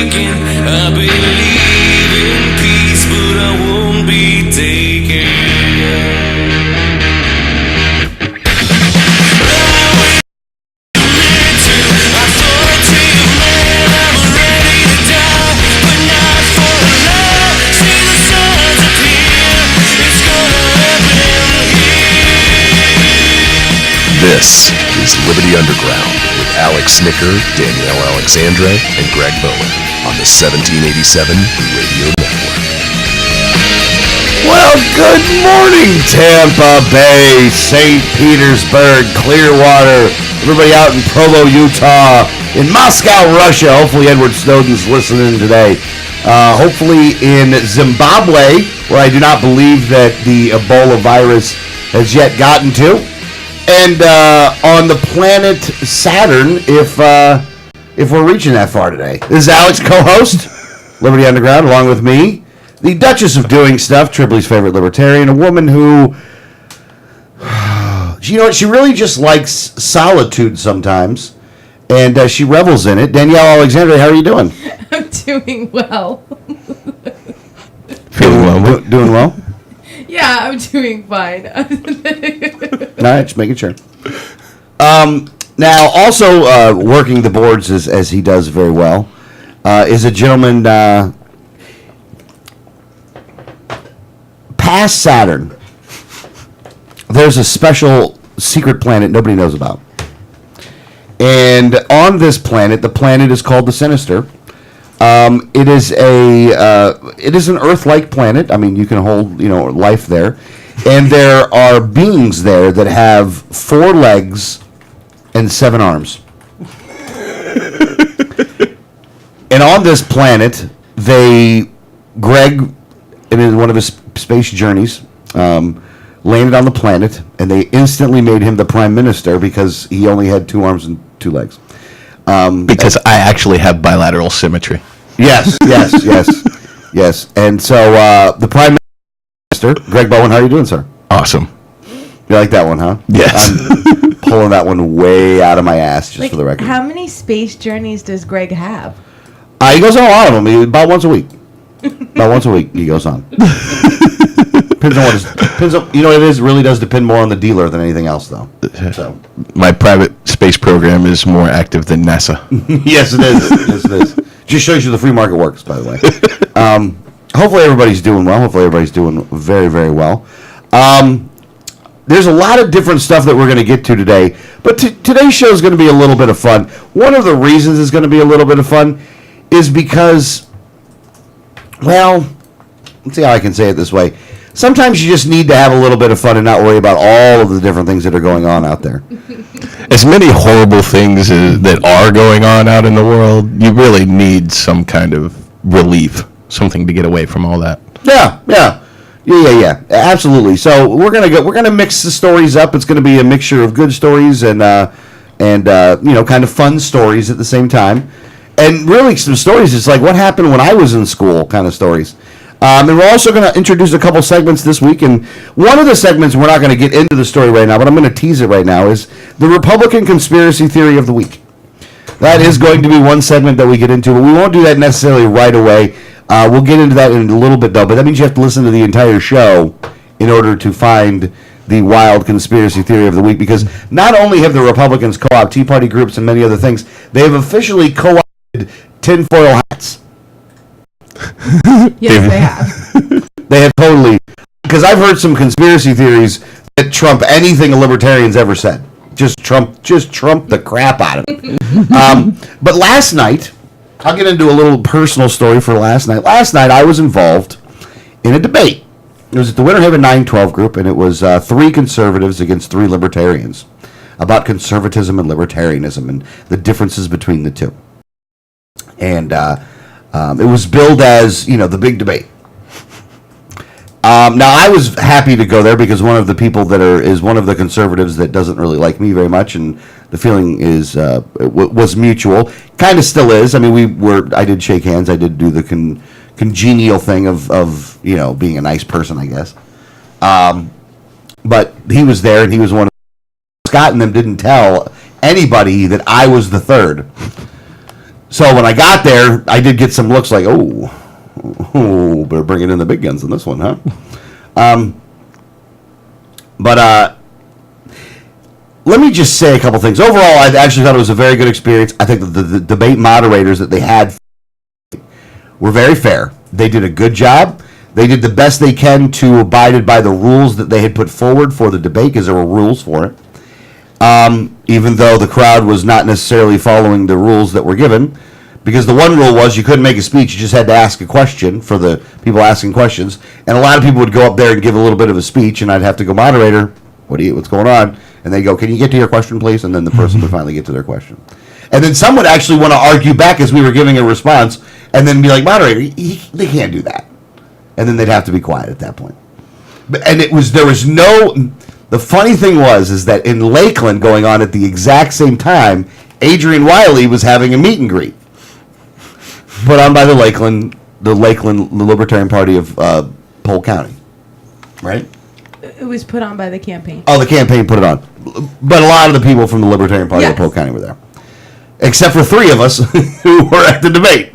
taken. I believe in peace, but I won't be taken. This is Liberty Underground with Alex Snicker, Danielle Alexandra, and Greg Bowen on the 1787 Radio Network. Well, good morning, Tampa Bay, St. Petersburg, Clearwater, everybody out in Provo, Utah, in Moscow, Russia. Hopefully Edward Snowden's listening today. Hopefully in Zimbabwe, where I do not believe that the Ebola virus has yet gotten to. And on the planet Saturn, if we're reaching that far today. This is Alex, co-host, Liberty Underground, along with me, the Duchess of Doing Stuff, Tripoli's favorite libertarian, a woman who, you know what, she really just likes solitude sometimes, and she revels in it. Danielle Alexandra, how are you doing? I'm doing well. Feeling well? Doing well? Yeah, I'm doing fine. All right, just making sure. Now, also working the boards as he does very well is a gentleman past Saturn. There's a special secret planet nobody knows about. And on this planet, the planet is called the Sinister. It is an Earth-like planet. I mean, you can hold, life there. And there are beings there that have 4 legs and 7 arms. And on this planet, Greg, in one of his space journeys, landed on the planet, and they instantly made him the prime minister because he only had 2 arms and 2 legs. Because I actually have bilateral symmetry. Yes. And so the Prime Minister, Greg Bowen, how are you doing, sir? Awesome. You like that one, huh? Yes. I'm pulling that one way out of my ass, just for the record. How many space journeys does Greg have? He goes on a lot of them. About once a week. About once a week he goes on. Depends on you know what it is? It really does depend more on the dealer than anything else, though. So my private space program is more active than NASA. Yes, it is. Yes, it is. Just shows you the free market works, by the way. Hopefully everybody's doing well. Hopefully everybody's doing very, very well. There's a lot of different stuff that we're going to get to today, but today's show is going to be a little bit of fun. One of the reasons it's going to be a little bit of fun is because, well, let's see how I can say it this way. Sometimes you just need to have a little bit of fun and not worry about all of the different things that are going on out there. As many horrible things that are going on out in the world, you really need some kind of relief, something to get away from all that. Yeah. Absolutely. So we're gonna mix the stories up. It's gonna be a mixture of good stories and kind of fun stories at the same time, and really some stories. It's like what happened when I was in school, kind of stories. And we're also going to introduce a couple segments this week. And one of the segments, we're not going to get into the story right now, but I'm going to tease it right now, is the Republican Conspiracy Theory of the Week. That is going to be one segment that we get into, but we won't do that necessarily right away. We'll get into that in a little bit, though. But that means you have to listen to the entire show in order to find the wild conspiracy theory of the week. Because not only have the Republicans co-opted Tea Party groups and many other things, they have officially co-opted tinfoil hats. Yes, they have. They have totally, because I've heard some conspiracy theories that trump anything a libertarian's ever said. Just trump the crap out of it. But last night, I'll get into a little personal story for last night. Last night, I was involved in a debate. It was at the Winter Haven 912 group, and it was 3 conservatives against 3 libertarians about conservatism and libertarianism and the differences between the two. And it was billed as, the big debate. Now, I was happy to go there because one of the people is one of the conservatives that doesn't really like me very much, and the feeling was mutual. Kind of still is. I mean, I did shake hands. I did do the congenial thing of being a nice person, I guess. But he was there, and he was one of Scott and them didn't tell anybody that I was the third. So when I got there, I did get some looks like, better bring it in the big guns in this one, huh? But let me just say a couple things. Overall, I actually thought it was a very good experience. I think that the debate moderators that they had were very fair. They did a good job. They did the best they can to abide by the rules that they had put forward for the debate, because there were rules for it. Even though the crowd was not necessarily following the rules that were given, because the one rule was you couldn't make a speech, you just had to ask a question for the people asking questions, and a lot of people would go up there and give a little bit of a speech, and I'd have to go, moderator, what's going on? And they'd go, can you get to your question, please? And then the person would finally get to their question. And then some would actually want to argue back as we were giving a response, and then be like, moderator, they can't do that. And then they'd have to be quiet at that point. The funny thing is that in Lakeland, going on at the exact same time, Adrian Wiley was having a meet and greet put on by the Libertarian Party of Polk County, right? It was put on by the campaign. Oh, the campaign put it on. But a lot of the people from the Libertarian Party of Polk County were there. Except for 3 of us who were at the debate.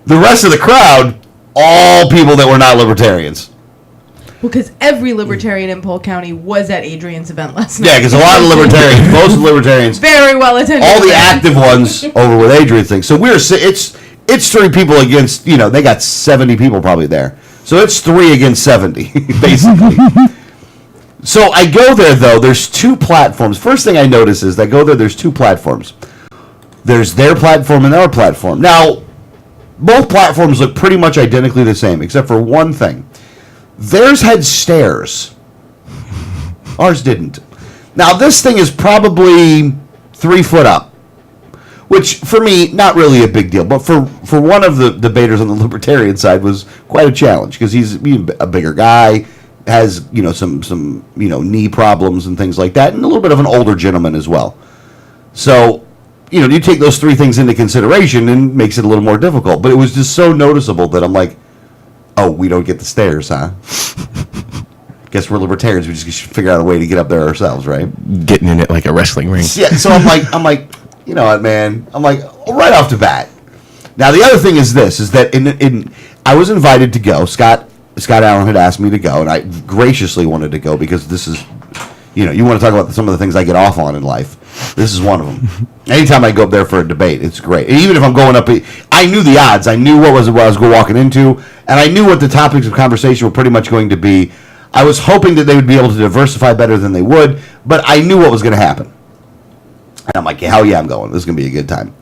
The rest of the crowd, all people that were not libertarians. Well, because every libertarian in Polk County was at Adrian's event last night. Yeah, because a lot of libertarians, most of the libertarians, very well attended. all the active ones over with Adrian's thing. So it's 3 people against, they got 70 people probably there. So it's 3 against 70, basically. So I go there, though. There's 2 platforms. First thing I notice is I go there, there's 2 platforms. There's their platform and our platform. Now, both platforms look pretty much identically the same, except for one thing. Theirs had stairs. Ours didn't. Now, this thing is probably 3 foot up, which, for me, not really a big deal. But for one of the debaters on the Libertarian side was quite a challenge, because he's a bigger guy, has some knee problems and things like that, and a little bit of an older gentleman as well. So you take those 3 things into consideration, and it makes it a little more difficult. But it was just so noticeable that I'm like, oh, we don't get the stairs, huh? Guess we're libertarians. We just figure out a way to get up there ourselves, right? Getting in it like a wrestling ring. Yeah. So I'm like, you know what, man? I'm like, right off the bat. Now the other thing is this: is that I was invited to go. Scott Allen had asked me to go, and I graciously wanted to go, because this is, you want to talk about some of the things I get off on in life. This is one of them. Anytime I go up there for a debate, it's great. And even if I'm going up, I knew the odds. I knew what I was walking into, and I knew what the topics of conversation were pretty much going to be. I was hoping that they would be able to diversify better than they would, but I knew what was going to happen. And I'm like, hell yeah, I'm going. This is going to be a good time.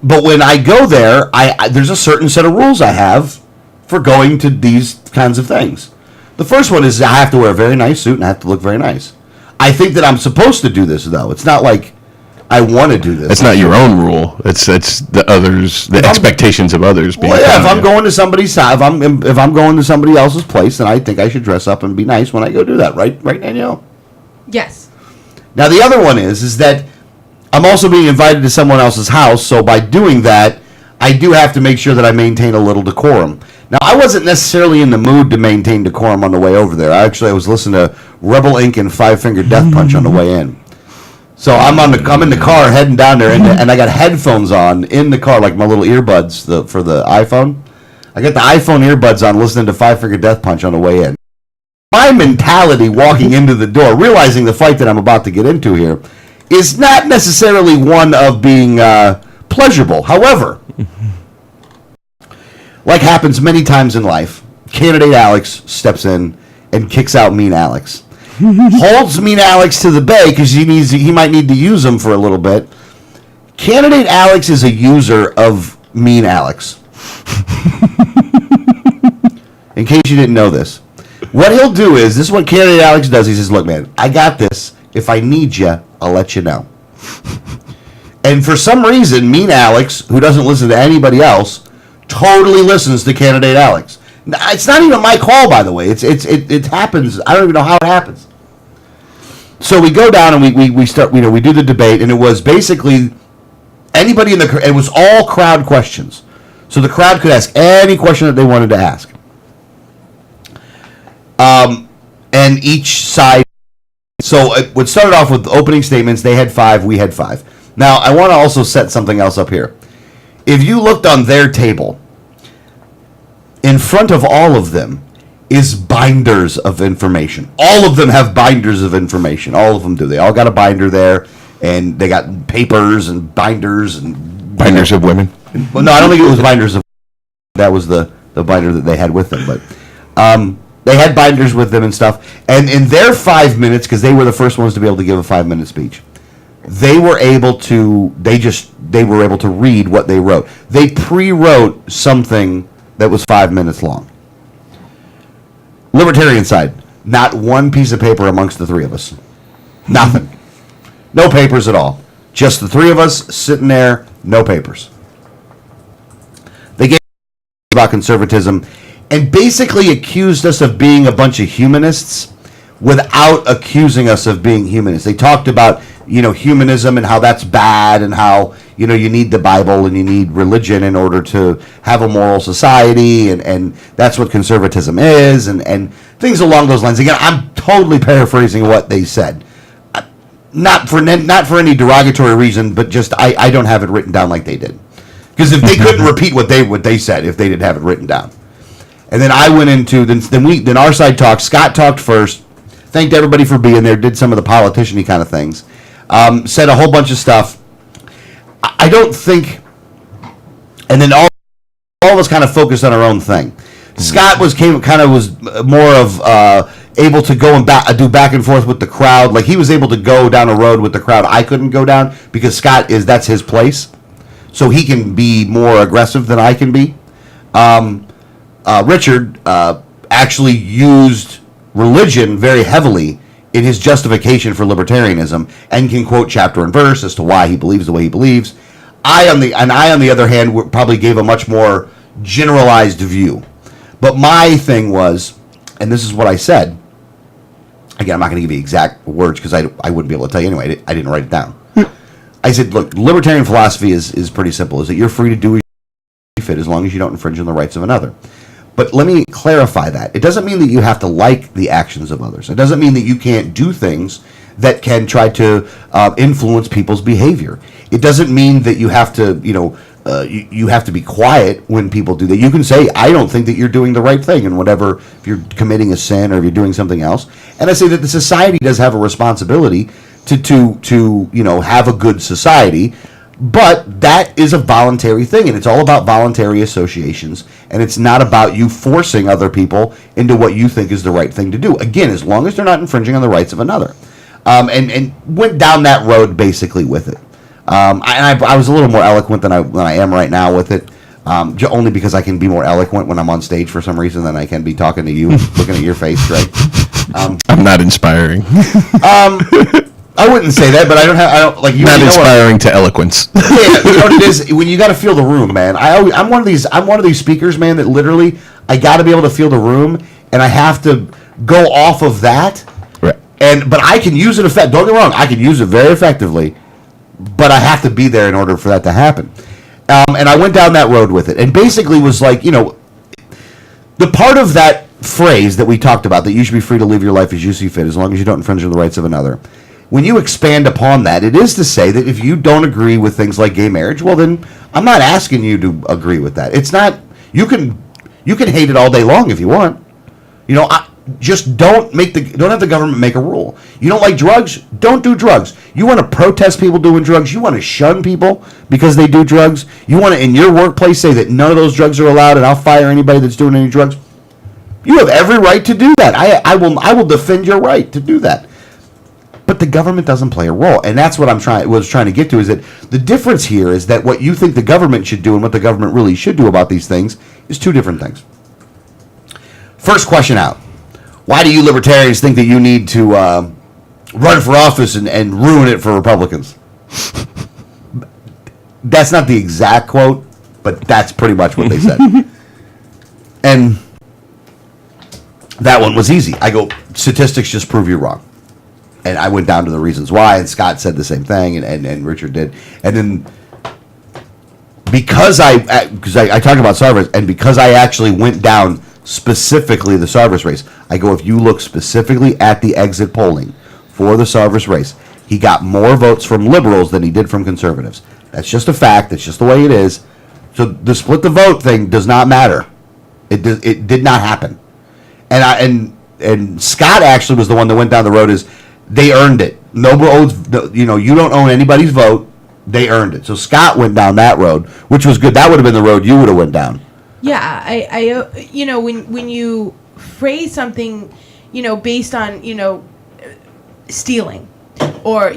But when I go there, there's a certain set of rules I have for going to these kinds of things. The first one is I have to wear a very nice suit and I have to look very nice. I think that I'm supposed to do this, though. It's not like I want to do this. It's not your own rule. It's the others, the expectations of others. Well, yeah. If I'm going to somebody's house, if I'm going to somebody else's place, then I think I should dress up and be nice when I go do that. Right, Danielle? Yes. Now the other one is that I'm also being invited to someone else's house, so by doing that, I do have to make sure that I maintain a little decorum. Now, I wasn't necessarily in the mood to maintain decorum on the way over there. I was listening to Rebel Inc. and Five Finger Death Punch on the way in. So I'm in the car heading down there, and I got headphones on in the car, like my little earbuds for the iPhone. I got the iPhone earbuds on, listening to Five Finger Death Punch on the way in. My mentality walking into the door, realizing the fight that I'm about to get into here, is not necessarily one of being pleasurable. However, like happens many times in life, candidate Alex steps in and kicks out mean Alex. Holds mean Alex to the bay because he might need to use him for a little bit. Candidate Alex is a user of mean Alex. In case you didn't know this. What he'll do is, this is what candidate Alex does. He says, look, man, I got this. If I need you, I'll let you know. And for some reason, mean Alex, who doesn't listen to anybody else, totally listens to candidate Alex. It's not even my call, by the way. It happens. I don't even know how it happens. So we go down and we start. We do the debate, and it was basically anybody in the. It was all crowd questions, so the crowd could ask any question that they wanted to ask. And each side. So it started off with opening statements. They had 5. We had 5. Now, I want to also set something else up here. If you looked on their table, in front of all of them is binders of information. All of them have binders of information. All of them do. They all got a binder there, and they got papers and binders and Binders of women. Well, no, I don't think it was binders of. That was the binder that they had with them, but they had binders with them and stuff. And in their 5 minutes, because they were the first ones to be able to give a 5-minute speech, they were able to read what they wrote. They pre-wrote something that was 5 minutes long. Libertarian side, not one piece of paper amongst the three of us. Nothing. No papers at all. Just the three of us sitting there, no papers. They gave about conservatism and basically accused us of being a bunch of humanists without accusing us of being humanists. They talked about, humanism and how that's bad and how, you need the Bible and you need religion in order to have a moral society and that's what conservatism is and things along those lines. Again, I'm totally paraphrasing what they said. Not for any derogatory reason, but just I don't have it written down like they did. Because if they couldn't repeat what they said if they didn't have it written down. And then I went into then our side talked. Scott talked first, thanked everybody for being there, did some of the politician-y kind of things, said a whole bunch of stuff. I don't think, and then all of us kind of focused on our own thing. Scott was more of able to go and do back and forth with the crowd. Like he was able to go down a road with the crowd. I couldn't go down because that's his place, so he can be more aggressive than I can be. Richard actually used religion very heavily in his justification for libertarianism and can quote chapter and verse as to why he believes the way he believes. I, on the other hand, probably gave a much more generalized view. But my thing was, and this is what I said, again, I'm not going to give you exact words because I wouldn't be able to tell you anyway. I didn't write it down. I said, look, libertarian philosophy is pretty simple. Is that you're free to do as you fit as long as you don't infringe on the rights of another. But let me clarify that. It doesn't mean that you have to like the actions of others. It doesn't mean that you can't do things that can try to influence people's behavior. It doesn't mean that you have to, you have to be quiet when people do that. You can say, I don't think that you're doing the right thing, and whatever, if you're committing a sin or if you're doing something else. And I say that the society does have a responsibility to have a good society. But that is a voluntary thing, and it's all about voluntary associations, and it's not about you forcing other people into what you think is the right thing to do. Again, as long as they're not infringing on the rights of another. And went down that road basically with it. I was a little more eloquent than I am right now with it, only because I can be more eloquent when I'm on stage for some reason than I can be talking to you, looking at your face, Greg. I'm not inspiring. I wouldn't say that, but I don't like you. Not inspiring to eloquence. Yeah, you know what it is when you got to feel the room, man. I'm one of these speakers, man, that literally I got to be able to feel the room, and I have to go off of that. Right. But I can use it don't get me wrong, I can use it very effectively, but I have to be there in order for that to happen. And I went down that road with it, and basically was like, the part of that phrase that we talked about, that you should be free to live your life as you see fit, as long as you don't infringe on the rights of another. When you expand upon that, it is to say that if you don't agree with things like gay marriage, well then I'm not asking you to agree with that. It's not, you can hate it all day long if you want. Just don't have the government make a rule. You don't like drugs? Don't do drugs. You want to protest people doing drugs? You want to shun people because they do drugs? You want to, in your workplace, say that none of those drugs are allowed and I'll fire anybody that's doing any drugs? You have every right to do that. I will defend your right to do that. But the government doesn't play a role, and that's what I was trying to get to. Is that the difference here is that what you think the government should do and what the government really should do about these things is two different things. First question out: why do you libertarians think that you need to run for office and ruin it for Republicans? That's not the exact quote, but that's pretty much what they said. And that one was easy. I go, statistics just prove you wrong. And I went down to the reasons why, and Scott said the same thing, and Richard did. And then because I talked about Sarvis, and because I actually went down specifically the Sarvis race, I go, if you look specifically at the exit polling for the Sarvis race, He got more votes from liberals than he did from conservatives. That's just a fact. That's just the way it is. So the split the vote thing does not matter. It did not happen. And Scott actually was the one that went down the road is they earned it. Nobody owns, you don't own anybody's vote. They earned it. So Scott went down that road, which was good. That would have been the road you would have went down. Yeah, I when you phrase something, based on, stealing, or,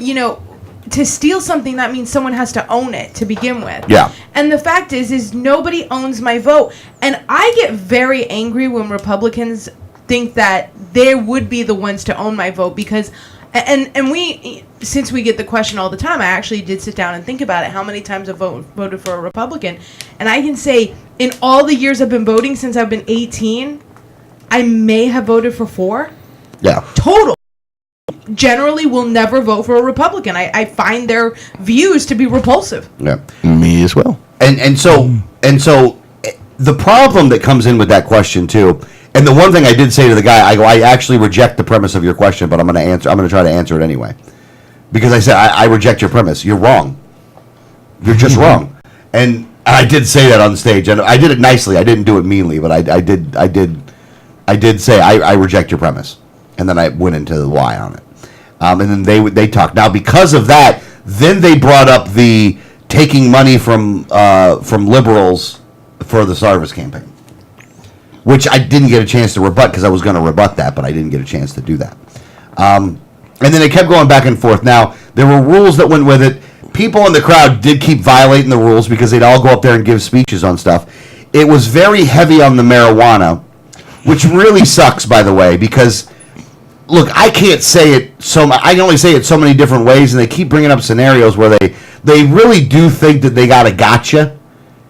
to steal something, that means someone has to own it to begin with. Yeah. And the fact is nobody owns my vote. And I get very angry when Republicans think that they would be the ones to own my vote because, and we, since we get the question all the time, I actually did sit down and think about it, how many times I've voted for a Republican. And I can say, in all the years I've been voting since I've been 18, I may have voted for 4. Yeah. Total. Generally will never vote for a Republican. I find their views to be repulsive. Yeah. Me as well. And so the problem that comes in with that question too, and the one thing I did say to the guy, I actually reject the premise of your question, but I'm going to try to answer it anyway. Because I said, I reject your premise. You're wrong. You're just wrong. And I did say that on stage, and I did it nicely. I didn't do it meanly, but I did say I reject your premise. And then I went into the why on it. And then they talked. Now, because of that, then they brought up the taking money from liberals for the Sarvis campaign, which I didn't get a chance to rebut because I was going to rebut that, but I didn't get a chance to do that. And then they kept going back and forth. Now, there were rules that went with it. People in the crowd did keep violating the rules because they'd all go up there and give speeches on stuff. It was very heavy on the marijuana, which really sucks, by the way, because... Look, I can't say it I can only say it so many different ways, and they keep bringing up scenarios where they really do think that they got a gotcha,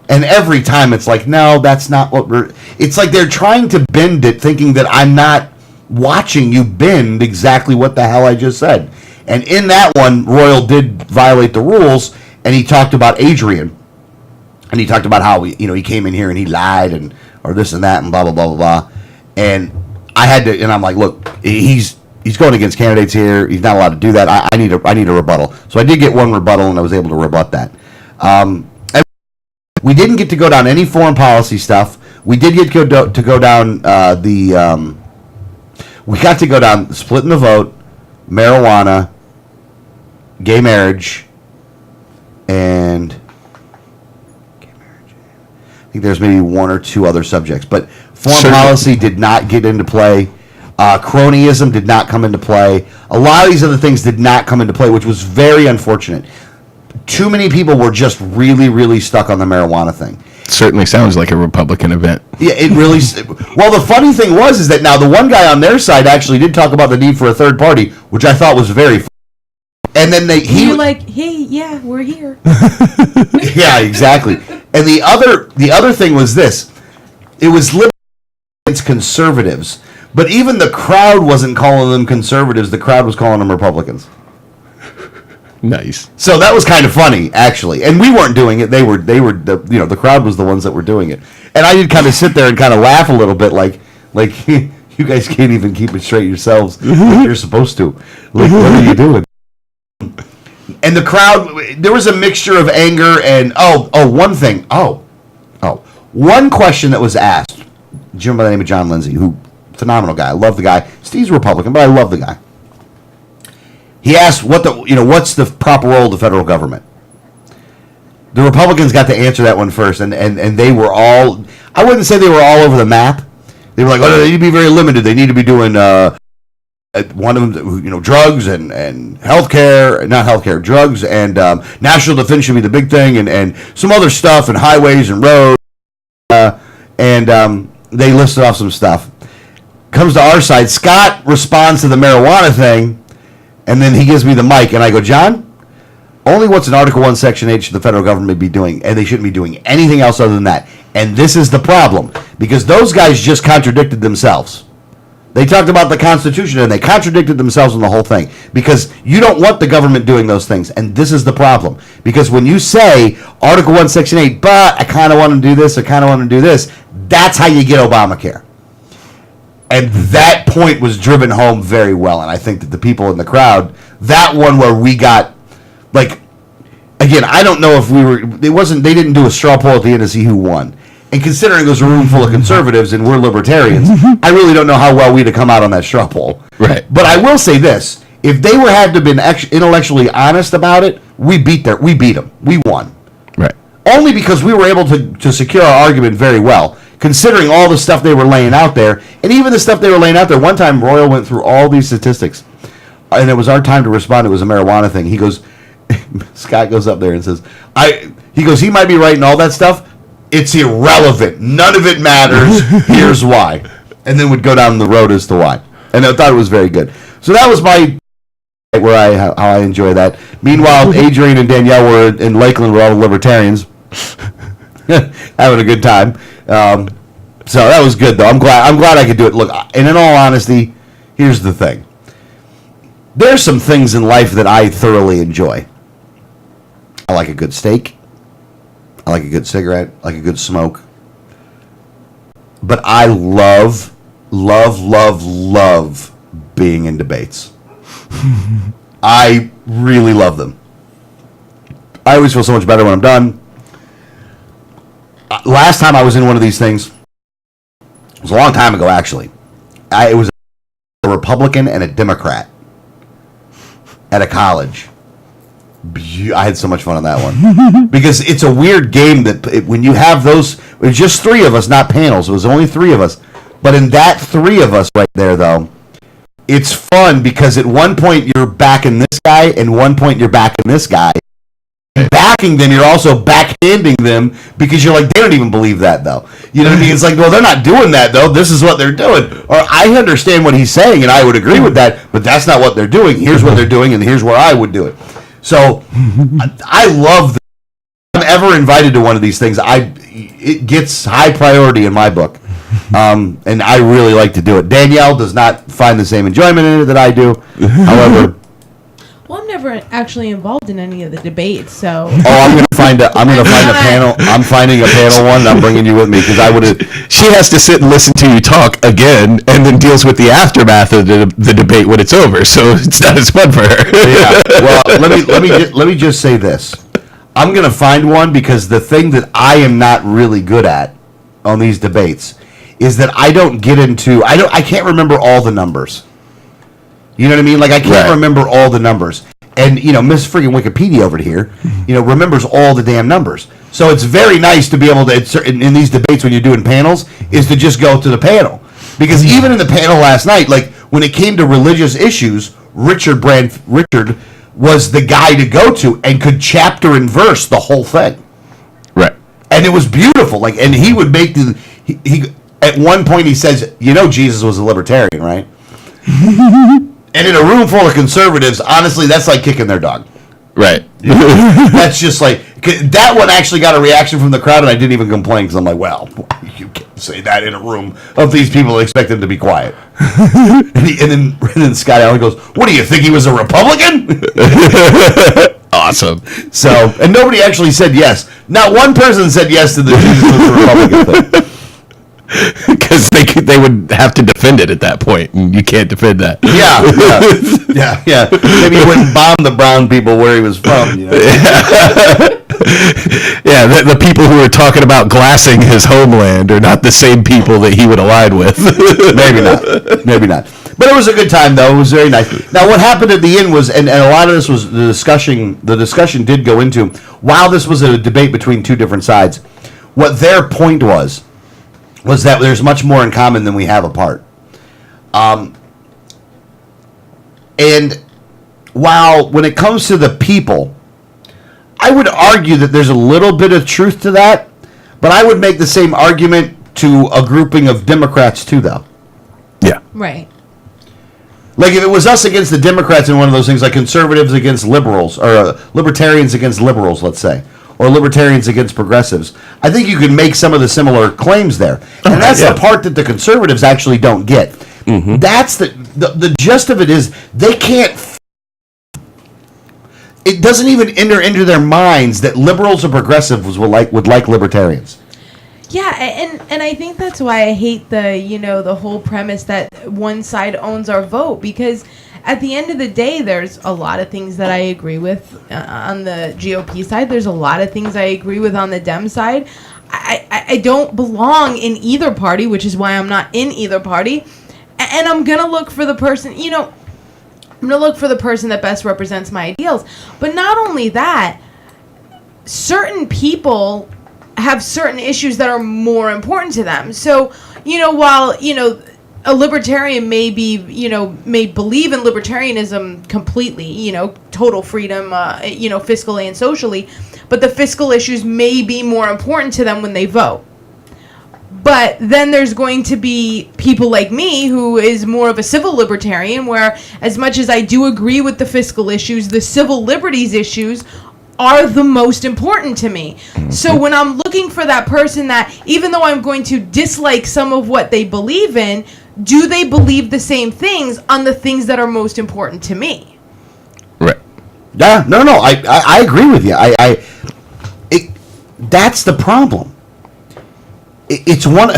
and every time it's like, no, that's not what we're... It's like they're trying to bend it, thinking that I'm not watching you bend exactly what the hell I just said. And in that one, Royal did violate the rules, and he talked about Adrian, and he talked about how he came in here and he lied or this and that and blah blah blah blah blah, and I had to, and I'm like, look, he's going against candidates here. He's not allowed to do that. I need a rebuttal. So I did get one rebuttal, and I was able to rebut that. And we didn't get to go down any foreign policy stuff. We did get to go down we got to go down splitting the vote, marijuana, gay marriage, and I think there's maybe one or two other subjects, but foreign policy did not get into play. Cronyism did not come into play. A lot of these other things did not come into play, which was very unfortunate. Too many people were just really, really stuck on the marijuana thing. Certainly sounds like a Republican event. Yeah, it really... Well, the funny thing is that now the one guy on their side actually did talk about the need for a third party, which I thought was very funny. And then you're like, hey, yeah, we're here. Yeah, exactly. And the other thing was this. It was liberals against conservatives, but even the crowd wasn't calling them conservatives. The crowd was calling them Republicans. Nice. So that was kind of funny, actually. And we weren't doing it. They were the crowd was the ones that were doing it. And I did kind of sit there and kind of laugh a little bit, like you guys can't even keep it straight yourselves like you're supposed to. Like, what are you doing? And the crowd, there was a mixture of anger and one question that was asked. A gentleman by the name of John Lindsay, who phenomenal guy. I love the guy. Steve's Republican, but I love the guy. He asked what's the proper role of the federal government. The Republicans got to answer that one first, and they were all, I wouldn't say they were all over the map. They were like, oh, they need to be very limited. They need to be doing one of them, drugs and healthcare, not healthcare, drugs and national defense should be the big thing, and some other stuff, and highways and roads, and they listed off some stuff. Comes to our side, Scott responds to the marijuana thing, and then he gives me the mic, and I go, John, only what's in Article 1, Section 8 should the federal government be doing, and they shouldn't be doing anything else other than that. And this is the problem, because those guys just contradicted themselves. They talked about the Constitution, and they contradicted themselves in the whole thing, because you don't want the government doing those things, and this is the problem. Because when you say Article 1, Section 8, but I kind of want to do this, I kind of want to do this, that's how you get Obamacare. And that point was driven home very well, and I think that the people in the crowd, that one where we got, like, again, I don't know if they didn't do a straw poll at the end to see who won. And considering it was a room full of conservatives and we're libertarians, I really don't know how well we'd have come out on that straw poll. Right. But I will say this. If they had to been intellectually honest about it, we beat them. We won. Right. Only because we were able to secure our argument very well, considering all the stuff they were laying out there. And even the stuff they were laying out there, one time Royal went through all these statistics, and it was our time to respond. It was a marijuana thing. He goes, Scott goes up there and says, he might be right in all that stuff. It's irrelevant. None of it matters. Here's why. And then would go down the road as to why. And I thought it was very good. So that was how I enjoy that. Meanwhile, Adrian and Danielle were in Lakeland with all the libertarians, having a good time. So that was good, though. I'm glad I could do it. Look, and in all honesty, here's the thing. There's some things in life that I thoroughly enjoy. I like a good steak. I like a good cigarette. I like a good smoke. But I love being in debates. I really love them. I always feel so much better when I'm done. Last time I was in one of these things, it was a long time ago, actually. It was a Republican and a Democrat at a college. I had so much fun on that one. Because it's a weird game that when you have those, it was just three of us, not panels. It was only three of us. But in that three of us right there, though, it's fun because at one point you're backing this guy and one point you're backing this guy. Backing them, you're also backhanding them because you're like, they don't even believe that, though. You know what I mean? It's like, well, they're not doing that, though. This is what they're doing. Or I understand what he's saying, and I would agree with that, but that's not what they're doing. Here's what they're doing, and here's where I would do it. So I love that. If I'm ever invited to one of these things, it gets high priority in my book. And I really like to do it. Danielle does not find the same enjoyment in it that I do. However... Well, I'm never actually involved in any of the debates, so. Oh, I'm gonna find a panel. I'm finding a panel one. And I'm bringing you with me because I would have. She has to sit and listen to you talk again, and then deals with the aftermath of the debate when it's over. So it's not as fun for her. Yeah. Well, let me just say this. I'm gonna find one because the thing that I am not really good at on these debates is that I don't get into. I can't remember all the numbers. You know what I mean? Like, I can't remember all the numbers. And, Miss freaking Wikipedia over here, remembers all the damn numbers. So it's very nice to be able to, in these debates when you're doing panels, is to just go to the panel. Because even in the panel last night, like, when it came to religious issues, Richard was the guy to go to and could chapter and verse the whole thing. Right. And it was beautiful. Like, and he would make he at one point he says, Jesus was a libertarian, right? And in a room full of conservatives, honestly, that's like kicking their dog. Right. That's just like, that one actually got a reaction from the crowd, and I didn't even complain because I'm like, well, you can't say that in a room of these people and expect them to be quiet. and then Scott Allen goes, what do you think, he was a Republican? Awesome. So, and nobody actually said yes. Not one person said yes to the Jesus was a Republican thing. Because they would have to defend it at that point, and you can't defend that. Yeah. Maybe he wouldn't bomb the brown people where he was from. Yeah, the people who are talking about glassing his homeland are not the same people that he would align with. Maybe not. But it was a good time, though. It was very nice. Now, what happened at the end was, and a lot of this was the discussion did go into, while this was a debate between two different sides, what their point was that there's much more in common than we have apart. And while when it comes to the people, I would argue that there's a little bit of truth to that, but I would make the same argument to a grouping of Democrats too, though. Yeah. Right. Like if it was us against the Democrats in one of those things, like conservatives against liberals, or libertarians against liberals, let's say, or libertarians against progressives, I think you can make some of the similar claims there. And that's the part that the conservatives actually don't get. Mm-hmm. That's the gist of it is they can't... It doesn't even enter into their minds that liberals or progressives would like libertarians. Yeah, and I think that's why I hate the whole premise that one side owns our vote, because at the end of the day, there's a lot of things that I agree with on the GOP side. There's a lot of things I agree with on the Dem side. I don't belong in either party, which is why I'm not in either party. And I'm going to look for the person, I'm going to look for the person that best represents my ideals. But not only that, certain people have certain issues that are more important to them. So, while, a libertarian may believe in libertarianism completely, total freedom, fiscally and socially, but the fiscal issues may be more important to them when they vote. But then there's going to be people like me who is more of a civil libertarian, where as much as I do agree with the fiscal issues, the civil liberties issues are the most important to me. So when I'm looking for that person that, even though I'm going to dislike some of what they believe in, do they believe the same things on the things that are most important to me? Right. Yeah, no, I agree with you. That's the problem. It's one.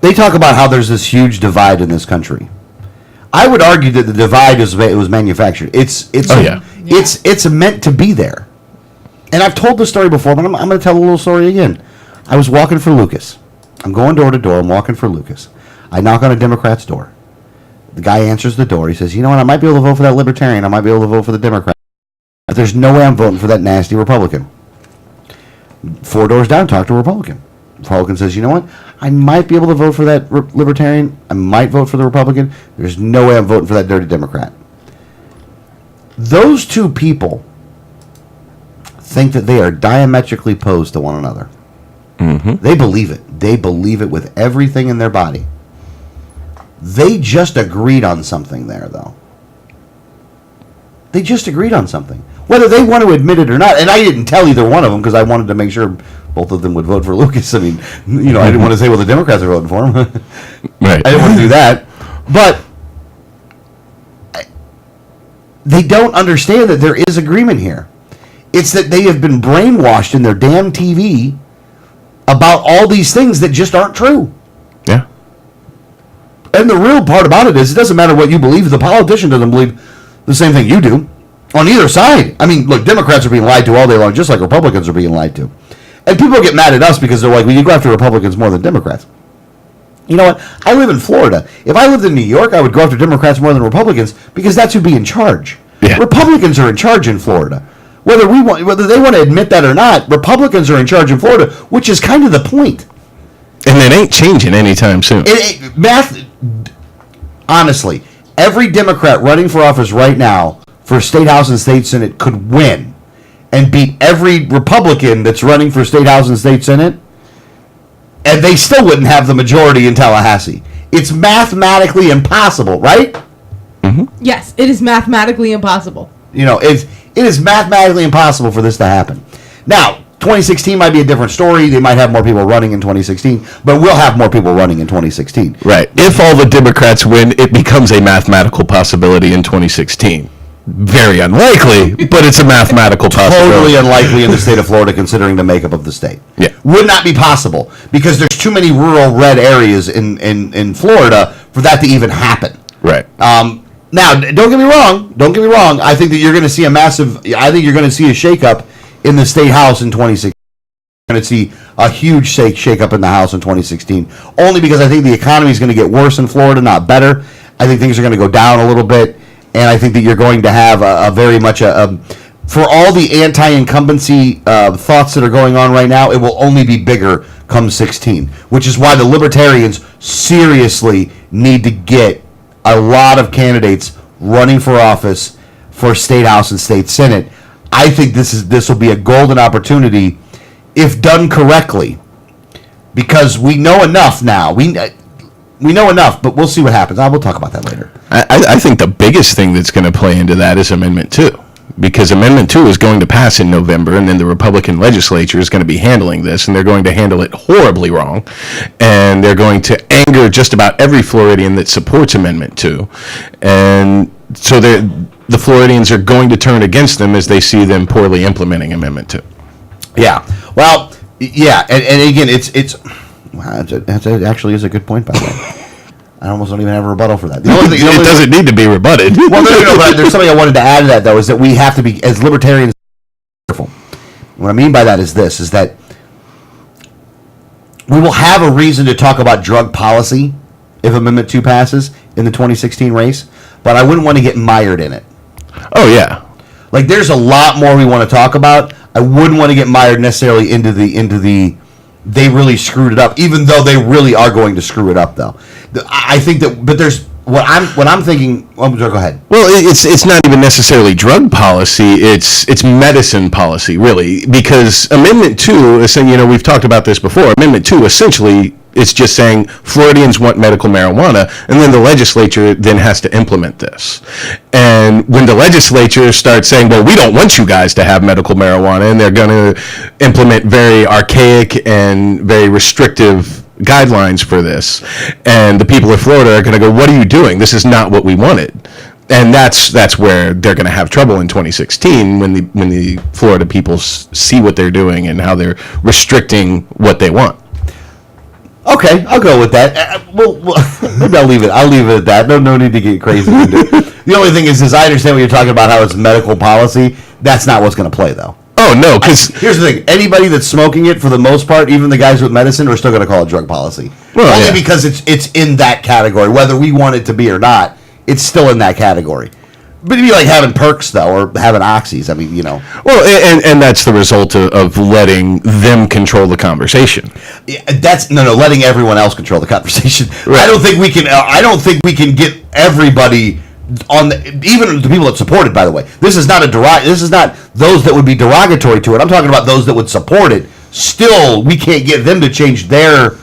They talk about how there's this huge divide in this country. I would argue that the divide was manufactured. It's meant to be there. And I've told this story before, but I'm going to tell a little story again. I was walking for Lucas. I'm going door to door. I'm walking for Lucas. I knock on a Democrat's door. The guy answers the door. He says, "You know what? I might be able to vote for that Libertarian. I might be able to vote for the Democrat. But there's no way I'm voting for that nasty Republican." 4 doors down, talk to a Republican. Republican says, "You know what? I might be able to vote for that Libertarian. I might vote for the Republican. There's no way I'm voting for that dirty Democrat." Those two people think that they are diametrically opposed to one another. Mm-hmm. They believe it. They believe it with everything in their body. They just agreed on something there, though. They just agreed on something. Whether they want to admit it or not, and I didn't tell either one of them because I wanted to make sure both of them would vote for Lucas. I mean, I didn't want to say, well, the Democrats are voting for him. Right. I didn't want to do that. But they don't understand that there is agreement here. It's that they have been brainwashed in their damn TV about all these things that just aren't true. Yeah. And the real part about it is, it doesn't matter what you believe. The politician doesn't believe the same thing you do on either side. I mean, look, Democrats are being lied to all day long, just like Republicans are being lied to. And people get mad at us because they're like, well, you go after Republicans more than Democrats. You know what? I live in Florida. If I lived in New York, I would go after Democrats more than Republicans because that's who'd be in charge. Yeah. Republicans are in charge in Florida. Whether they want to admit that or not, Republicans are in charge in Florida, which is kind of the point. And it ain't changing anytime soon. Honestly, every Democrat running for office right now for State House and State Senate could win and beat every Republican that's running for State House and State Senate, and they still wouldn't have the majority in Tallahassee. It's mathematically impossible, right? Mm-hmm. Yes, it is mathematically impossible. It is mathematically impossible for this to happen. Now, 2016 might be a different story. They might have more people running in 2016, but we'll have more people running in 2016. Right. If all the Democrats win, it becomes a mathematical possibility in 2016. Very unlikely, but it's a mathematical possibility. Totally unlikely in the state of Florida, considering the makeup of the state. Yeah. Would not be possible because there's too many rural red areas in Florida for that to even happen. Right. Now, don't get me wrong. I think that you're going to see a shakeup in the state house in 2016. You're going to see a huge shakeup in the house in 2016. Only because I think the economy is going to get worse in Florida, not better. I think things are going to go down a little bit. And I think that you're going to have a very much for all the anti-incumbency thoughts that are going on right now, it will only be bigger come 16, which is why the Libertarians seriously need to get a lot of candidates running for office for State House and State Senate. I think this will be a golden opportunity if done correctly, because we know enough now. We know enough, but we'll see what happens. We'll talk about that later. I think the biggest thing that's going to play into that is Amendment 2. Because Amendment 2 is going to pass in November, and then the Republican legislature is going to be handling this, and they're going to handle it horribly wrong. And they're going to anger just about every Floridian that supports Amendment 2. And so the Floridians are going to turn against them as they see them poorly implementing Amendment 2. Yeah. Well, yeah. And again, it's wow, that actually is a good point, by the way. I almost don't even have a rebuttal for that. It doesn't need to be rebutted. Well, no, but there's something I wanted to add to that, though, is that we have to be, as libertarians, careful. What I mean by that is this, is that we will have a reason to talk about drug policy if Amendment 2 passes in the 2016 race, but I wouldn't want to get mired in it. Oh, yeah. Like, there's a lot more we want to talk about. I wouldn't want to get mired necessarily into the they really screwed it up, even though they really are going to screw it up, though. I think that, but there's what I'm thinking. Oh, go ahead. Well, it's not even necessarily drug policy. It's medicine policy, really, because Amendment 2, we've talked about this before. Amendment 2 essentially, it's just saying Floridians want medical marijuana, and then the legislature then has to implement this. And when the legislature starts saying, well, we don't want you guys to have medical marijuana, and they're going to implement very archaic and very restrictive guidelines for this, and the people of Florida are going to go, what are you doing? This is not what we wanted. And that's where they're going to have trouble in 2016 when the Florida people see what they're doing and how they're restricting what they want. Okay, I'll go with that. Well, maybe I'll leave it. I'll leave it at that. No need to get crazy into it. The only thing is I understand what you're talking about, how it's medical policy. That's not what's going to play, though. Oh, no, because here's the thing. Anybody that's smoking it, for the most part, even the guys with medicine, are still going to call it drug policy. Well, Only because it's in that category. Whether we want it to be or not, it's still in that category. But it'd be like having perks, though, or having oxys. I mean, Well, and that's the result of letting them control the conversation. Yeah, that's letting everyone else control the conversation. Right. I don't think we can get everybody on even the people that support it. By the way, this is not this is not those that would be derogatory to it. I'm talking about those that would support it. Still, we can't get them to change their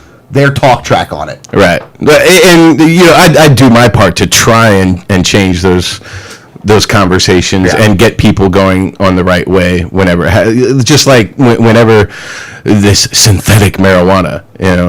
talk track on it. Right. And I do my part to try and change those conversations and get people going on the right way whenever, just like whenever this synthetic marijuana,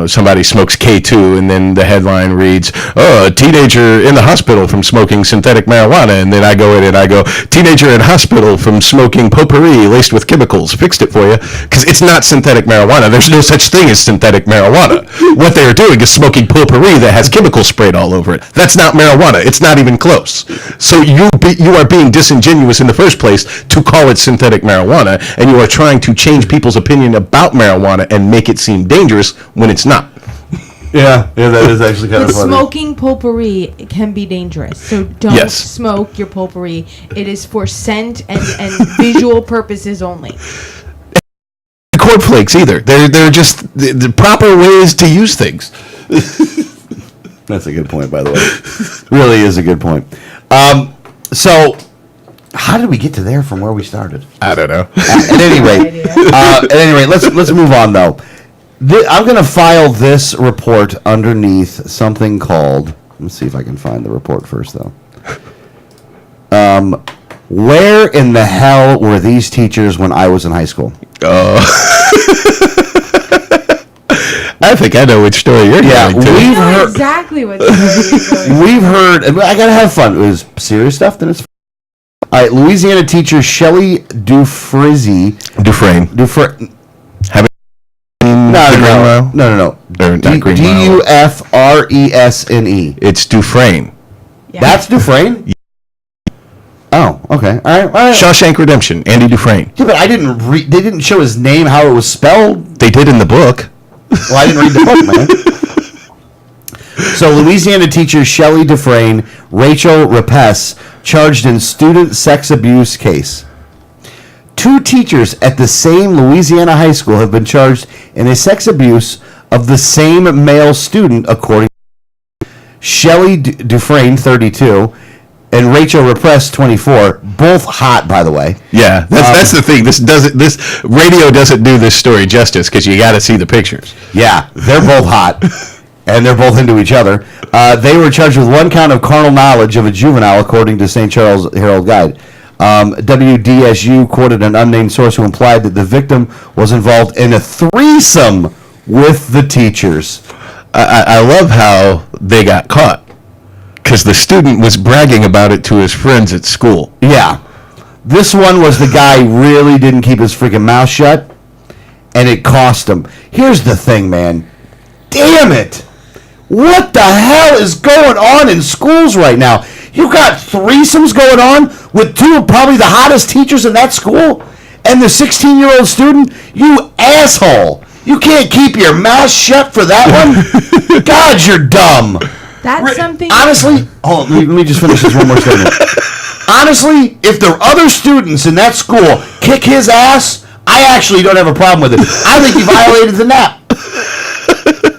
somebody smokes K2 and then the headline reads, oh, a teenager in the hospital from smoking synthetic marijuana, and then I go in and I go, teenager in hospital from smoking potpourri laced with chemicals, fixed it for you, because it's not synthetic marijuana. There's no such thing as synthetic marijuana. What they are doing is smoking potpourri that has chemicals sprayed all over it. That's not marijuana. It's not even close. So you are being disingenuous in the first place to call it synthetic marijuana, and you are trying to change people's opinion about marijuana and make it seem dangerous when it's not. Yeah, that is actually kind but of funny. Smoking potpourri can be dangerous, so don't smoke your potpourri. It is for scent and visual purposes only. Cornflakes either. They're just the proper ways to use things. That's a good point, by the way. Really is a good point. So, how did we get to there from where we started? I don't know. At any rate, let's move on though. I'm going to file this report underneath something called. Let's see if I can find the report first, though. Where in the hell were these teachers when I was in high school? I think I know which story you're going to. We've heard exactly what story you're going. We've heard. I gotta have fun. It was serious stuff. Then it's. All right, Louisiana teacher Shelley Dufresne. No. Dufresne. It's Dufresne. Yeah. That's Dufresne? Oh, okay. All right. Shawshank Redemption, Andy Dufresne. Yeah, but I didn't read. They didn't show his name, how it was spelled. They did in the book. Well, I didn't read the book, man. So, Louisiana teacher Shelley Dufresne, Rachel Rapes, charged in student sex abuse case. 2 teachers at the same Louisiana high school have been charged in a sex abuse of the same male student, according to Shelley Dufresne, 32, and Rachel Rapes, 24. Both hot, by the way. Yeah, that's the thing. This radio doesn't do this story justice because you got to see the pictures. Yeah, they're both hot, and they're both into each other. They were charged with 1 count of carnal knowledge of a juvenile, according to St. Charles Herald Guide. WDSU quoted an unnamed source who implied that the victim was involved in a threesome with the teachers. I love how they got caught because the student was bragging about it to his friends at school. Yeah. This one was the guy really didn't keep his freaking mouth shut, and it cost him. Here's the thing, man. Damn it. What the hell is going on in schools right now? You got threesomes going on with two of probably the hottest teachers in that school and the 16-year-old student? You asshole. You can't keep your mouth shut for that one? God, you're dumb. That's something. Honestly, hold on, let me just finish this one more statement. Honestly, if the other students in that school kick his ass, I actually don't have a problem with it. I think he violated the nap.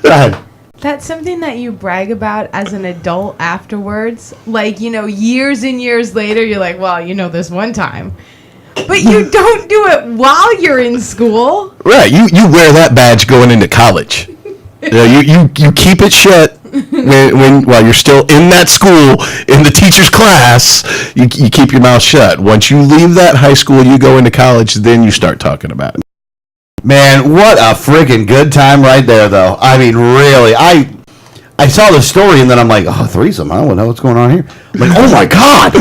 Go ahead. That's something that you brag about as an adult afterwards. Like, years and years later, you're like, well, this one time. But you don't do it while you're in school. Right. You wear that badge going into college. You keep it shut while you're still in that school, in the teacher's class. You keep your mouth shut. Once you leave that high school, you go into college, then you start talking about it. Man, what a freaking good time right there, though. I mean, really, I saw the story, and then I'm like, oh, threesome, huh? What's going on here? I'm like, oh, my God.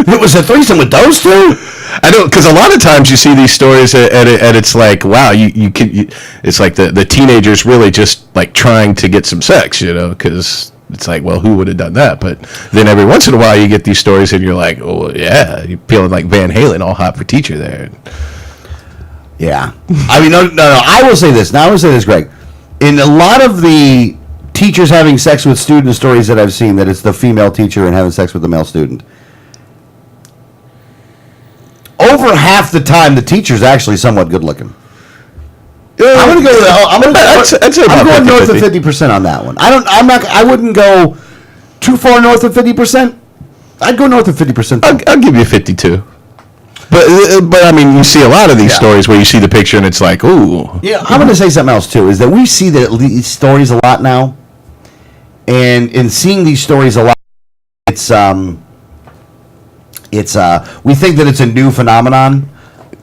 It was a threesome with those two? I know, because a lot of times you see these stories, and it's like, wow, it's like the teenagers really just, like, trying to get some sex, because it's like, well, who would have done that? But then every once in a while you get these stories, and you're like, oh, yeah, you're feeling like Van Halen, all hot for teacher there. Yeah. I mean, no. I will say this. Now, I will say this, Greg. In a lot of the teachers having sex with student stories that I've seen, that it's the female teacher and having sex with the male student, over half the time, the teacher's actually somewhat good looking. I'm going to go. I'm going north of 50% on that one. I wouldn't go too far north of 50%. I'd go north of 50%. I'll give you 52. But I mean, you see a lot of these stories where you see the picture and it's like, ooh. Yeah, I'm going to say something else too. Is that we see these stories a lot now, and in seeing these stories a lot, it's we think that it's a new phenomenon.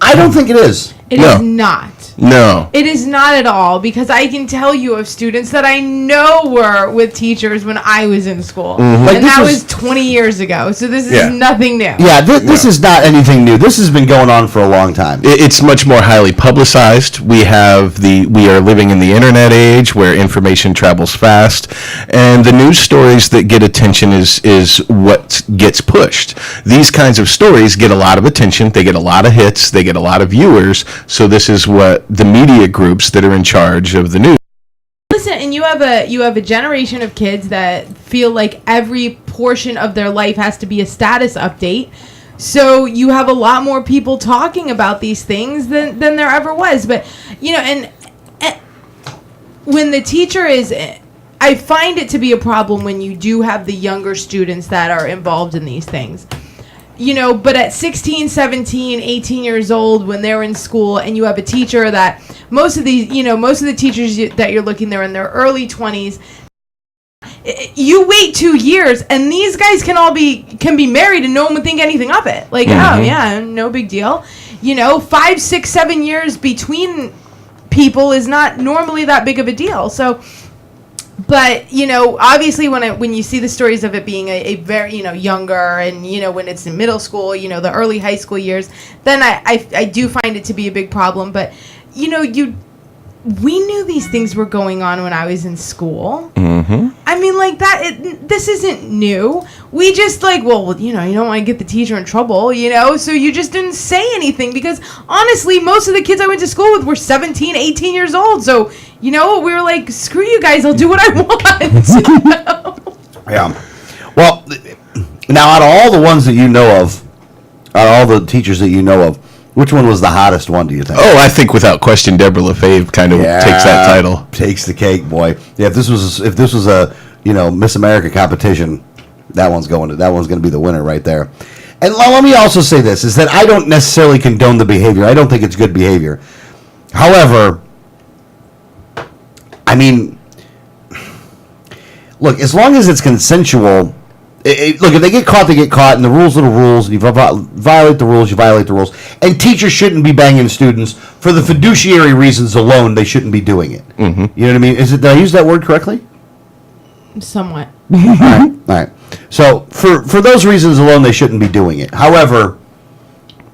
I don't think it is. It is not. No. It is not at all, because I can tell you of students that I know were with teachers when I was in school. Mm-hmm. Like, and that was 20 years ago, so this is nothing new. Yeah, this is not anything new. This has been going on for a long time. It's much more highly publicized. We are living in the internet age where information travels fast, and the news stories that get attention is what gets pushed. These kinds of stories get a lot of attention. They get a lot of hits. They get a lot of viewers. So this is what the media groups that are in charge of the news. Listen, and you have a generation of kids that feel like every portion of their life has to be a status update. So you have a lot more people talking about these things than there ever was. But and when the teacher is, I find it to be a problem when you do have the younger students that are involved in these things. But at 16, 17, 18 years old, when they're in school, and you have a teacher that most of the teachers that you're looking, they're in their early 20s. You wait 2 years, and these guys can be married, and no one would think anything of it. Like, oh yeah, no big deal. 5, 6, 7 years between people is not normally that big of a deal. So. But, obviously when you see the stories of it being a very, younger and, when it's in middle school, the early high school years, then I do find it to be a big problem. But, we knew these things were going on when I was in school. Mm-hmm. I mean, like this isn't new. We just well, you don't want to get the teacher in trouble, so you just didn't say anything because honestly, most of the kids I went to school with were 17, 18 years old. So, we were like, screw you guys, I'll do what I want. Yeah. Well, now out of all the ones that you know of, out of all the teachers that you know of, which one was the hottest one, do you think? Oh, I think without question, Deborah LaFave kind of takes that title. Takes the cake, boy. Yeah, if this was a Miss America competition, that one's going to be the winner right there. And let me also say this: is that I don't necessarily condone the behavior. I don't think it's good behavior. However, I mean, look, as long as it's consensual. Look, if they get caught, they get caught, and the rules are the rules, and you violate the rules, you violate the rules. And teachers shouldn't be banging students for the fiduciary reasons alone. They shouldn't be doing it. Mm-hmm. You know what I mean? Did I use that word correctly? Somewhat. All right. So for those reasons alone, they shouldn't be doing it. However,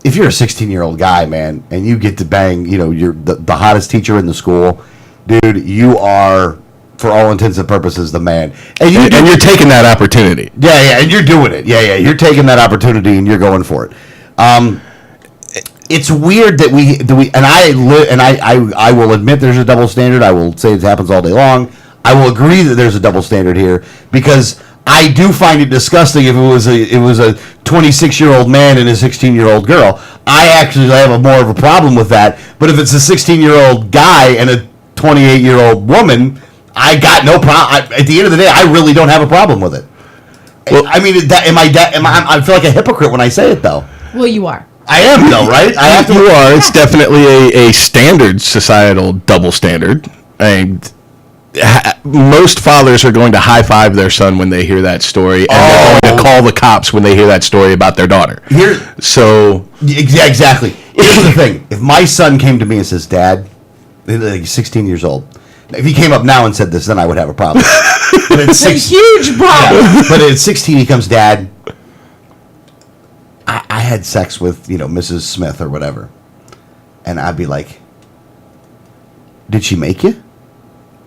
if you're a 16-year-old guy, man, and you get to bang, you're the hottest teacher in the school, dude, you are for all intents and purposes, the man. And you're taking that opportunity. Yeah, and you're doing it. Yeah, you're taking that opportunity and you're going for it. It's weird that we and I will admit there's a double standard. I will say it happens all day long. I will agree that there's a double standard here because I do find it disgusting if it was a 26-year-old man and a 16-year-old girl. I actually have more of a problem with that. But if it's a 16-year-old guy and a 28-year-old woman, I got no problem. At the end of the day, I really don't have a problem with it. Well, I mean, I feel like a hypocrite when I say it, though. Well, you are. I am, though, right? I have to. You are. It's definitely a standard societal double standard. And most fathers are going to high five their son when they hear that story, and they're going to call the cops when they hear that story about their daughter. Yeah, exactly. Here's the thing: if my son came to me and says, "Dad," he's 16 years old. If he came up now and said this, then I would have a problem. But it's a huge problem. Yeah, but at 16, he comes, "Dad, I had sex with Mrs. Smith or whatever," and I'd be like, "Did she make you?"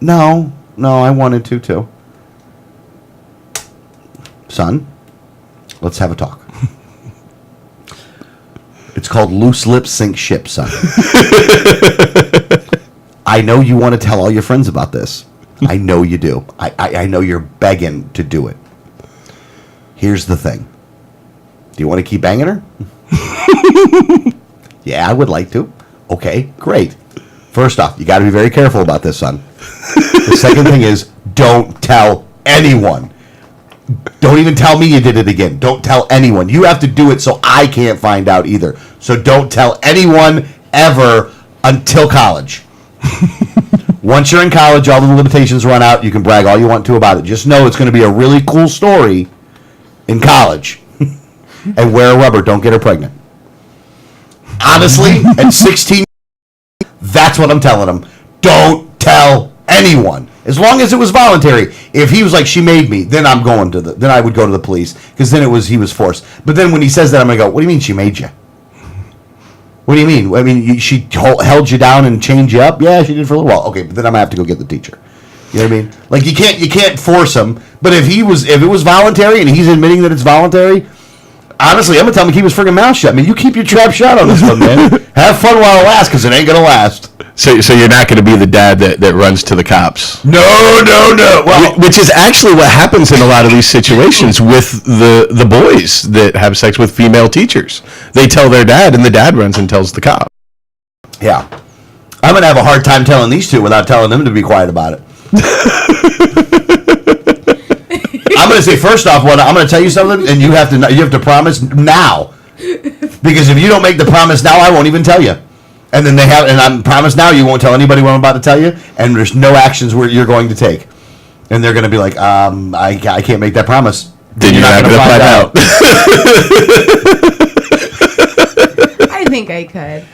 No, I wanted to too. Son, let's have a talk. It's called loose lips sink ship, son. I know you want to tell all your friends about this. I know you do. I know you're begging to do it. Here's the thing. Do you want to keep banging her? Yeah, I would like to. Okay, great. First off, you got to be very careful about this, son. The second thing is, don't tell anyone. Don't even tell me you did it again. Don't tell anyone. You have to do it so I can't find out either. So don't tell anyone ever until college. Once you're in college, all the limitations run out. You can brag all you want to about it. Just know it's going to be a really cool story in college. And wear a rubber. Don't get her pregnant. Honestly, at 16, that's what I'm telling him. Don't tell anyone. As long as it was voluntary. If he was like, "She made me," then then I would go to the police because then he was forced. But then when he says that, I'm gonna go, "What do you mean she made you? What do you mean? I mean, she held you down and chained you up? Yeah, she did for a little while. Okay, but then I'm gonna have to go get the teacher." You know what I mean? Like you can't force him. But if it was voluntary and he's admitting that it's voluntary, honestly, I'm gonna tell him to keep his friggin' mouth shut. I mean, you keep your trap shut on this one, man. Have fun while it lasts, because it ain't gonna last. So you're not going to be the dad that runs to the cops? No. Well, which is actually what happens in a lot of these situations with the boys that have sex with female teachers. They tell their dad, and the dad runs and tells the cop. Yeah. I'm going to have a hard time telling these two without telling them to be quiet about it. I'm going to say, first off, I'm going to tell you something, and you have to promise now. Because if you don't make the promise now, I won't even tell you. And then I promise now you won't tell anybody what I'm about to tell you, and there's no actions where you're going to take. And they're going to be like, I can't make that promise. Then you're not going to find out. I think I could.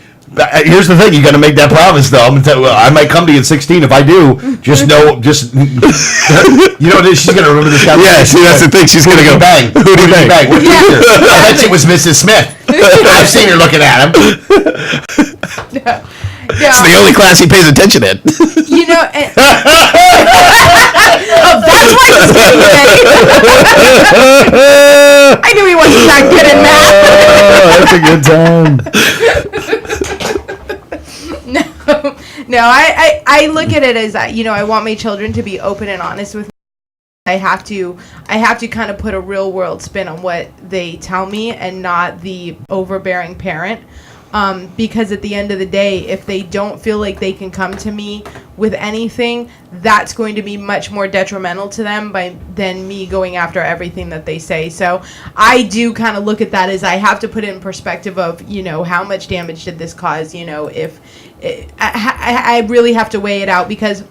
Here's the thing: you got to make that promise, though. I'm gonna tell you, I might come to you at 16. If I do, just know, you know, she's gonna remember this guy. Yeah, see, that's the thing. She's gonna go bang. Who did he bang? What teacher? I bet it was Mrs. Smith. I've seen her looking at him. No. It's the only class he pays attention in. You know, that's why he's getting ready. I knew he wasn't that good in math. That's a good time. No, I look at it as, I want my children to be open and honest with me. I have to kind of put a real world spin on what they tell me and not the overbearing parent. Because at the end of the day, if they don't feel like they can come to me with anything, that's going to be much more detrimental to them than me going after everything that they say. So I do kind of look at that as I have to put it in perspective of, how much damage did this cause? If I really have to weigh it out, because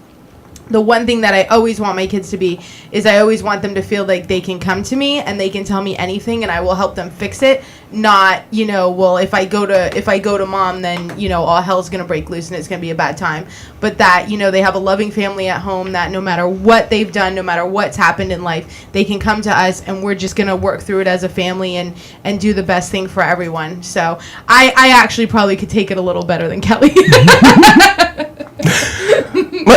the one thing that I always want my kids to be is I always want them to feel like they can come to me and they can tell me anything and I will help them fix it. not, well, if I go to mom, then, all hell's going to break loose and it's going to be a bad time. But that, they have a loving family at home that no matter what they've done, no matter what's happened in life, they can come to us and we're just going to work through it as a family and do the best thing for everyone. So I actually probably could take it a little better than Kelly.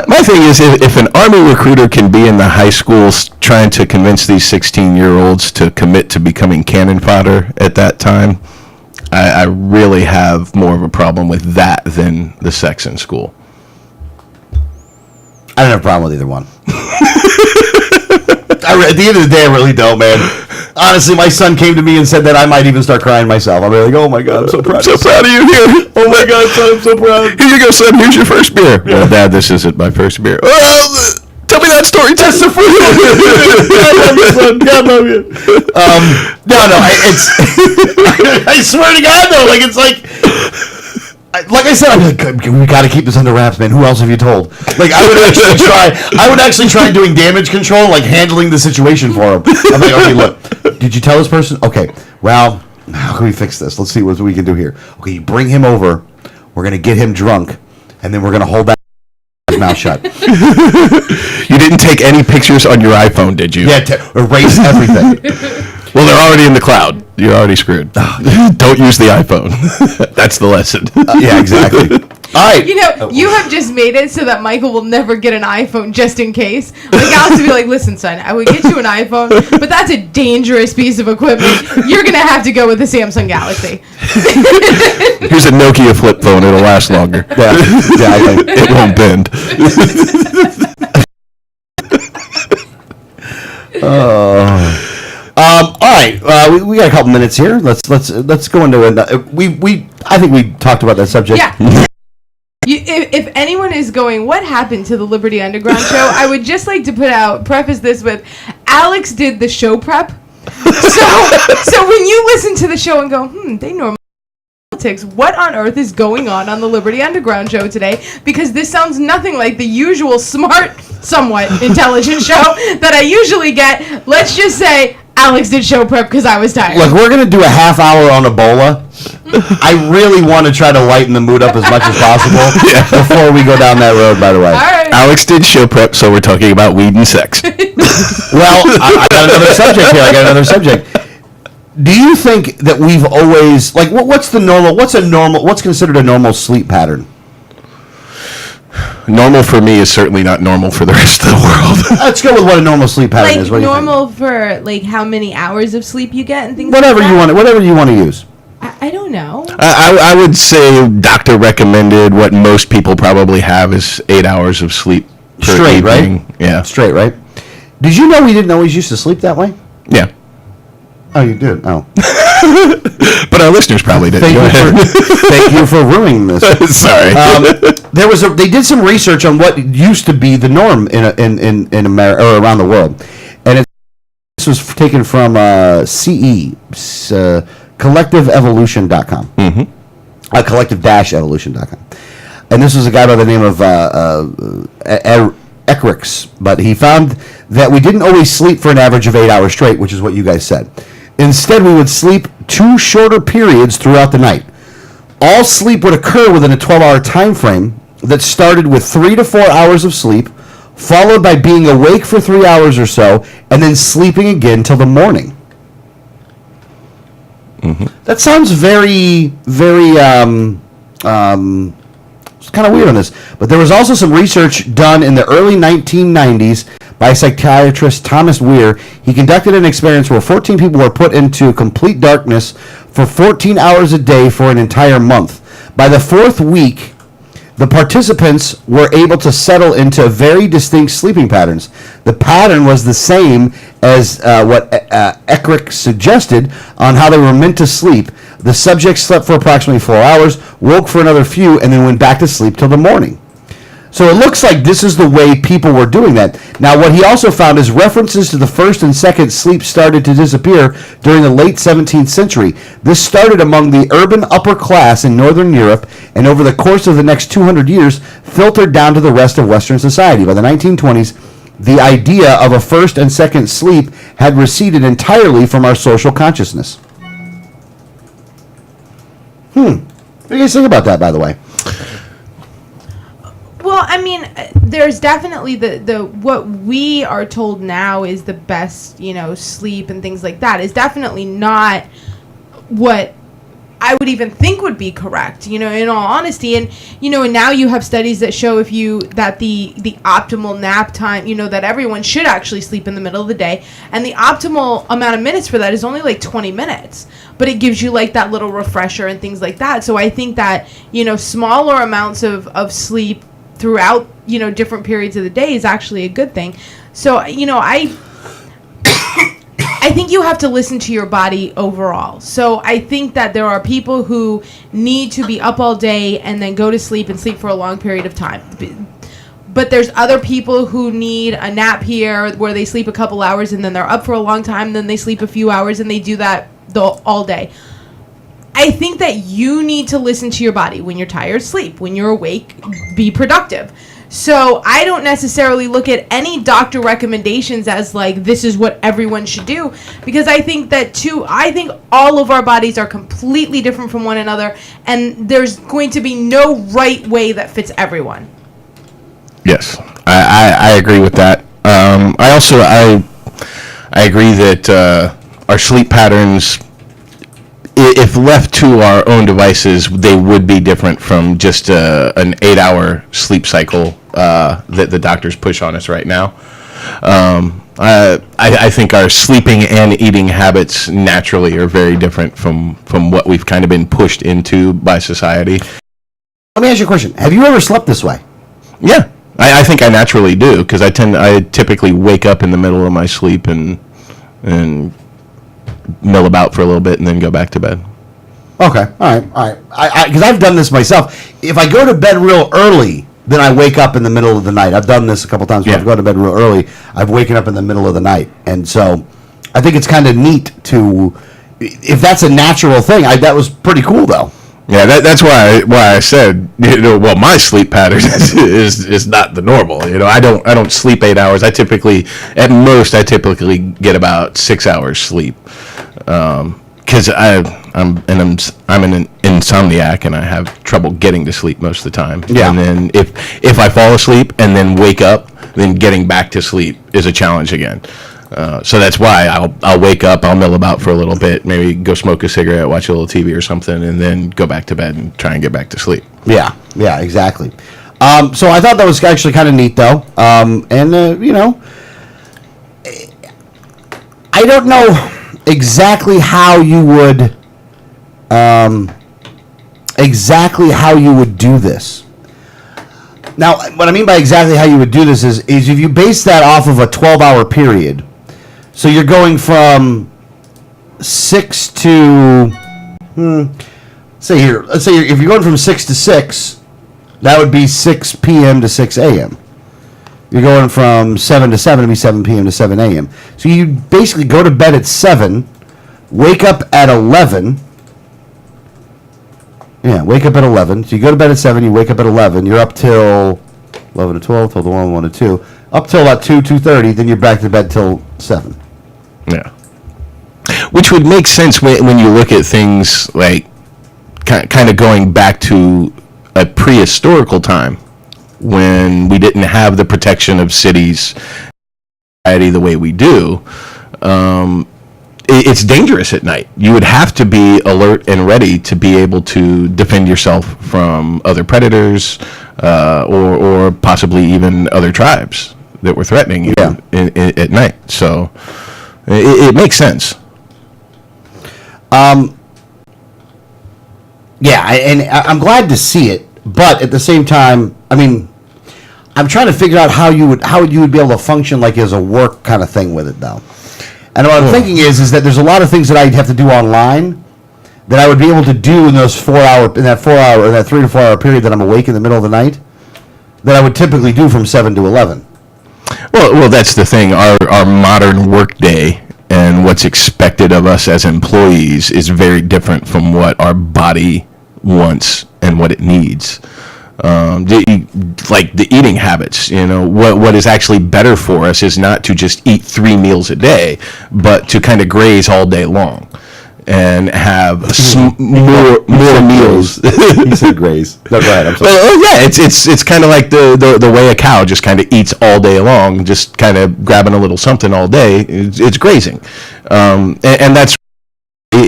My thing is, if an Army recruiter can be in the high schools trying to convince these 16-year-olds to commit to becoming cannon fodder at that time, I really have more of a problem with that than the sex in school. I don't have a problem with either one. At the end of the day, I really don't, man. Honestly, my son came to me and said that I might even start crying myself. I'm like, oh my God, I'm so proud. So proud of you here. Oh my God, son, I'm so proud. Here you go, son. Here's your first beer. Yeah. Well, Dad, this isn't my first beer. Well, tell me that story. Test the fruit. God love you, son. God love you. No, I swear to God, though, like it's like I said, I'm like, we got to keep this under wraps, man. Who else have you told? Like, I would actually try doing damage control, like handling the situation for him. I'm like, okay, look, did you tell this person? Okay, well, how can we fix this? Let's see what we can do here. Okay, you bring him over. We're gonna get him drunk, and then we're gonna hold that his mouth shut. You didn't take any pictures on your iPhone, did you? Yeah, erase everything. Well, they're already in the cloud. You're already screwed. Don't use the iPhone. That's the lesson. Yeah, exactly. All right. You have just made it so that Michael will never get an iPhone just in case. Like, Alex would be like, listen, son, I would get you an iPhone, but that's a dangerous piece of equipment. You're going to have to go with the Samsung Galaxy. Here's a Nokia flip phone. It'll last longer. Yeah, exactly. It won't bend. All right, we got a couple minutes here. Let's go into it. I think we talked about that subject. Yeah. If anyone is going, what happened to the Liberty Underground show? I would just like to preface this with, Alex did the show prep. So when you listen to the show and go, they normally politics, what on earth is going on the Liberty Underground show today? Because this sounds nothing like the usual smart, somewhat intelligent show that I usually get. Let's just say Alex did show prep because I was tired. Look, we're going to do a half hour on Ebola. I really want to try to lighten the mood up as much as possible before we go down that road, by the way. All right. Alex did show prep, so we're talking about weed and sex. Well, I got another subject here. Do you think that we've always, like, what's considered a normal sleep pattern? Normal for me is certainly not normal for the rest of the world. Let's go with what a normal sleep pattern is. Like normal for like how many hours of sleep you get and things whatever like that? Whatever you want to use. I don't know. I would say doctor recommended. What most people probably have is 8 hours of sleep per Straight, evening. right? Yeah. Straight, right? Did you know we didn't always used to sleep that way? Yeah. Oh, you did? Oh. But our listeners probably didn't. Thank you for ruining this. Sorry. They did some research on what used to be the norm in America or around the world, and this was taken from CE, collectiveevolution.com, collective-evolution.com, and this was a guy by the name of Eckricks, but he found that we didn't always sleep for an average of 8 hours straight, which is what you guys said. Instead, we would sleep 2 shorter periods throughout the night. All sleep would occur within a 12-hour time frame that started with 3 to 4 hours of sleep, followed by being awake for 3 hours or so, and then sleeping again till the morning. Mm-hmm. That sounds very, very, it's kind of weird on this. But there was also some research done in the early 1990s by psychiatrist Thomas Weir. He conducted an experiment where 14 people were put into complete darkness for 14 hours a day for an entire month. By the 4th week, the participants were able to settle into very distinct sleeping patterns. The pattern was the same as what Eckrich suggested on how they were meant to sleep. The subjects slept for approximately 4 hours, woke for another few, and then went back to sleep till the morning. So it looks like this is the way people were doing that. Now, what he also found is references to the first and second sleep started to disappear during the late 17th century. This started among the urban upper class in Northern Europe, and over the course of the next 200 years, filtered down to the rest of Western society. By the 1920s, the idea of a first and second sleep had receded entirely from our social consciousness. What do you guys think about that, by the way? Well, I mean, there's definitely the what we are told now is the best, sleep and things like that is definitely not what I would even think would be correct, in all honesty. And, and now you have studies that show that the optimal nap time, that everyone should actually sleep in the middle of the day. And the optimal amount of minutes for that is only like 20 minutes. But it gives you like that little refresher and things like that. So I think that, smaller amounts of sleep throughout, different periods of the day is actually a good thing. So, I think you have to listen to your body overall. So I think that there are people who need to be up all day and then go to sleep and sleep for a long period of time. But there's other people who need a nap here where they sleep a couple hours and then they're up for a long time, then they sleep a few hours and they do that all day. I think that you need to listen to your body. When you're tired, sleep. When you're awake, be productive. So I don't necessarily look at any doctor recommendations as like this is what everyone should do, because I think that I think all of our bodies are completely different from one another, and there's going to be no right way that fits everyone. Yes, I agree with that. I agree that our sleep patterns, if left to our own devices, they would be different from just an 8-hour sleep cycle that the doctors push on us right now. I think our sleeping and eating habits naturally are very different from what we've kind of been pushed into by society. Let me ask you a question. Have you ever slept this way? Yeah, I think I naturally do, because I typically wake up in the middle of my sleep and mill about for a little bit and then go back to bed. Okay, all right. Because I've done this myself. If I go to bed real early, then I wake up in the middle of the night. I've done this a couple times. Where I've gone to bed real early. I've waken up in the middle of the night, and so I think it's kind of neat to, if that's a natural thing. That was pretty cool, though. Yeah, that's why I said, well, my sleep pattern is not the normal. I don't sleep 8 hours. At most I typically get about 6 hours sleep, because I'm an insomniac and I have trouble getting to sleep most of the time. Yeah. And then if I fall asleep and then wake up, then getting back to sleep is a challenge again. So that's why I'll wake up, I'll mill about for a little bit, maybe go smoke a cigarette, watch a little TV or something, and then go back to bed and try and get back to sleep. Yeah, exactly. So I thought that was actually kind of neat, though. I don't know exactly how you would do this. Now, what I mean by exactly how you would do this is if you base that off of a 12-hour period. So you're going from 6 to, let's say if you're going from 6 to 6, that would be 6 p.m. to 6 a.m. You're going from 7 to 7 to be 7 p.m. to 7 a.m. So you basically go to bed at 7, wake up at 11. Yeah, wake up at 11. So you go to bed at 7, you wake up at 11. You're up till 11 to 12, till the 1 to 2. Up till about 2:30, then you're back to bed till 7. Yeah. Which would make sense when you look at things like kind of going back to a prehistorical time when we didn't have the protection of cities the way we do. It's dangerous at night. You would have to be alert and ready to be able to defend yourself from other predators or possibly even other tribes that were threatening you at night. So it makes sense. Yeah, and I'm glad to see it, but at the same time, I mean, I'm trying to figure out how you would be able to function like as a work kind of thing with it, though. And what I'm thinking is that there's a lot of things that I'd have to do online that I would be able to do in that 3 to 4 hour period that I'm awake in the middle of the night that I would typically do from 7 to 11. Well, that's the thing. Our modern workday and what's expected of us as employees is very different from what our body wants and what it needs. Like the eating habits, what is actually better for us is not to just eat 3 meals a day, but to kind of graze all day long. and have more meals. He said graze. No, go ahead. I'm sorry. Well, yeah, it's kind of like the way a cow just kind of eats all day long, just kind of grabbing a little something all day. It's grazing, and that's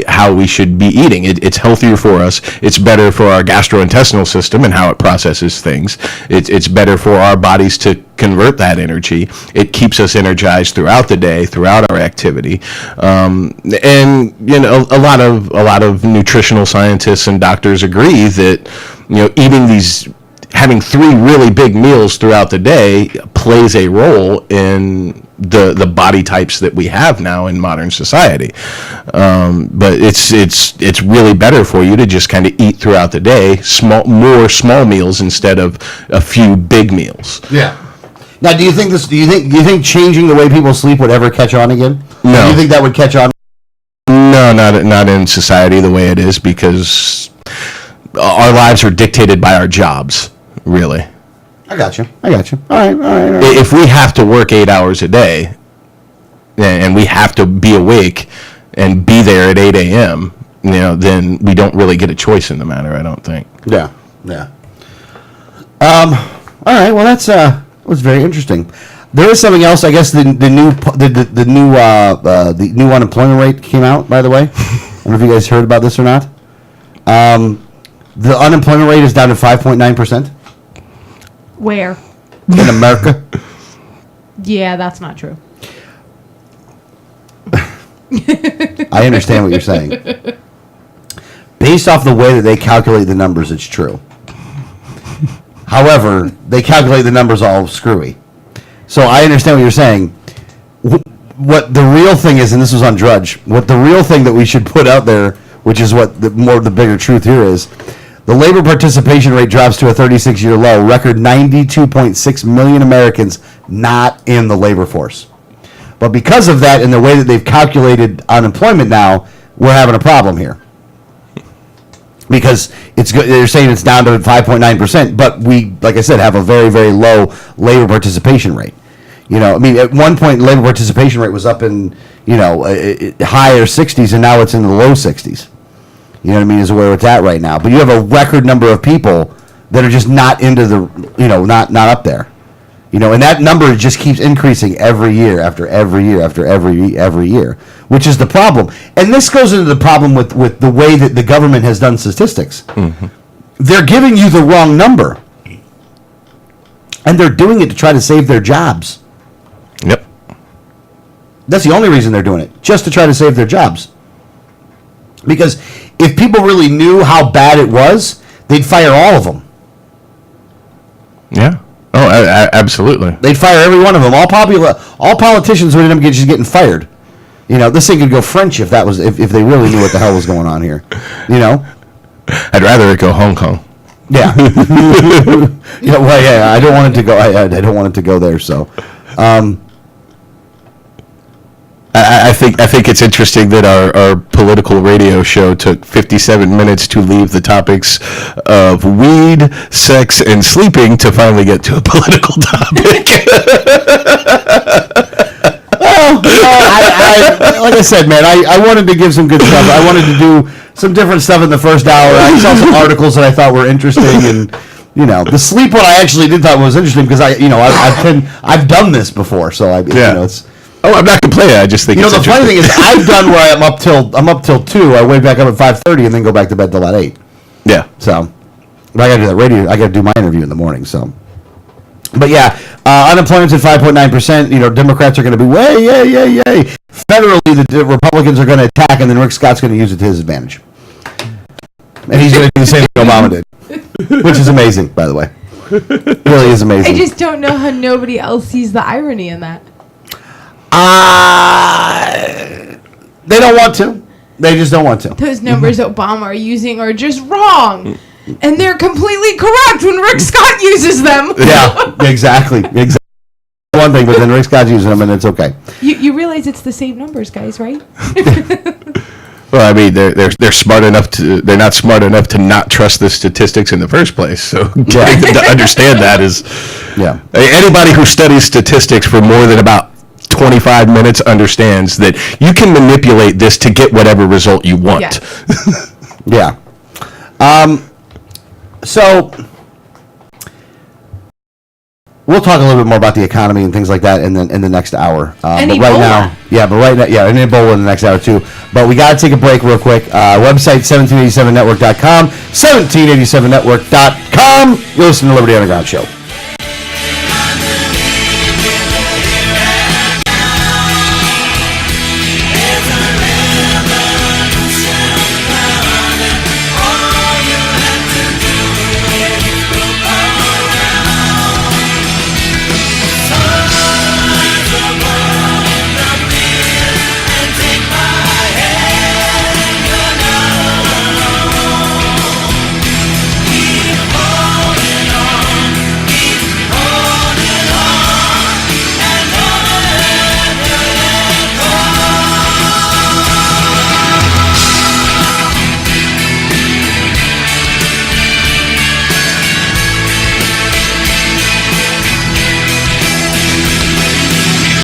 how we should be eating. It's healthier for us. It's better for our gastrointestinal system and how it processes things. It's better for our bodies to convert that energy. It keeps us energized throughout the day, throughout our activity. And a lot of nutritional scientists and doctors agree that having 3 really big meals throughout the day plays a role in the body types that we have now in modern society. But it's really better for you to just kind of eat throughout the day, more small meals instead of a few big meals. Yeah. Now, do you think changing the way people sleep would ever catch on again? No. Do you think that would catch on? No, not in society the way it is, because our lives are dictated by our jobs, really. I got you. All right. If we have to work 8 hours a day, and we have to be awake and be there at 8 a.m., then we don't really get a choice in the matter, I don't think. Yeah. All right. Well, that was very interesting. There is something else. I guess the new unemployment rate came out. By the way, I don't know if you guys heard about this or not. The unemployment rate is down to 5.9%. Where? In America. Yeah, that's not true. I understand what you're saying. Based off the way that they calculate the numbers, it's true. However, they calculate the numbers all screwy. So I understand what you're saying. What the real thing is, and this was on Drudge, what the real thing that we should put out there, which is what the bigger truth here is, the labor participation rate drops to a 36-year low, record 92.6 million Americans not in the labor force. But because of that and the way that they've calculated unemployment now, we're having a problem here. Because they're saying it's down to 5.9%, but we, like I said, have a very, very low labor participation rate. At one point, labor participation rate was up in, higher 60s, and now it's in the low 60s. You know what I mean? Is where it's at right now. But you have a record number of people that are just not into not up there. And that number just keeps increasing every year after every year after every year, which is the problem. And this goes into the problem with the way that the government has done statistics. Mm-hmm. They're giving you the wrong number. And they're doing it to try to save their jobs. Yep. That's the only reason they're doing it, just to try to save their jobs. Because if people really knew how bad it was, they'd fire all of them. Yeah. Oh, absolutely. They'd fire every one of them. All politicians would end up just getting fired. This thing could go French if they really knew what the hell was going on here. I'd rather it go Hong Kong. Yeah. I don't want it to go. I don't want it to go there. So. I think it's interesting that our political radio show took 57 minutes to leave the topics of weed, sex, and sleeping to finally get to a political topic. Like I said, man, I wanted to give some good stuff. I wanted to do some different stuff in the first hour. I saw some articles that I thought were interesting, and the sleep one I actually did thought was interesting because I've done this before, so it's. Oh, I'm not complaining. I just think the funny thing is I've done where I'm up till 2. I wake back up at 5:30 and then go back to bed till about 8. Yeah. So, but I got to do that radio. I got to do my interview in the morning. So, but yeah, unemployment's at 5.9%. Democrats are going to be yay. Federally, the Republicans are going to attack, and then Rick Scott's going to use it to his advantage, and he's going to do the same thing Obama did, which is amazing, by the way. It really is amazing. I just don't know how nobody else sees the irony in that. They don't want to. They just don't want to. Those numbers Obama are using are just wrong. And they're completely correct when Rick Scott uses them. Yeah, exactly. One thing, but then Rick Scott's using them, and it's okay. You realize it's the same numbers, guys, right? Well, I mean, they're smart enough to. They're not smart enough to not trust the statistics in the first place. So getting them to understand that is. Yeah. Anybody who studies statistics for more than about 25 minutes understands that you can manipulate this to get whatever result you want. Yeah. So we'll talk a little bit more about the economy and things like that in the next hour. And but Ebola. right now, and Ebola in the next hour too. But we got to take a break real quick. Website 1787network.com, 1787network.com. You're listening to Liberty Underground Show.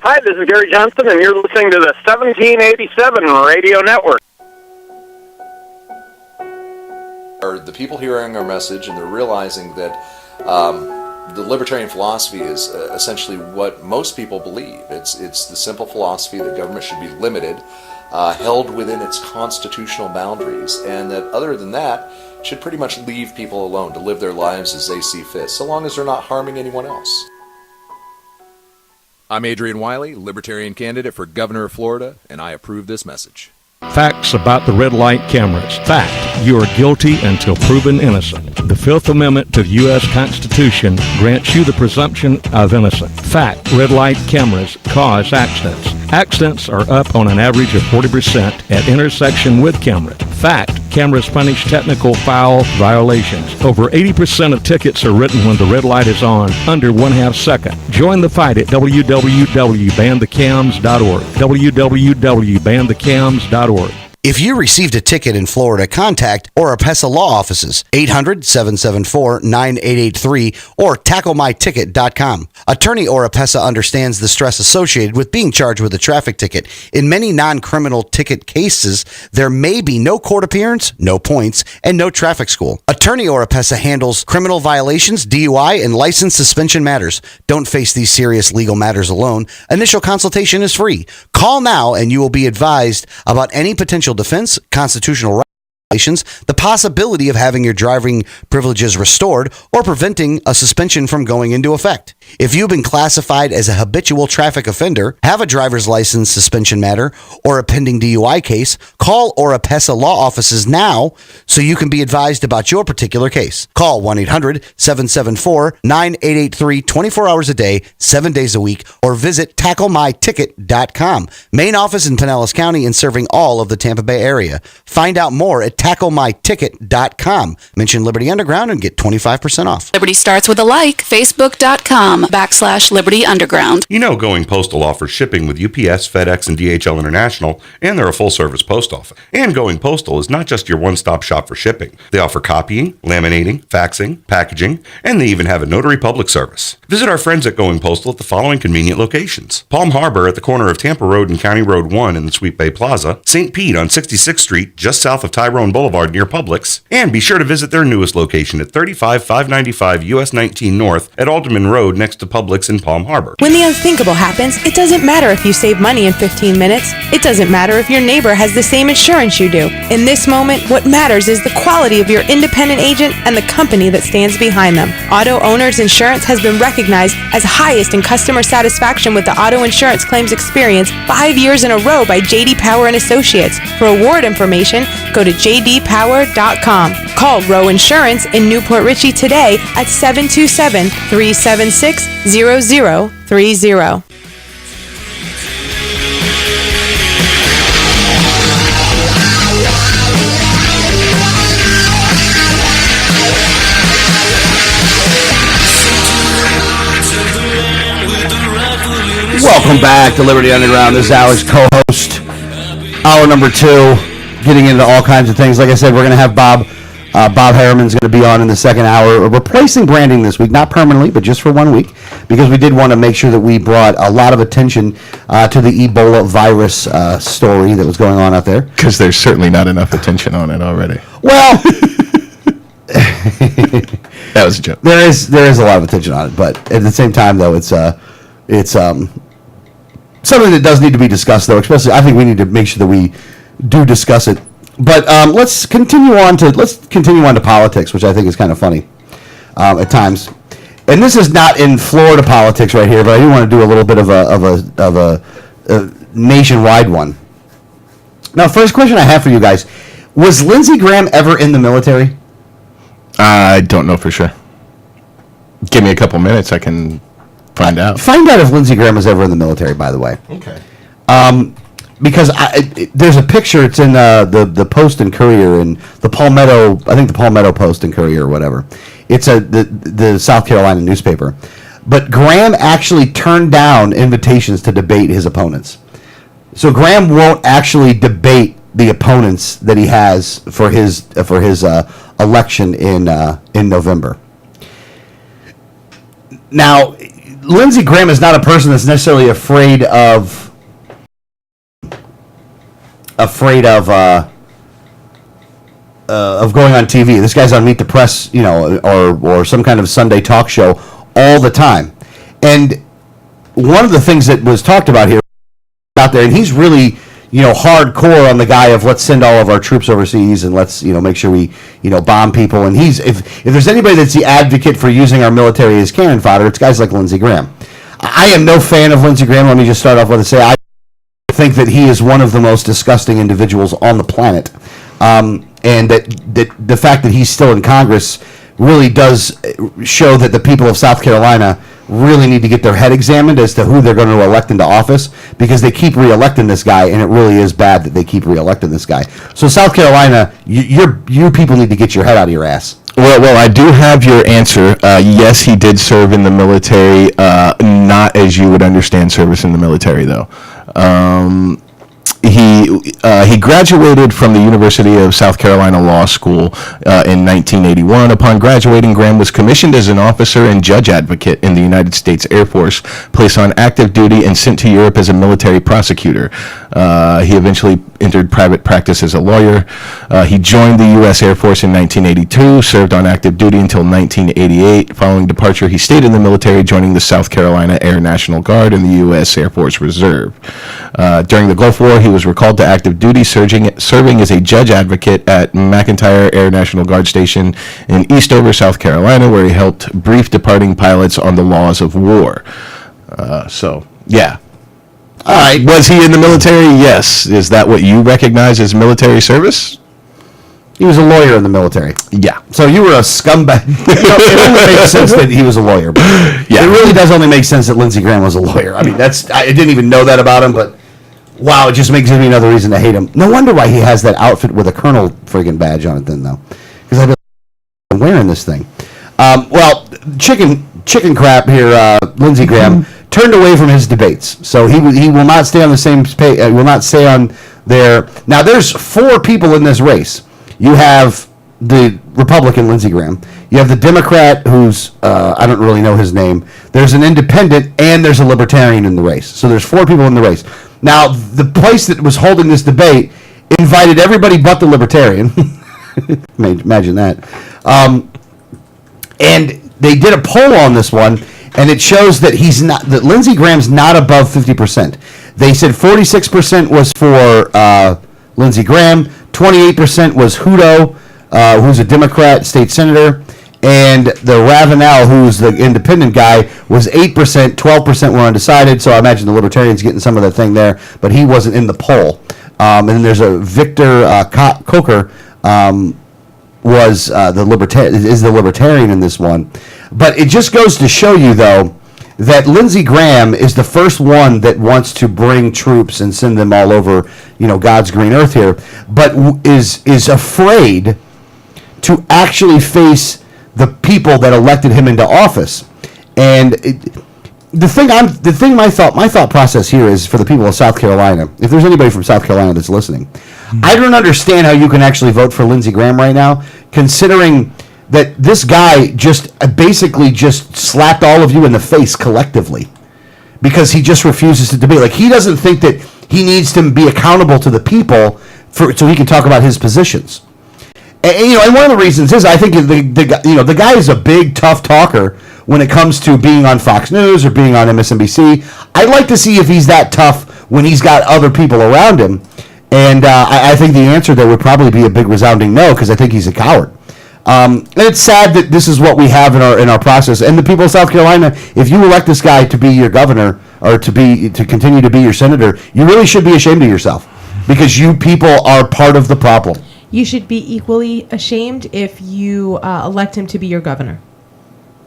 Hi, this is Gary Johnson, and you're listening to the 1787 Radio Network. Are the people hearing our message, and they're realizing that the libertarian philosophy is essentially what most people believe. It's the simple philosophy that government should be limited, held within its constitutional boundaries, and that other than that, should pretty much leave people alone to live their lives as they see fit, so long as they're not harming anyone else. I'm Adrian Wiley, Libertarian candidate for Governor of Florida, and I approve this message. Facts about the red light cameras. Fact, you are guilty until proven innocent. The Fifth Amendment to the U.S. Constitution grants you the presumption of innocence. Fact, red light cameras cause accidents. Accidents are up on an average of 40% at intersection with camera. Fact, cameras punish technical foul violations. Over 80% of tickets are written when the red light is on, under 1/2 second. Join the fight at www.banthecams.org. www.banthecams.org. If you received a ticket in Florida, contact Oropesa Law Offices, 800-774-9883 or tacklemyticket.com. Attorney Oropesa understands the stress associated with being charged with a traffic ticket. In many non-criminal ticket cases, there may be no court appearance, no points, and no traffic school. Attorney Oropesa handles criminal violations, DUI, and license suspension matters. Don't face these serious legal matters alone. Initial consultation is free. Call now and you will be advised about any potential defense, constitutional violations, the possibility of having your driving privileges restored, or preventing a suspension from going into effect. If you've been classified as a habitual traffic offender, have a driver's license suspension matter, or a pending DUI case, call Oropesa Law Offices now so you can be advised about your particular case. Call 1-800-774-9883 24 hours a day, 7 days a week, or visit tacklemyticket.com. Main office in Pinellas County and serving all of the Tampa Bay area. Find out more at tacklemyticket.com. Mention Liberty Underground and get 25% off. Liberty starts with a like. Facebook.com/Liberty Underground. You know Going Postal offers shipping with UPS, FedEx, and DHL International, and they're a full-service post office. And Going Postal is not just your one-stop shop for shipping. They offer copying, laminating, faxing, packaging, and they even have a notary public service. Visit our friends at Going Postal at the following convenient locations: Palm Harbor at the corner of Tampa Road and County Road 1 in the Sweet Bay Plaza, St. Pete on 66th Street just south of Tyrone Boulevard near Publix, and be sure to visit their newest location at 35595 US 19 North at Alderman Road next to Publix in Palm Harbor. When the unthinkable happens, it doesn't matter if you save money in 15 minutes. It doesn't matter if your neighbor has the same insurance you do. In this moment, what matters is the quality of your independent agent and the company that stands behind them. Auto Owners Insurance has been recognized as highest in customer satisfaction with the auto insurance claims experience 5 years in a row by J.D. Power and Associates. For award information, go to jdpower.com. Call Row Insurance in Newport Richey today at 727-376-0030. Welcome back to Liberty Underground. This is Alex, co-host. Hour number 2, getting into all kinds of things. Like I said, we're going to have Bob Bob Harriman's going to be on in the second hour, replacing Branding this week, not permanently, but just for 1 week, because we did want to make sure that we brought a lot of attention to the Ebola virus story that was going on out there. Because there's certainly not enough attention on it already. Well, that was a joke. There is a lot of attention on it, but at the same time, though, it's something that does need to be discussed, though. Especially, I think we need to make sure that we do discuss it. But let's continue on to politics, which I think is kind of funny at times. And this is not in Florida politics right here, but I do want to do a little bit of a nationwide one. Now, first question I have for you guys: was Lindsey Graham ever in the military? I don't know for sure. Give me a couple minutes, I can find out. Find out if Lindsey Graham was ever in the military, by the way. Okay. Because there's a picture. It's in the Post and Courier and the Palmetto. I think the Palmetto Post and Courier or whatever. It's the South Carolina newspaper. But Graham actually turned down invitations to debate his opponents. So Graham won't actually debate the opponents that he has for his election in November. Now, Lindsey Graham is not a person that's necessarily afraid of going on TV. This guy's on Meet the Press, or some kind of Sunday talk show all the time. And one of the things that was talked about here out there, and he's really hardcore on the guy of let's send all of our troops overseas and let's make sure we bomb people. And he's if there's anybody that's the advocate for using our military as cannon fodder, it's guys like Lindsey Graham. I am no fan of Lindsey Graham. Let me just start off with I think that he is one of the most disgusting individuals on the planet, and that the fact that he's still in Congress really does show that the people of South Carolina really need to get their head examined as to who they're going to elect into office, because they keep re-electing this guy, and it really is bad that they keep re-electing this guy. So South Carolina, you people need to get your head out of your ass. Well, I do have your answer. Yes, he did serve in the military, not as you would understand service in the military, though. He graduated from the University of South Carolina Law School in 1981. Upon graduating, Graham was commissioned as an officer and judge advocate in the United States Air Force, placed on active duty, and sent to Europe as a military prosecutor. He eventually entered private practice as a lawyer. He joined the U.S. Air Force in 1982, served on active duty until 1988. Following departure, he stayed in the military, joining the South Carolina Air National Guard and the U.S. Air Force Reserve. During the Gulf War, he was recalled to active duty, serving as a judge advocate at McIntyre Air National Guard Station in Eastover, South Carolina, where he helped brief departing pilots on the laws of war. Yeah. All right. Was he in the military? Yes. Is that what you recognize as military service? He was a lawyer in the military. Yeah. So you were a scumbag. It only makes sense that he was a lawyer. But yeah. It really does only make sense that Lindsey Graham was a lawyer. I mean, I didn't even know that about him, but wow, it just makes me another reason to hate him. No wonder why he has that outfit with a colonel friggin' badge on it then, though. Because I've been wearing this thing. Chicken crap here, Lindsey Graham turned away from his debates. So he will not stay on the same page, will not stay on there. Now, there's 4 people in this race. You have the Republican, Lindsey Graham. You have the Democrat, who's, I don't really know his name. There's an independent, and there's a libertarian in the race. So there's 4 people in the race. Now, the place that was holding this debate invited everybody but the libertarian. Imagine that. And they did a poll on this one, and it shows that that Lindsey Graham's not above 50%. They said 46% was for Lindsey Graham, 28% was Hutto, who's a Democrat state senator, and the Ravenel, who's the independent guy, was 8%, 12% were undecided, so I imagine the Libertarians getting some of that thing there, but he wasn't in the poll. And then there's a Victor Coker, is the Libertarian in this one. But it just goes to show you, though, that Lindsey Graham is the first one that wants to bring troops and send them all over, God's green earth here, but is afraid to actually face the people that elected him into office. And my thought process here is for the people of South Carolina. If there's anybody from South Carolina that's listening, I don't understand how you can actually vote for Lindsey Graham right now, considering that this guy just basically just slapped all of you in the face collectively because he just refuses to debate. Like, he doesn't think that he needs to be accountable to the people so he can talk about his positions. And one of the reasons is I think the guy is a big tough talker when it comes to being on Fox News or being on MSNBC. I'd like to see if he's that tough when he's got other people around him. And I think the answer there would probably be a big resounding no, because I think he's a coward. And it's sad that this is what we have in our process. And the people of South Carolina, if you elect this guy to be your governor or to continue to be your senator, you really should be ashamed of yourself, because you people are part of the problem. You should be equally ashamed if you elect him to be your governor.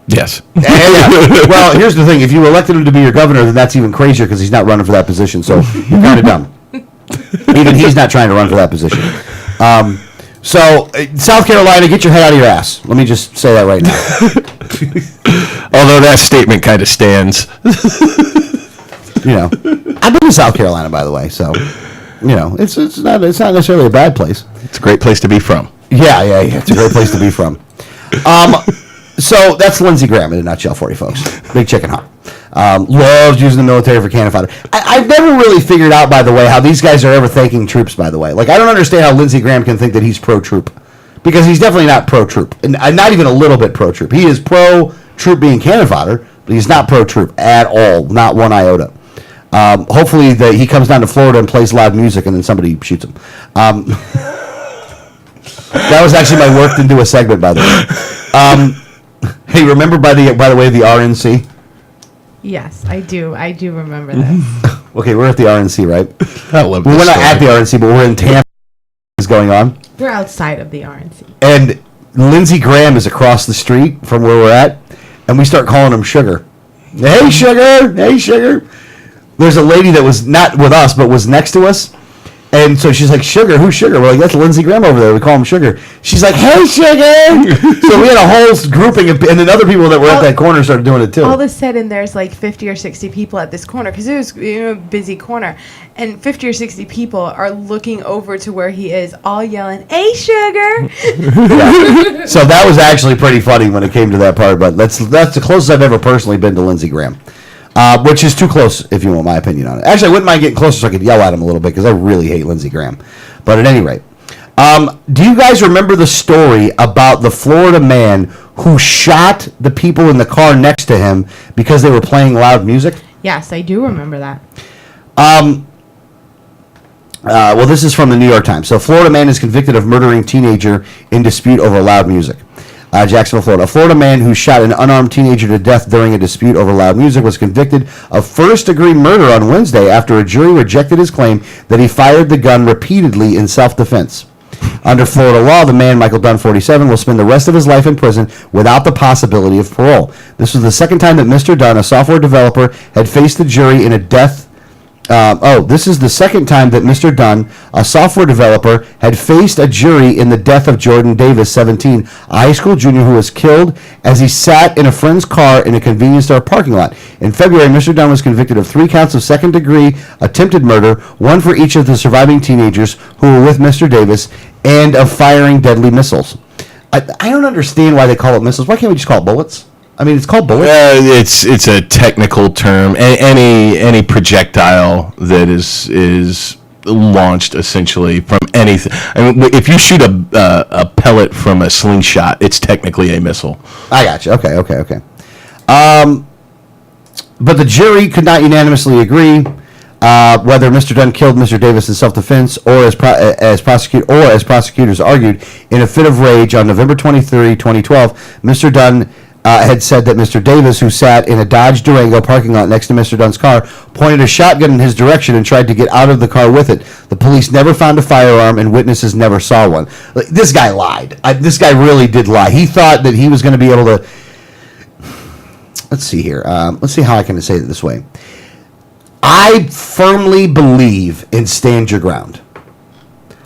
Yes. Yeah. Well, here's the thing. If you elected him to be your governor, then that's even crazier because he's not running for that position. So you're kind of dumb. Even he's not trying to run for that position. South Carolina, get your head out of your ass. Let me just say that right now. Although that statement kind of stands. I've been to South Carolina, by the way, so it's not necessarily a bad place. It's a great place to be from. Yeah. It's a great place to be from. So that's Lindsey Graham in a nutshell for you folks. Big chicken hawk. Loves using the military for cannon fodder. I've never really figured out, by the way, how these guys are ever thanking troops, by the way. Like, I don't understand how Lindsey Graham can think that he's pro-troop. Because he's definitely not pro-troop. And not even a little bit pro-troop. He is pro-troop being cannon fodder, but he's not pro-troop at all. Not one iota. Hopefully he comes down to Florida and plays loud music and then somebody shoots him. That was actually my worked into a segment, by the way. Hey, remember by the way the RNC? Yes, I do. I do remember this. Okay, we're at the RNC, right? I love We're not at the RNC, but we're in Tampa. Is going on. We're outside of the RNC. And Lindsey Graham is across the street from where we're at, and we start calling him Sugar. Hey, Sugar! Hey, Sugar! There's a lady that was not with us, but was next to us. And so she's like, Sugar, who's Sugar? We're like, that's Lindsey Graham over there. We call him Sugar. She's like, hey, Sugar! So we had a whole grouping, and then other people that were at that corner started doing it too. All of a sudden, there's like 50 or 60 people at this corner, because it was a busy corner. And 50 or 60 people are looking over to where he is, all yelling, hey, Sugar! Yeah. So that was actually pretty funny when it came to that part, but that's the closest I've ever personally been to Lindsey Graham. Which is too close, if you want my opinion on it. Actually, I wouldn't mind getting closer so I could yell at him a little bit, because I really hate Lindsey Graham. But at any rate, do you guys remember the story about the Florida man who shot the people in the car next to him because they were playing loud music? Yes, I do remember that. Well, this is from the New York Times. So, Florida man is convicted of murdering teenager in dispute over loud music. Jacksonville, Florida. A Florida man who shot an unarmed teenager to death during a dispute over loud music was convicted of first-degree murder on Wednesday after a jury rejected his claim that he fired the gun repeatedly in self-defense. Under Florida law, the man, Michael Dunn, 47, will spend the rest of his life in prison without the possibility of parole. This was the second time that Mr. Dunn, a software developer, had faced the jury in a death. This is the second time that Mr. Dunn, a software developer, had faced a jury in the death of Jordan Davis, 17, a high school junior who was killed as he sat in a friend's car in a convenience store parking lot. In February, Mr. Dunn was convicted of 3 counts of second-degree attempted murder, one for each of the surviving teenagers who were with Mr. Davis, and of firing deadly missiles. I don't understand why they call it missiles. Why can't we just call it bullets? I mean, it's called bullets. It's a technical term. Any projectile that is launched essentially from anything. I mean, if you shoot a pellet from a slingshot, it's technically a missile. I got you. Okay. But the jury could not unanimously agree whether Mr. Dunn killed Mr. Davis in self-defense or as prosecutors argued. In a fit of rage on November 23, 2012, Mr. Dunn had said that Mr. Davis, who sat in a Dodge Durango parking lot next to Mr. Dunn's car, pointed a shotgun in his direction and tried to get out of the car with it. The police never found a firearm, and witnesses never saw one. This guy lied. This guy really did lie. He thought that he was going to be able to... Let's see here. Let's see how I can say it this way. I firmly believe in stand your ground.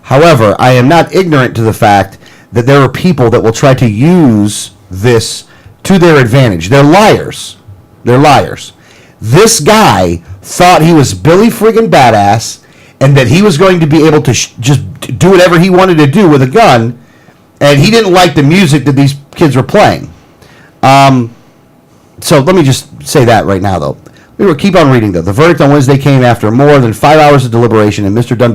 However, I am not ignorant to the fact that there are people that will try to use this to their advantage. They're liars. This guy thought he was Billy friggin' Badass, and that he was going to be able to just do whatever he wanted to do with a gun, and he didn't like the music that these kids were playing. So let me just say that right now, though. We will keep on reading, though. The verdict on Wednesday came after more than 5 hours of deliberation, and Mr. Dunn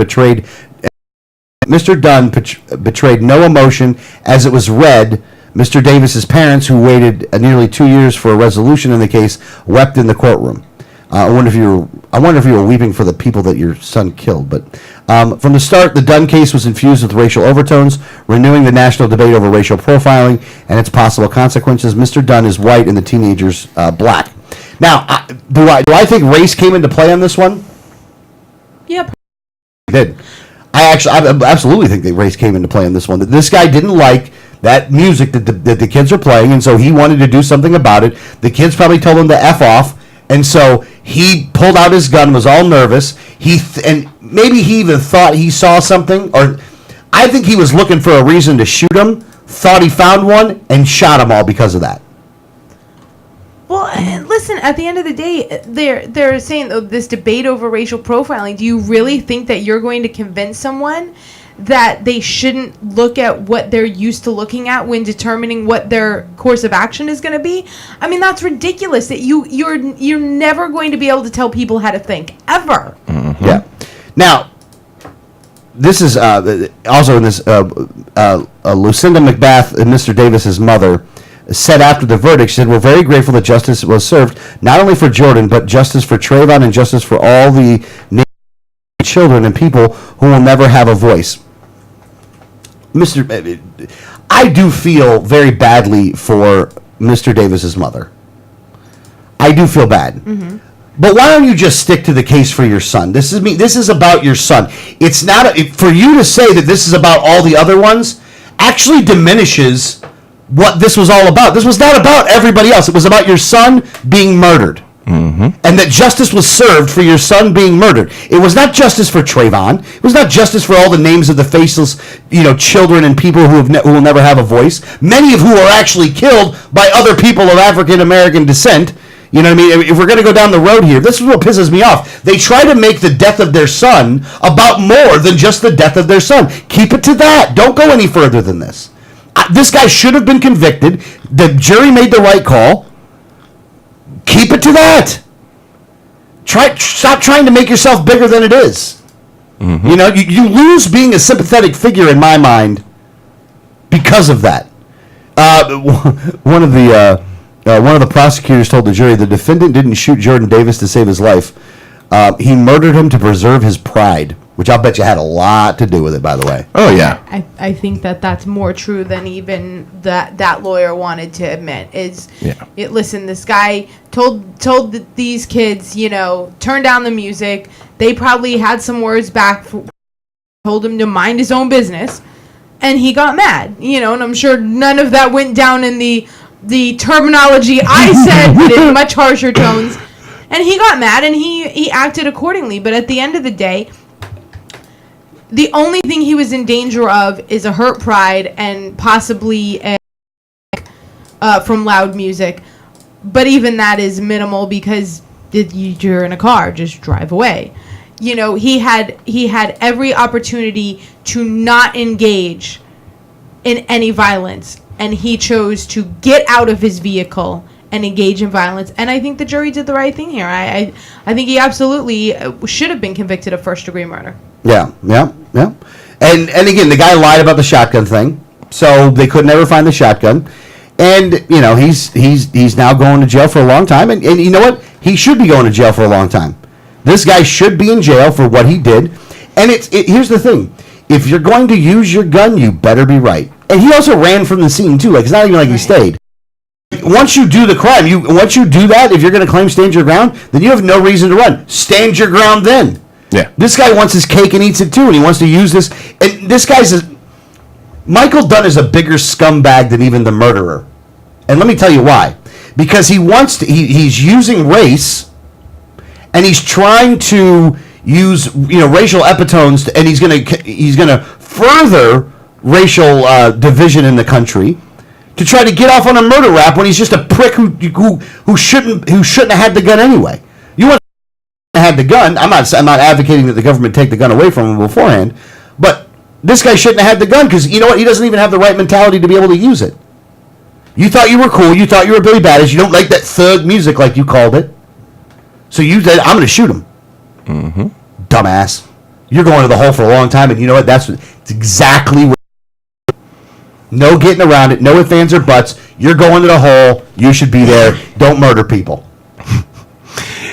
betrayed no emotion as it was read. Mr. Davis's parents, who waited nearly 2 years for a resolution in the case, wept in the courtroom. I wonder if you were weeping for the people that your son killed. But from the start, the Dunn case was infused with racial overtones, renewing the national debate over racial profiling and its possible consequences. Mr. Dunn is white and the teenagers black. Now, do I think race came into play on this one? Yep. It did. I absolutely think that race came into play on this one. That this guy didn't like that music that the kids are playing, and so he wanted to do something about it. The kids probably told him to F off, and so he pulled out his gun, was all nervous. And maybe he even thought he saw something, or I think he was looking for a reason to shoot him, thought he found one, and shot them all because of that. Well, listen, at the end of the day, they're saying this debate over racial profiling. Do you really think that you're going to convince someone that they shouldn't look at what they're used to looking at when determining what their course of action is going to be? I mean, that's ridiculous. That you're never going to be able to tell people how to think, ever. Mm-hmm. Yeah. Now, this is also in this Lucinda McBath and Mr. Davis's mother said after the verdict, she said, "We're very grateful that justice was served, not only for Jordan, but justice for Trayvon and justice for all the children and people who will never have a voice." I do feel very badly for Mr. Davis's mother. I do feel bad. Mm-hmm. But why don't you just stick to the case for your son? This is about your son. It's not for you to say that this is about all the other ones actually diminishes what this was all about. This was not about everybody else. It was about your son being murdered. Mm-hmm. And that justice was served for your son being murdered. It was not justice for Trayvon. It was not justice for all the names of the faceless, children and people who will never have a voice. Many of who are actually killed by other people of African American descent. You know what I mean? If we're going to go down the road here, this is what pisses me off. They try to make the death of their son about more than just the death of their son. Keep it to that. Don't go any further than this. This guy should have been convicted. The jury made the right call. Keep it to that. Stop trying to make yourself bigger than it is. Mm-hmm. You lose being a sympathetic figure in my mind because of that. One of the prosecutors told the jury the defendant didn't shoot Jordan Davis to save his life. He murdered him to preserve his pride, which I'll bet you had a lot to do with it, by the way. Oh, yeah. I think that's more true than even that lawyer wanted to admit. Listen, this guy told these kids, turn down the music. They probably had some words back, told him to mind his own business, and he got mad, and I'm sure none of that went down in the terminology I said, but in much harsher tones. And he got mad, and he acted accordingly. But at the end of the day, the only thing he was in danger of is a hurt pride and possibly from loud music. But even that is minimal because you're in a car, just drive away. He had every opportunity to not engage in any violence, and he chose to get out of his vehicle and engage in violence. And I think the jury did the right thing here. I think he absolutely should have been convicted of first-degree murder. Yeah. And again, the guy lied about the shotgun thing, so they could never find the shotgun. And he's now going to jail for a long time. And you know what? He should be going to jail for a long time. This guy should be in jail for what he did. And here's the thing: if you're going to use your gun, you better be right. And he also ran from the scene too. Like, it's not even like he stayed. Once you do the crime, once you do that, if you're going to claim stand your ground, then you have no reason to run. Stand your ground then. Yeah. This guy wants his cake and eats it too, and he wants to use this. And this guy's Michael Dunn is a bigger scumbag than even the murderer. And let me tell you why. Because he's using race, and he's trying to use racial epitones, and he's gonna further racial division in the country to try to get off on a murder rap when he's just a prick who shouldn't have had the gun anyway. had the gun. I'm not advocating that the government take the gun away from him beforehand, but this guy shouldn't have had the gun because you know what? He doesn't even have the right mentality to be able to use it. You thought you were cool. You thought you were Billy Badass. You don't like that thug music like you called it. So you said, I'm going to shoot him. Mm-hmm. Dumbass. You're going to the hole for a long time, and you know what? It's exactly what. No getting around it. No ifs, ands, or buts. You're going to the hole. You should be there. Don't murder people.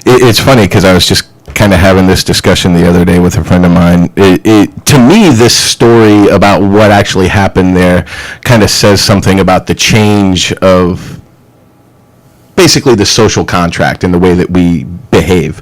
It's funny because I was just kind of having this discussion the other day with a friend of mine. To me, this story about what actually happened there kind of says something about the change of basically the social contract and the way that we behave.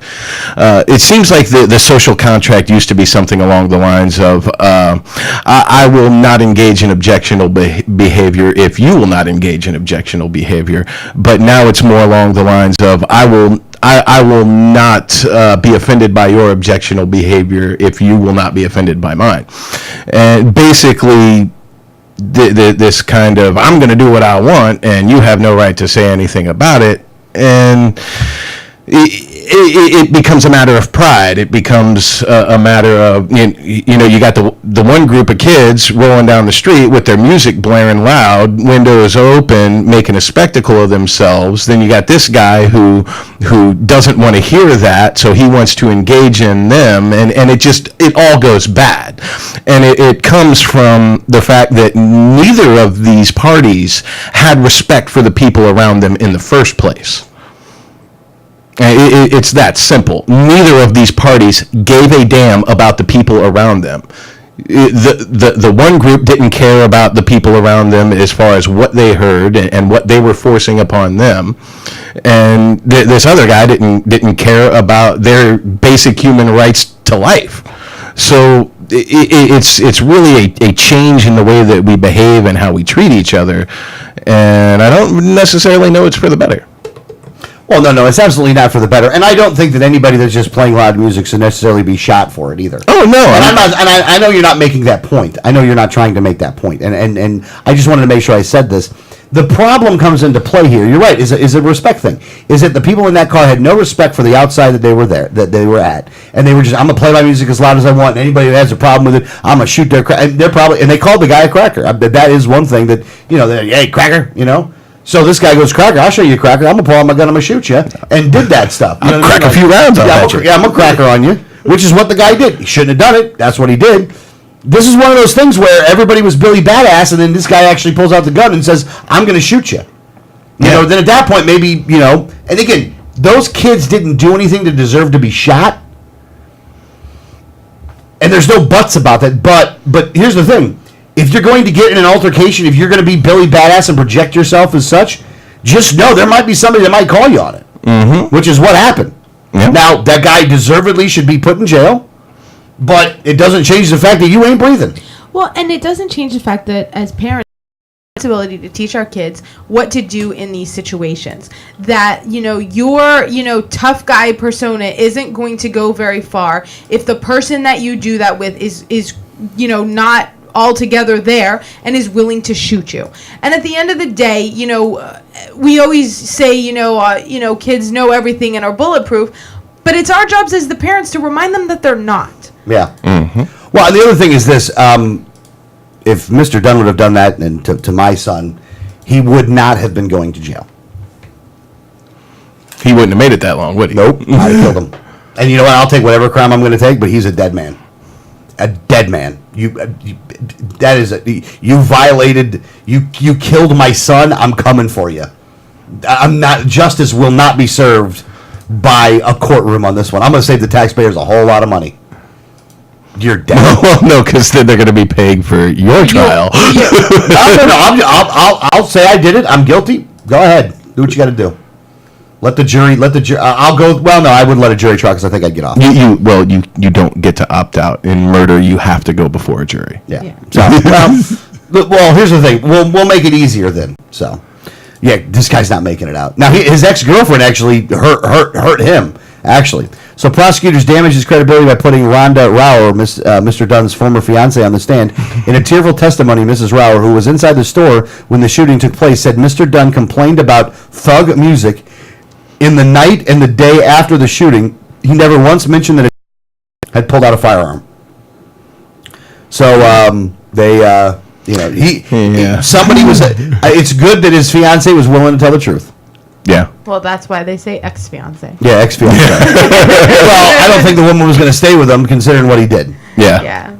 It seems like the social contract used to be something along the lines of, I will not engage in objectionable behavior if you will not engage in objectionable behavior. But now it's more along the lines of, I will not be offended by your objectionable behavior if you will not be offended by mine. And basically, this kind of, I'm going to do what I want and you have no right to say anything about it. And it becomes a matter of pride. It becomes a matter of, you know, you got the one group of kids rolling down the street with their music blaring loud, windows open, making a spectacle of themselves. Then you got this guy who doesn't want to hear that, so he wants to engage in them, and it all goes bad. And it comes from the fact that neither of these parties had respect for the people around them in the first place. It's that simple. Neither of these parties gave a damn about the people around them. The one group didn't care about the people around them as far as what they heard and what they were forcing upon them, and this other guy didn't care about their basic human rights to life. So it's really a change in the way that we behave and how we treat each other, and I don't necessarily know it's for the better. Well, no, it's absolutely not for the better, and I don't think that anybody that's just playing loud music should necessarily be shot for it either. Oh no, and I know you're not making that point. I know you're not trying to make that point, and I just wanted to make sure I said this. The problem comes into play here. You're right. Is a respect thing? Is it the people in that car had no respect for the outside that they were at, and they were just, I'm gonna play my music as loud as I want. And anybody that has a problem with it, I'm gonna shoot their. And they called the guy a cracker. That is one thing that hey, cracker, So this guy goes, cracker, I'll show you a cracker. I'm going to pull out my gun, I'm going to shoot you. And did that stuff. I'll crack a few rounds on that. I'm a cracker on you, which is what the guy did. He shouldn't have done it. That's what he did. This is one of those things where everybody was Billy Badass, and then this guy actually pulls out the gun and says, I'm going to shoot you. Then at that point, maybe, and again, those kids didn't do anything to deserve to be shot. And there's no buts about that. But here's the thing. If you're going to get in an altercation, if you're going to be Billy Badass and project yourself as such, just know there might be somebody that might call you on it, which is what happened. Yep. Now, that guy deservedly should be put in jail, but it doesn't change the fact that you ain't breathing. Well, and it doesn't change the fact that as parents, responsibility to teach our kids what to do in these situations. That, your, tough guy persona isn't going to go very far if the person that you do that with is not altogether there and is willing to shoot you. And at the end of the day, we always say, kids know everything and are bulletproof, but it's our jobs as the parents to remind them that they're not. Yeah. Mm-hmm. Well, and the other thing is this, if Mr. Dunn would have done that and to my son, he would not have been going to jail. He wouldn't have made it that long, would he? Nope. I'd have killed him. And you know what? I'll take whatever crime I'm going to take, but he's a dead man. A dead man. You violated. You killed my son. I'm coming for you. I'm not. Justice will not be served by a courtroom on this one. I'm going to save the taxpayers a whole lot of money. You're dead. No, because then they're going to be paying for your trial. No. I'll say I did it. I'm guilty. Go ahead. Do what you got to do. Let the jury. I'll go. Well, no, I wouldn't let a jury trial because I think I'd get off. You don't get to opt out in murder. You have to go before a jury. Yeah. So, well, here's the thing. We'll make it easier then. So, yeah, this guy's not making it out. Now, his ex-girlfriend actually hurt him. Actually, so prosecutors damaged his credibility by putting Rhonda Rauer, Mr. Dunn's former fiance, on the stand. In a tearful testimony, Mrs. Rauer, who was inside the store when the shooting took place, said Mr. Dunn complained about thug music in the night and the day after the shooting. he never once mentioned that he had pulled out a firearm. So somebody was. It's good that his fiance was willing to tell the truth. Yeah. Well, that's why they say ex-fiance. Yeah, ex-fiance. Well, I don't think the woman was going to stay with him, considering what he did. Yeah. Yeah.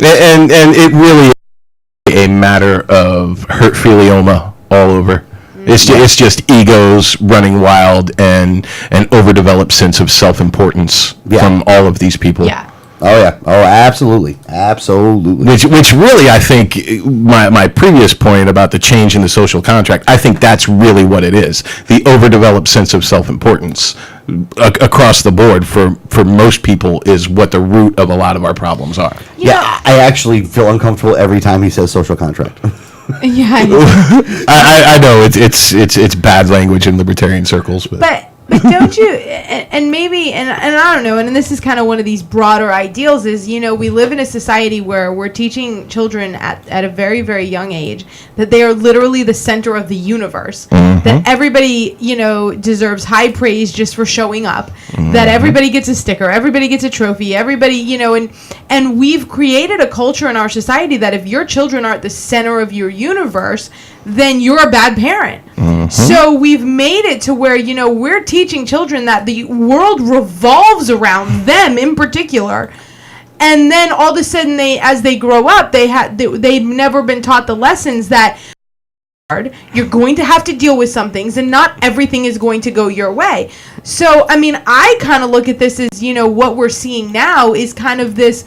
And it really is a matter of hurt philioma all over. It's just egos running wild and an overdeveloped sense of self-importance from all of these people. Yeah. Oh yeah. Oh, absolutely. Which really, I think, my previous point about the change in the social contract, I think that's really what it is. The overdeveloped sense of self-importance across the board for most people is what the root of a lot of our problems are. Yeah, I actually feel uncomfortable every time he says social contract. Yeah. I know it's bad language in libertarian circles, but don't you, and maybe, and I don't know, and this is kind of one of these broader ideals is, we live in a society where we're teaching children at a very, very young age that they are literally the center of the universe, that everybody, deserves high praise just for showing up, that everybody gets a sticker, everybody gets a trophy, everybody, and we've created a culture in our society that if your children aren't the center of your universe, then you're a bad parent. So we've made it to where, we're teaching children that the world revolves around them in particular. And then all of a sudden, as they grow up, they've never been taught the lessons that you're going to have to deal with some things and not everything is going to go your way. So, I mean, I kind of look at this as, what we're seeing now is kind of this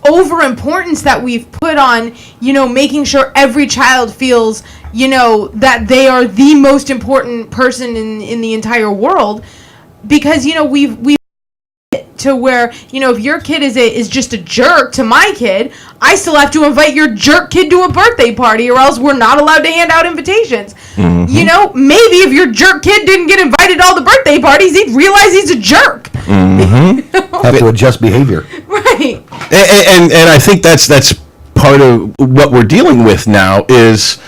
overimportance that we've put on, making sure every child feels, that they are the most important person in the entire world, because, we've to where, if your kid is just a jerk to my kid, I still have to invite your jerk kid to a birthday party, or else we're not allowed to hand out invitations. Maybe if your jerk kid didn't get invited to all the birthday parties, he'd realize he's a jerk. Have to adjust behavior. Right. And I think that's part of what we're dealing with now is,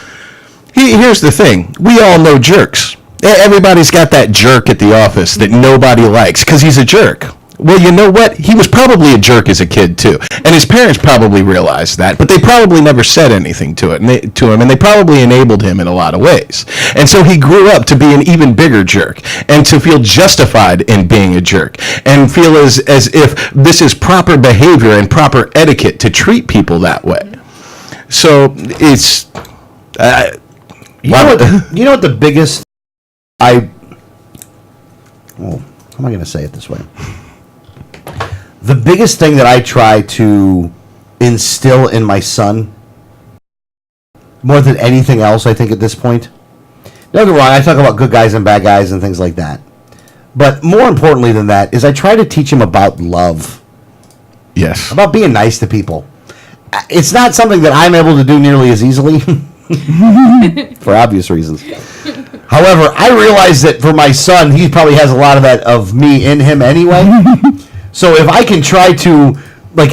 here's the thing. We all know jerks. Everybody's got that jerk at the office that nobody likes because he's a jerk. Well, you know what? He was probably a jerk as a kid, too. And his parents probably realized that, but they probably never said anything to him, and they probably enabled him in a lot of ways. And so he grew up to be an even bigger jerk, and to feel justified in being a jerk, and feel as if this is proper behavior and proper etiquette to treat people that way. So it's... you know what the biggest... how am I going to say it this way? The biggest thing that I try to instill in my son, more than anything else, I think at this point, don't get me wrong, I talk about good guys and bad guys and things like that. But more importantly than that is I try to teach him about love. Yes. About being nice to people. It's not something that I'm able to do nearly as easily, for obvious reasons. However, I realize that for my son, he probably has a lot of that of me in him anyway. So if I can try to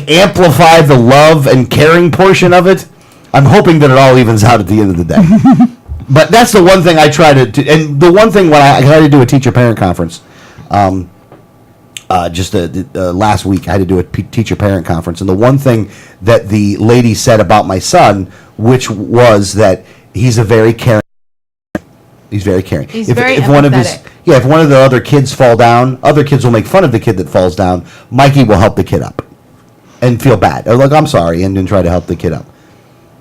amplify the love and caring portion of it, I'm hoping that it all evens out at the end of the day. But that's the one thing I try to and the one thing when I had to do a teacher-parent conference, last week I had to do a teacher-parent conference, and the one thing that the lady said about my son, which was that he's a very caring. He's very caring. He's if very if one of his if one of the other kids fall down, other kids will make fun of the kid that falls down. Mikey will help the kid up and feel bad. Or I'm sorry, and then try to help the kid up.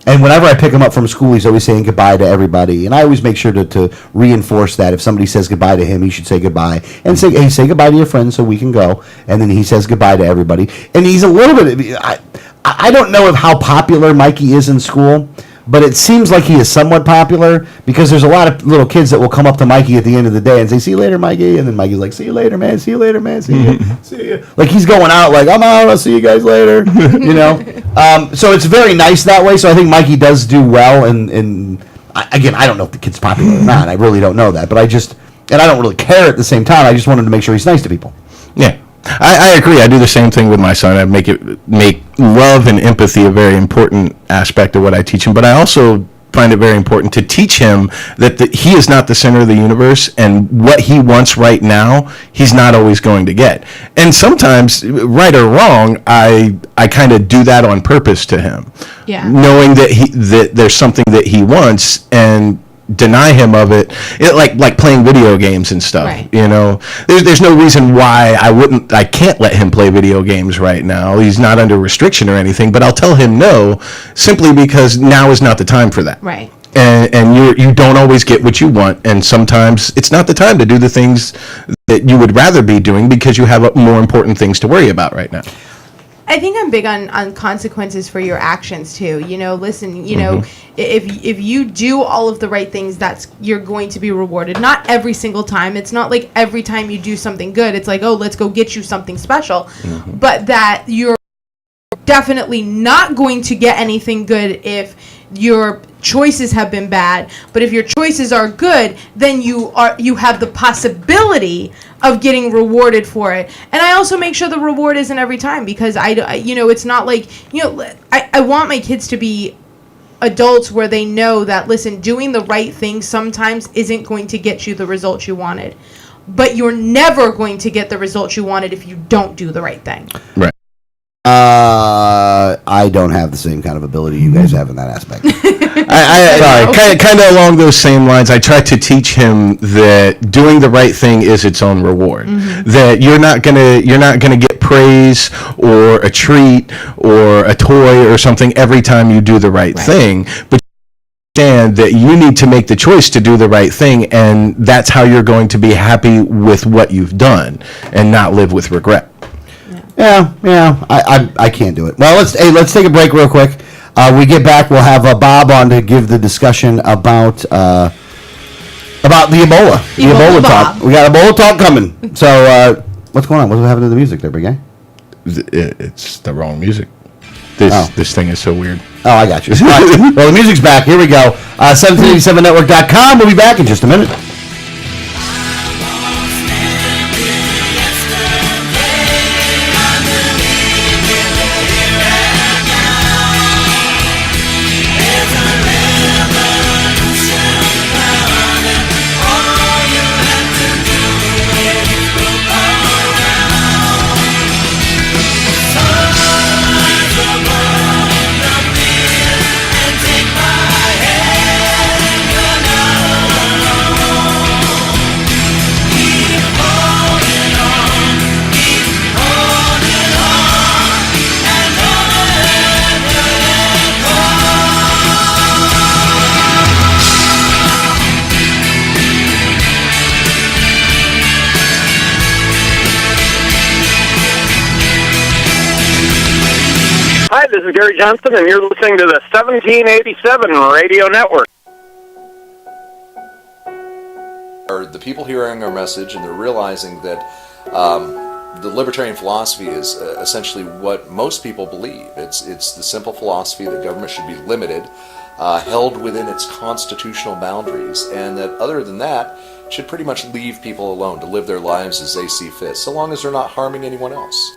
And whenever I pick him up from school, he's always saying goodbye to everybody. And I always make sure to reinforce that. If somebody says goodbye to him, he should say goodbye. And say goodbye to your friends so we can go. And then he says goodbye to everybody. And he's a little bit... I don't know how popular Mikey is in school, but it seems like he is somewhat popular because there's a lot of little kids that will come up to Mikey at the end of the day and say, "See you later, Mikey." And then Mikey's like, "See you later, man. See you later, man. See you. See you." Like he's going out like, "I'm out. I'll see you guys later." So it's very nice that way. So I think Mikey does do well. And again, I don't know if the kid's popular or not. I really don't know that. But I don't really care at the same time. I just wanted to make sure he's nice to people. Yeah. I agree. I do the same thing with my son. I make love and empathy a very important aspect of what I teach him. But I also find it very important to teach him that he is not the center of the universe, and what he wants right now, he's not always going to get. And sometimes, right or wrong, I kind of do that on purpose to him, knowing that there's something that he wants, and deny him of it, like playing video games and stuff. Right. You know, there's no reason why I can't let him play video games right now. He's not under restriction or anything, but I'll tell him no, simply because now is not the time for that. Right. And you don't always get what you want, and sometimes it's not the time to do the things that you would rather be doing because you have more important things to worry about right now. I think I'm big on consequences for your actions too. You know, listen, you know, if you do all of the right things, you're going to be rewarded. Not every single time. It's not like every time you do something good, it's like, oh, let's go get you something special. But that you're definitely not going to get anything good if your choices have been bad. But if your choices are good, then you have the possibility of getting rewarded for it. And I also make sure the reward isn't every time, because it's not like, I want my kids to be adults where they know that, listen, doing the right thing sometimes isn't going to get you the results you wanted, but you're never going to get the results you wanted if you don't do the right thing. Right. I don't have the same kind of ability you guys have in that aspect. Kind of along those same lines, I try to teach him that doing the right thing is its own reward. That you're not gonna get praise or a treat or a toy or something every time you do the right thing, but understand that you need to make the choice to do the right thing, and that's how you're going to be happy with what you've done and not live with regret. Yeah, I can't do it. Well, let's take a break real quick. We get back, we'll have Bob on to give the discussion about the Ebola. The Ebola talk. We got Ebola talk coming. So, what's going on? What's happening to the music there, big guy? It's the wrong music. This thing is so weird. Oh, I got you. All right. Well, the music's back. Here we go. 1787network.com. We'll be back in just a minute. Hi, this is Gary Johnson, and you're listening to the 1787 Radio Network. The people hearing our message, and they're realizing that the libertarian philosophy is essentially what most people believe. It's the simple philosophy that government should be limited, held within its constitutional boundaries, and that other than that, should pretty much leave people alone to live their lives as they see fit, so long as they're not harming anyone else.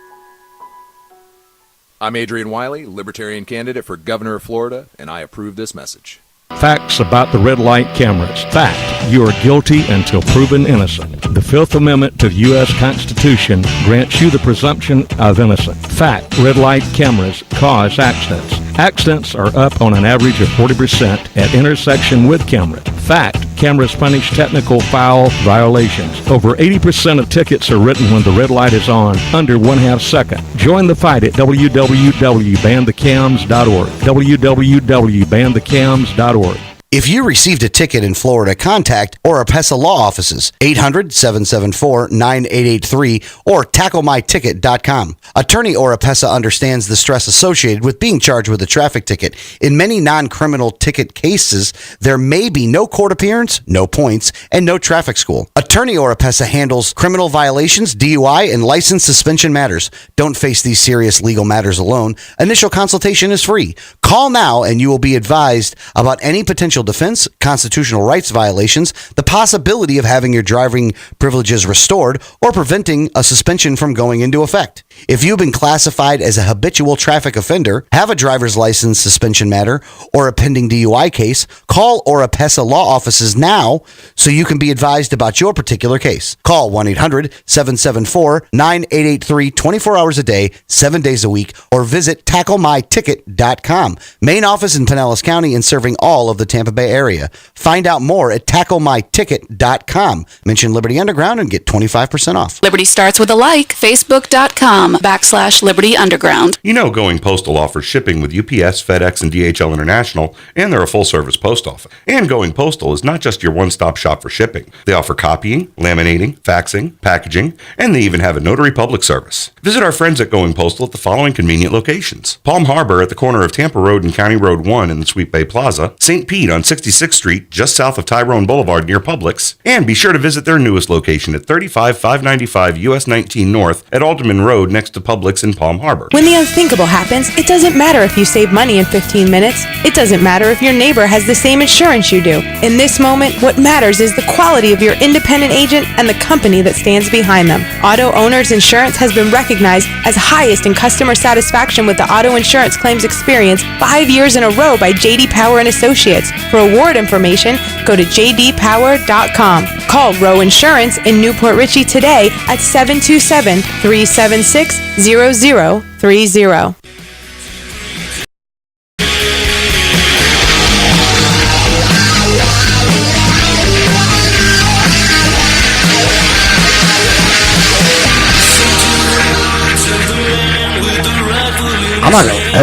I'm Adrian Wiley, Libertarian candidate for Governor of Florida, and I approve this message. Facts about the red light cameras. Fact, you are guilty until proven innocent. The Fifth Amendment to the U.S. Constitution grants you the presumption of innocence. Fact, red light cameras cause accidents. Accidents are up on an average of 40% at intersection with camera. Fact, cameras punish technical foul violations. Over 80% of tickets are written when the red light is on, under 1/2 second. Join the fight at www.banthecams.org. www.banthecams.org. If you received a ticket in Florida, contact Oropesa Law Offices, 800-774-9883 or tacklemyticket.com. Attorney Oropesa understands the stress associated with being charged with a traffic ticket. In many non-criminal ticket cases, there may be no court appearance, no points, and no traffic school. Attorney Oropesa handles criminal violations, DUI, and license suspension matters. Don't face these serious legal matters alone. Initial consultation is free. Call Call now and you will be advised about any potential defense, constitutional rights violations, the possibility of having your driving privileges restored, or preventing a suspension from going into effect. If you've been classified as a habitual traffic offender, have a driver's license suspension matter, or a pending DUI case, call Oropesa Law Offices now so you can be advised about your particular case. Call 1-800-774-9883 24 hours a day, 7 days a week, or visit TackleMyTicket.com. Main office in Pinellas County and serving all of the Tampa Bay area. Find out more at TackleMyTicket.com. Mention Liberty Underground and get 25% off. Liberty starts with a like. Facebook.com/Liberty Underground. You know Going Postal offers shipping with UPS, FedEx, and DHL International, and they're a full-service post office. And Going Postal is not just your one-stop shop for shipping. They offer copying, laminating, faxing, packaging, and they even have a notary public service. Visit our friends at Going Postal at the following convenient locations: Palm Harbor at the corner of Tampa Road and County Road 1 in the Sweet Bay Plaza, St. Pete on 66th Street just south of Tyrone Boulevard near Publix, and be sure to visit their newest location at 35595 US 19 North at Alderman Road next to Publix in Palm Harbor. When the unthinkable happens, it doesn't matter if you save money in 15 minutes. It doesn't matter if your neighbor has the same insurance you do. In this moment, what matters is the quality of your independent agent and the company that stands behind them. Auto Owners Insurance has been recognized as highest in customer satisfaction with the auto insurance claims experience 5 years in a row by J.D. Power and Associates. For award information, go to jdpower.com. Call Row Insurance in Newport Richey today at 727-376-0030.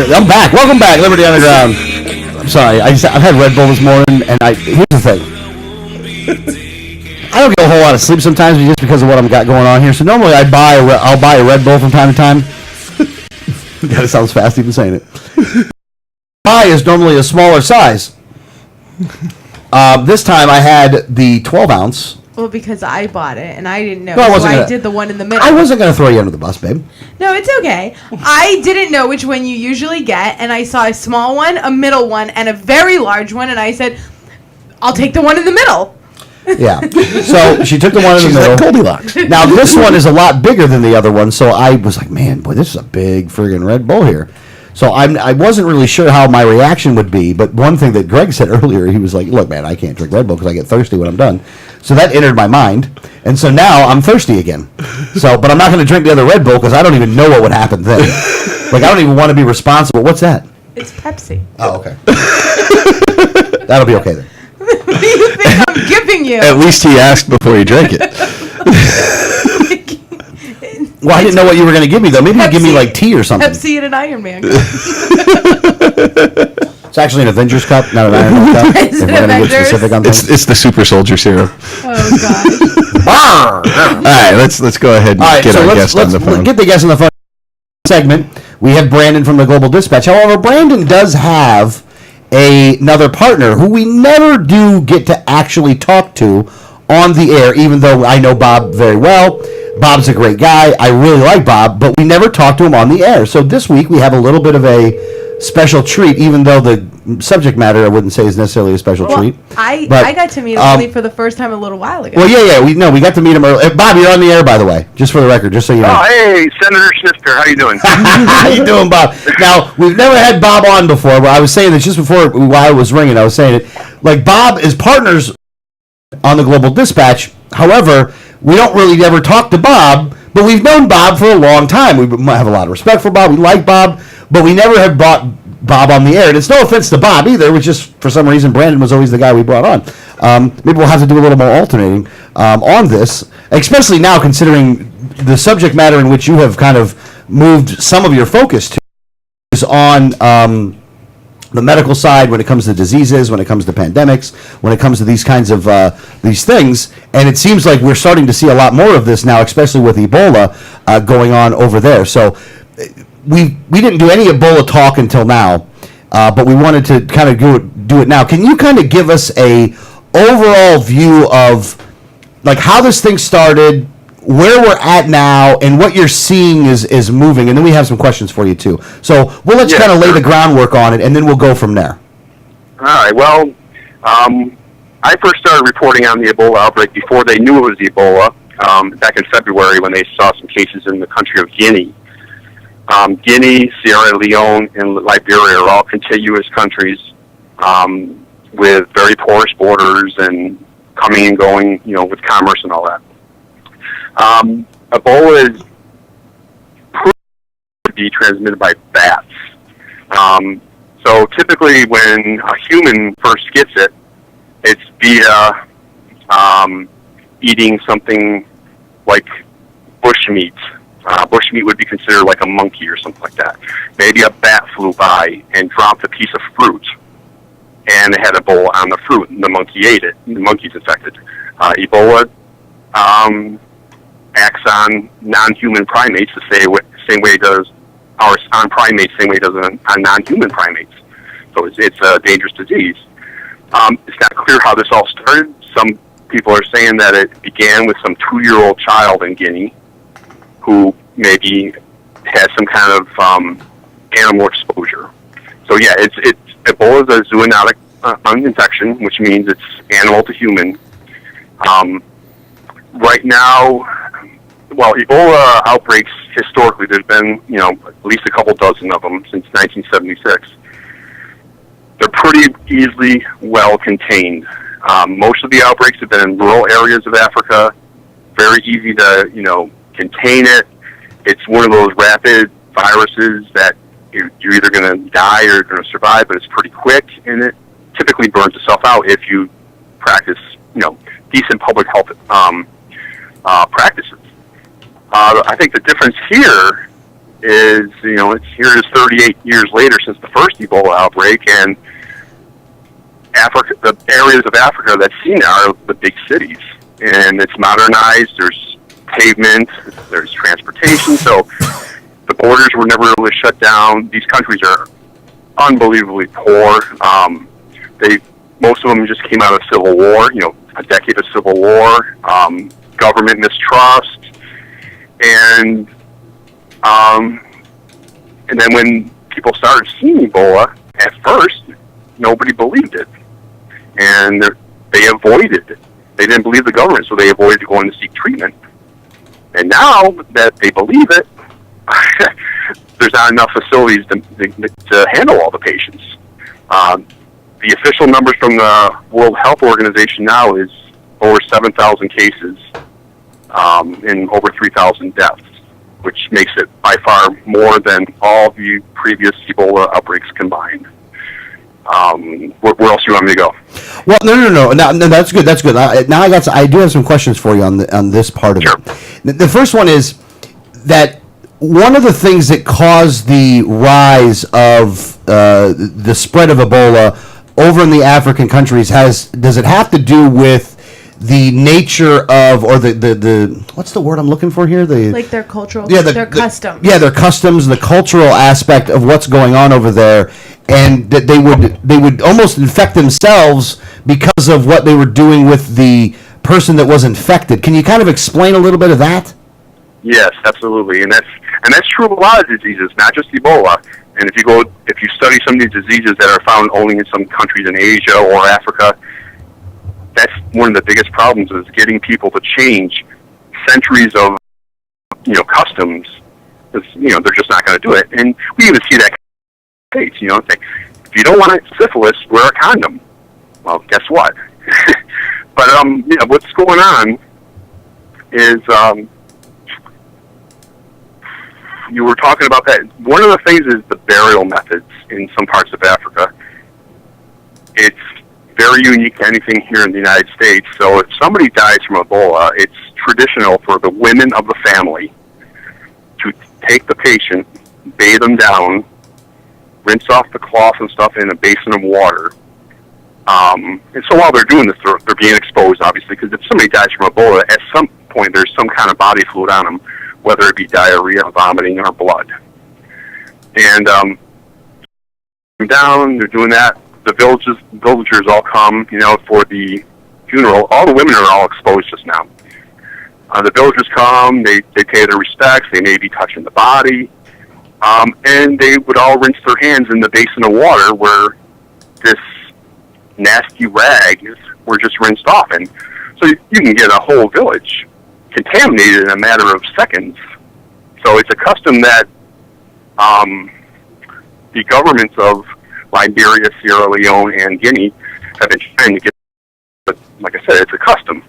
I'm back. Welcome back, Liberty Underground. I'm sorry. I've had Red Bull this morning, and here's the thing. I don't get a whole lot of sleep sometimes just because of what I've got going on here. So normally I'll buy a Red Bull from time to time. God, it sounds fast even saying it. Buy is normally a smaller size. This time I had the 12 ounce. Well, because I bought it and I didn't know. No, I did the one in the middle. I wasn't going to throw you under the bus, babe. No, it's okay. I didn't know which one you usually get, and I saw a small one, a middle one, and a very large one, and I said, I'll take the one in the middle. Yeah. So she took the one in the middle. Like Goldilocks. Now, this one is a lot bigger than the other one, so I was like, man, boy, this is a big friggin' Red Bull here. So I wasn't really sure how my reaction would be, but one thing that Greg said earlier, he was like, look, man, I can't drink Red Bull because I get thirsty when I'm done. So that entered my mind, and so now I'm thirsty again. But I'm not going to drink the other Red Bull because I don't even know what would happen then. Like, I don't even want to be responsible. What's that? It's Pepsi. Oh, okay. That'll be okay then. What do you think I'm giving you? At least he asked before he drank it. Well, I didn't know what you were going to give me, though. Maybe you give me, like, tea or something. Pepsi in an Iron Man cup. It's actually an Avengers cup, not an Iron Man cup. It's if an we're going to get Avengers. specific on things. It's the super soldier serum. Oh, gosh. All right, let's go ahead and get our guest on the phone. Get the guest on the phone segment. We have Brandon from the Global Dispatch. However, Brandon does have another partner who we never do get to actually talk to on the air, even though I know Bob very well. Bob's a great guy. I really like Bob, but we never talk to him on the air. So this week we have a little bit of a special treat, even though the subject matter I wouldn't say is necessarily a special treat. I got to meet him only for the first time a little while ago. Well, yeah, we got to meet him early. Bob, you're on the air, by the way, just for the record, just so you know. Oh, hey, Senator Snifter, how you doing? How you doing, Bob? Now, we've never had Bob on before, but I was saying that just before while I was ringing, I was saying it. Like, Bob is partners on the Global Dispatch. However, we don't really ever talk to Bob, but we've known Bob for a long time. We have a lot of respect for Bob. We like Bob, but we never have brought Bob on the air. And it's no offense to Bob either, which just for some reason Brandon was always the guy we brought on. Maybe we'll have to do a little more alternating on this, especially now considering the subject matter in which you have kind of moved some of your focus to is on the medical side when it comes to diseases, when it comes to pandemics, when it comes to these kinds of these things. And it seems like we're starting to see a lot more of this now, especially with Ebola going on over there. So we didn't do any Ebola talk until now, but we wanted to kind of do it now. Can you kind of give us a overall view of like how this thing started, where we're at now and what you're seeing is moving, and then we have some questions for you too. So we'll let you kind of lay the groundwork on it, and then we'll go from there. All right. Well, I first started reporting on the Ebola outbreak before they knew it was Ebola, back in February when they saw some cases in the country of Guinea. Guinea, Sierra Leone, and Liberia are all contiguous countries with very porous borders and coming and going, with commerce and all that. Ebola is proved to be transmitted by bats. So typically when a human first gets it, it's via eating something like bushmeat. Bushmeat would be considered like a monkey or something like that. Maybe a bat flew by and dropped a piece of fruit, and it had Ebola on the fruit, and the monkey ate it. The monkey's infected. Ebola acts on non-human primates the same way it does, or on primates the same way it does on non-human primates. So it's a dangerous disease. It's not clear how this all started. Some people are saying that it began with some 2-year-old child in Guinea who maybe has some kind of animal exposure. So yeah, Ebola is a zoonotic infection, which means it's animal to human. Right now, well, Ebola outbreaks historically, there's been at least a couple dozen of them since 1976. They're pretty easily well contained. Most of the outbreaks have been in rural areas of Africa. Very easy to contain it. It's one of those rapid viruses that you're either going to die or you're going to survive, but it's pretty quick, and it typically burns itself out if you practice decent public health practices. I think the difference here is it is 38 years later since the first Ebola outbreak, and the areas of Africa that's seen are the big cities, and it's modernized. There's pavement, there's transportation, so the borders were never really shut down. These countries are unbelievably poor. Most of them just came out of civil war, a decade of civil war, government mistrust, and then when people started seeing Ebola, at first, nobody believed it. And they avoided it. They didn't believe the government, so they avoided going to seek treatment. And now that they believe it, there's not enough facilities to handle all the patients. The official numbers from the World Health Organization now is over 7,000 cases and over 3,000 deaths, which makes it by far more than all the previous Ebola outbreaks combined. Where else do you want me to go? Well, no. No, that's good. That's good. Now I do have some questions for you on this part of it. The first one is that one of the things that caused the rise of the spread of Ebola over in the African countries does it have to do with the nature of, or the what's the word I'm looking for here? Like their cultural, their customs. Yeah, their customs, the cultural aspect of what's going on over there, and that they would almost infect themselves because of what they were doing with the person that was infected. Can you kind of explain a little bit of that? Yes, absolutely, and that's true of a lot of diseases, not just Ebola. And if you study some of these diseases that are found only in some countries in Asia or Africa, that's one of the biggest problems, is getting people to change centuries of customs, because they're just not going to do it. And we even see that in the States. If you don't want syphilis, wear a condom. Well, guess what? But what's going on is you were talking about that. One of the things is the burial methods in some parts of Africa. It's very unique to anything here in the United States. So if somebody dies from Ebola, it's traditional for the women of the family to take the patient, bathe them down, rinse off the cloth and stuff in a basin of water. And so while they're doing this, they're being exposed, obviously, because if somebody dies from Ebola, at some point there's some kind of body fluid on them, whether it be diarrhea, vomiting, or blood. And down, they're doing that. The villagers all come, for the funeral. All the women are all exposed just now. The villagers come, they pay their respects, they may be touching the body, and they would all rinse their hands in the basin of water where this nasty rags were just rinsed off. And so you can get a whole village contaminated in a matter of seconds. So it's a custom that the governments of Liberia, Sierra Leone, and Guinea have been trying to get. But like I said, it's a custom.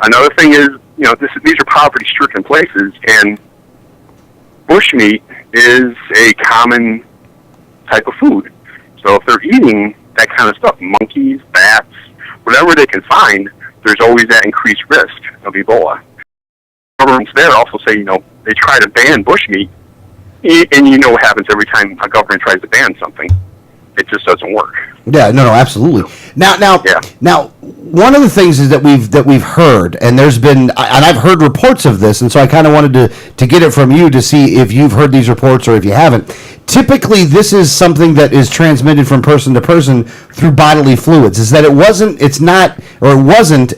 Another thing is, these are poverty-stricken places, and bushmeat is a common type of food. So if they're eating that kind of stuff, monkeys, bats, whatever they can find, there's always that increased risk of Ebola. Governments there also say, they try to ban bushmeat, and you know what happens every time a government tries to ban something. It just doesn't work. Yeah, no, absolutely. Now, one of the things is that we've heard, and there's been, and I've heard reports of this, and so I kind of wanted to get it from you to see if you've heard these reports or if you haven't. Typically, this is something that is transmitted from person to person through bodily fluids. Is that it wasn't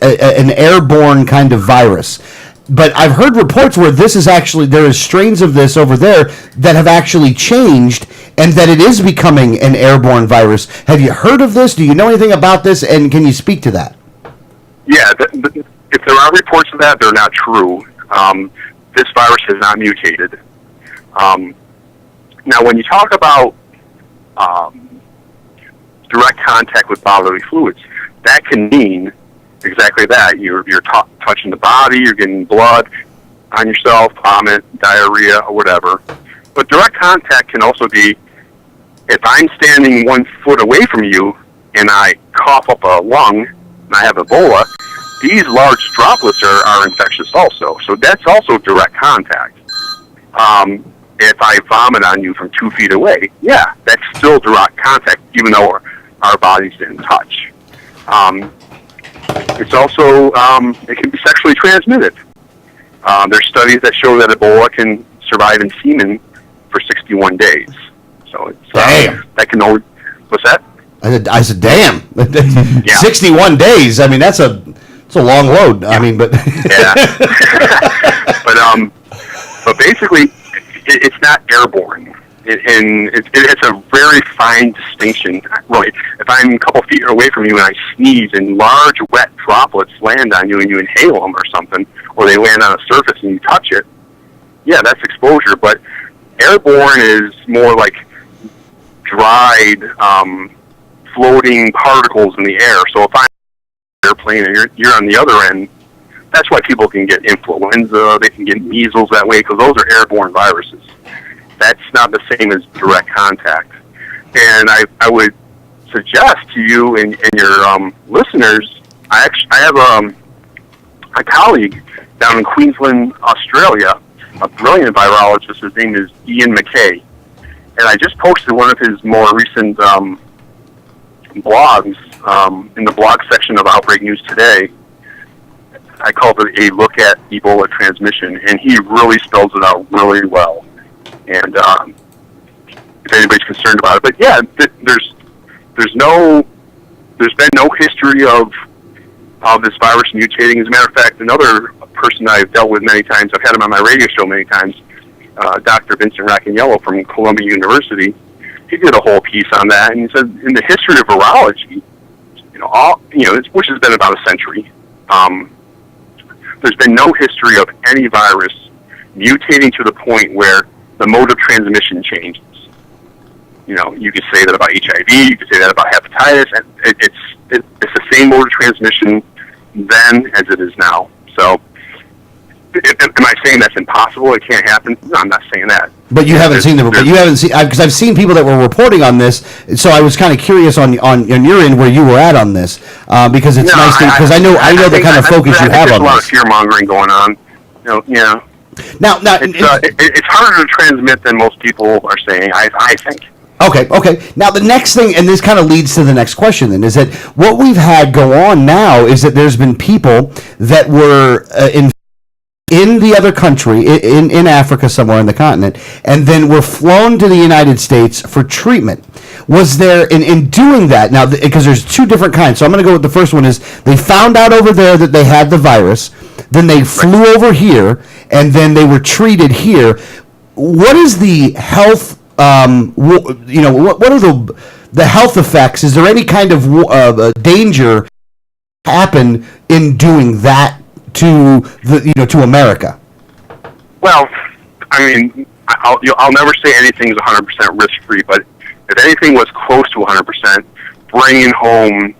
an airborne kind of virus. But I've heard reports where this is actually, there is strains of this over there that have actually changed, and that it is becoming an airborne virus. Have you heard of this? Do you know anything about this, and can you speak to that? Yeah, if there are reports of that, they're not true. This virus has not mutated. Now, when you talk about direct contact with bodily fluids, that can mean exactly that. You're touching the body, you're getting blood on yourself, vomit, diarrhea, or whatever. But direct contact can also be if I'm standing 1 foot away from you and I cough up a lung and I have Ebola, these large droplets are infectious also. So that's also direct contact. If I vomit on you from 2 feet away, yeah, that's still direct contact, even though our bodies didn't touch. It's also, it can be sexually transmitted. There's studies that show that Ebola can survive in semen for 61 days. So it's, that can only, what's that? I said, damn. Yeah. 61 days. I mean, it's a long load. I mean, but. Yeah. But basically, it's not airborne. And it's a very fine distinction. Really, if I'm a couple feet away from you and I sneeze and large wet droplets land on you and you inhale them or something, or they land on a surface and you touch it, yeah, that's exposure. But airborne is more like dried, floating particles in the air. So if I'm on an airplane and you're on the other end, that's why people can get influenza, they can get measles that way, because those are airborne viruses. That's not the same as direct contact. And I would suggest to you and your listeners, I have a colleague down in Queensland, Australia, a brilliant virologist. His name is Ian McKay. And I just posted one of his more recent blogs in the blog section of Outbreak News Today. I called it A Look at Ebola Transmission, and he really spells it out really well. And if anybody's concerned about it, but yeah, there's been no history of this virus mutating. As a matter of fact, another person I've dealt with many times, I've had him on my radio show many times, Dr. Vincent Racaniello from Columbia University. He did a whole piece on that, and he said in the history of virology, which has been about a century, there's been no history of any virus mutating to the point where the mode of transmission changes. You could say that about HIV, you could say that about hepatitis, and it's the same mode of transmission then as it is now. So, am I saying that's impossible? It can't happen? No, I'm not saying that. But you haven't seen but you haven't seen, because I've seen people that were reporting on this, so I was kind of curious on your end where you were at on this, because it's nice because I know the kind of focus you have on this. There's a lot of fear mongering going on. Yeah. Now it's harder to transmit than most people are saying, I think. Okay. Now the next thing, and this kind of leads to the next question then, is that what we've had go on now is that there's been people that were in the other country, in Africa somewhere in the continent, and then were flown to the United States for treatment. Was there, in doing that, now, because there's two different kinds, so I'm going to go with the first one, is they found out over there that they had the virus, then they flew over here, and then they were treated here. What is the health, what are the health effects? Is there any kind of danger happen in doing that to America? Well, I mean, I'll never say anything is 100% risk-free, but if anything was close to 100%, bringing home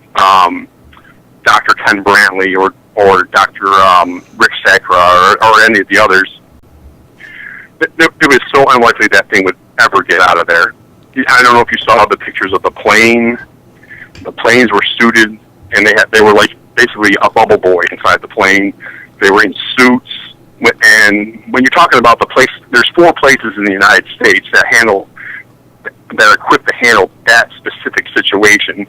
Dr. Ken Brantley or Dr. Rick Sacra or any of the others, it was so unlikely that thing would ever get out of there. I don't know if you saw the pictures of the plane. The planes were suited, and they were like basically a bubble boy inside the plane. They were in suits. And when you're talking about the place, there's 4 places in the United States that are equipped to handle that specific situation.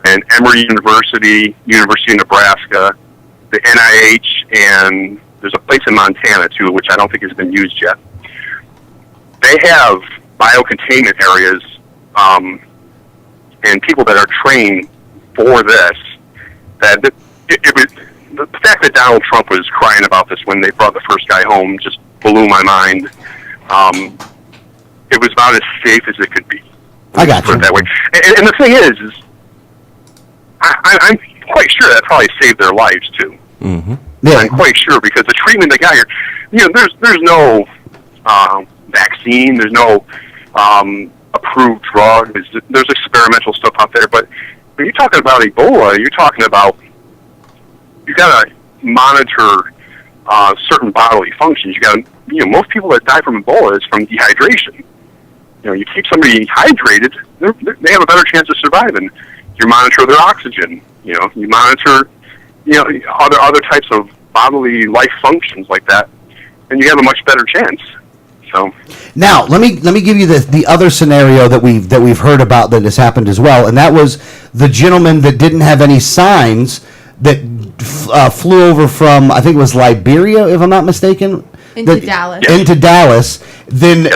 And Emory University, University of Nebraska, the NIH, and there's a place in Montana too, which I don't think has been used yet. They have biocontainment areas and people that are trained for this. That it was. The fact that Donald Trump was crying about this when they brought the first guy home just blew my mind. It was about as safe as it could be. I got you. Put it that way. And the thing is I'm quite sure that probably saved their lives too. Mm-hmm. Yeah. I'm quite sure because the treatment they got here, there's no vaccine, there's no approved drug, there's experimental stuff out there. But when you're talking about Ebola, you're talking about you got to monitor certain bodily functions. You got to, most people that die from Ebola is from dehydration. You keep somebody hydrated, they have a better chance of surviving. You monitor their oxygen. You monitor, other types of bodily life functions like that, and you have a much better chance. So now let me give you the other scenario that we've heard about that has happened as well, and that was the gentleman that didn't have any signs that flew over from, I think it was Liberia, if I'm not mistaken, into Dallas. Into Dallas, then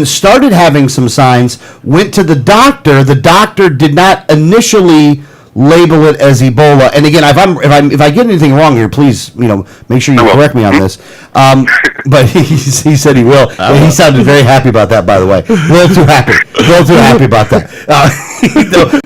started having some signs. Went to the doctor. The doctor did not initially label it as Ebola. And again, if I get anything wrong here, please make sure you correct me on this. But he said he will. And he sounded very happy about that, by the way. A little too happy about that.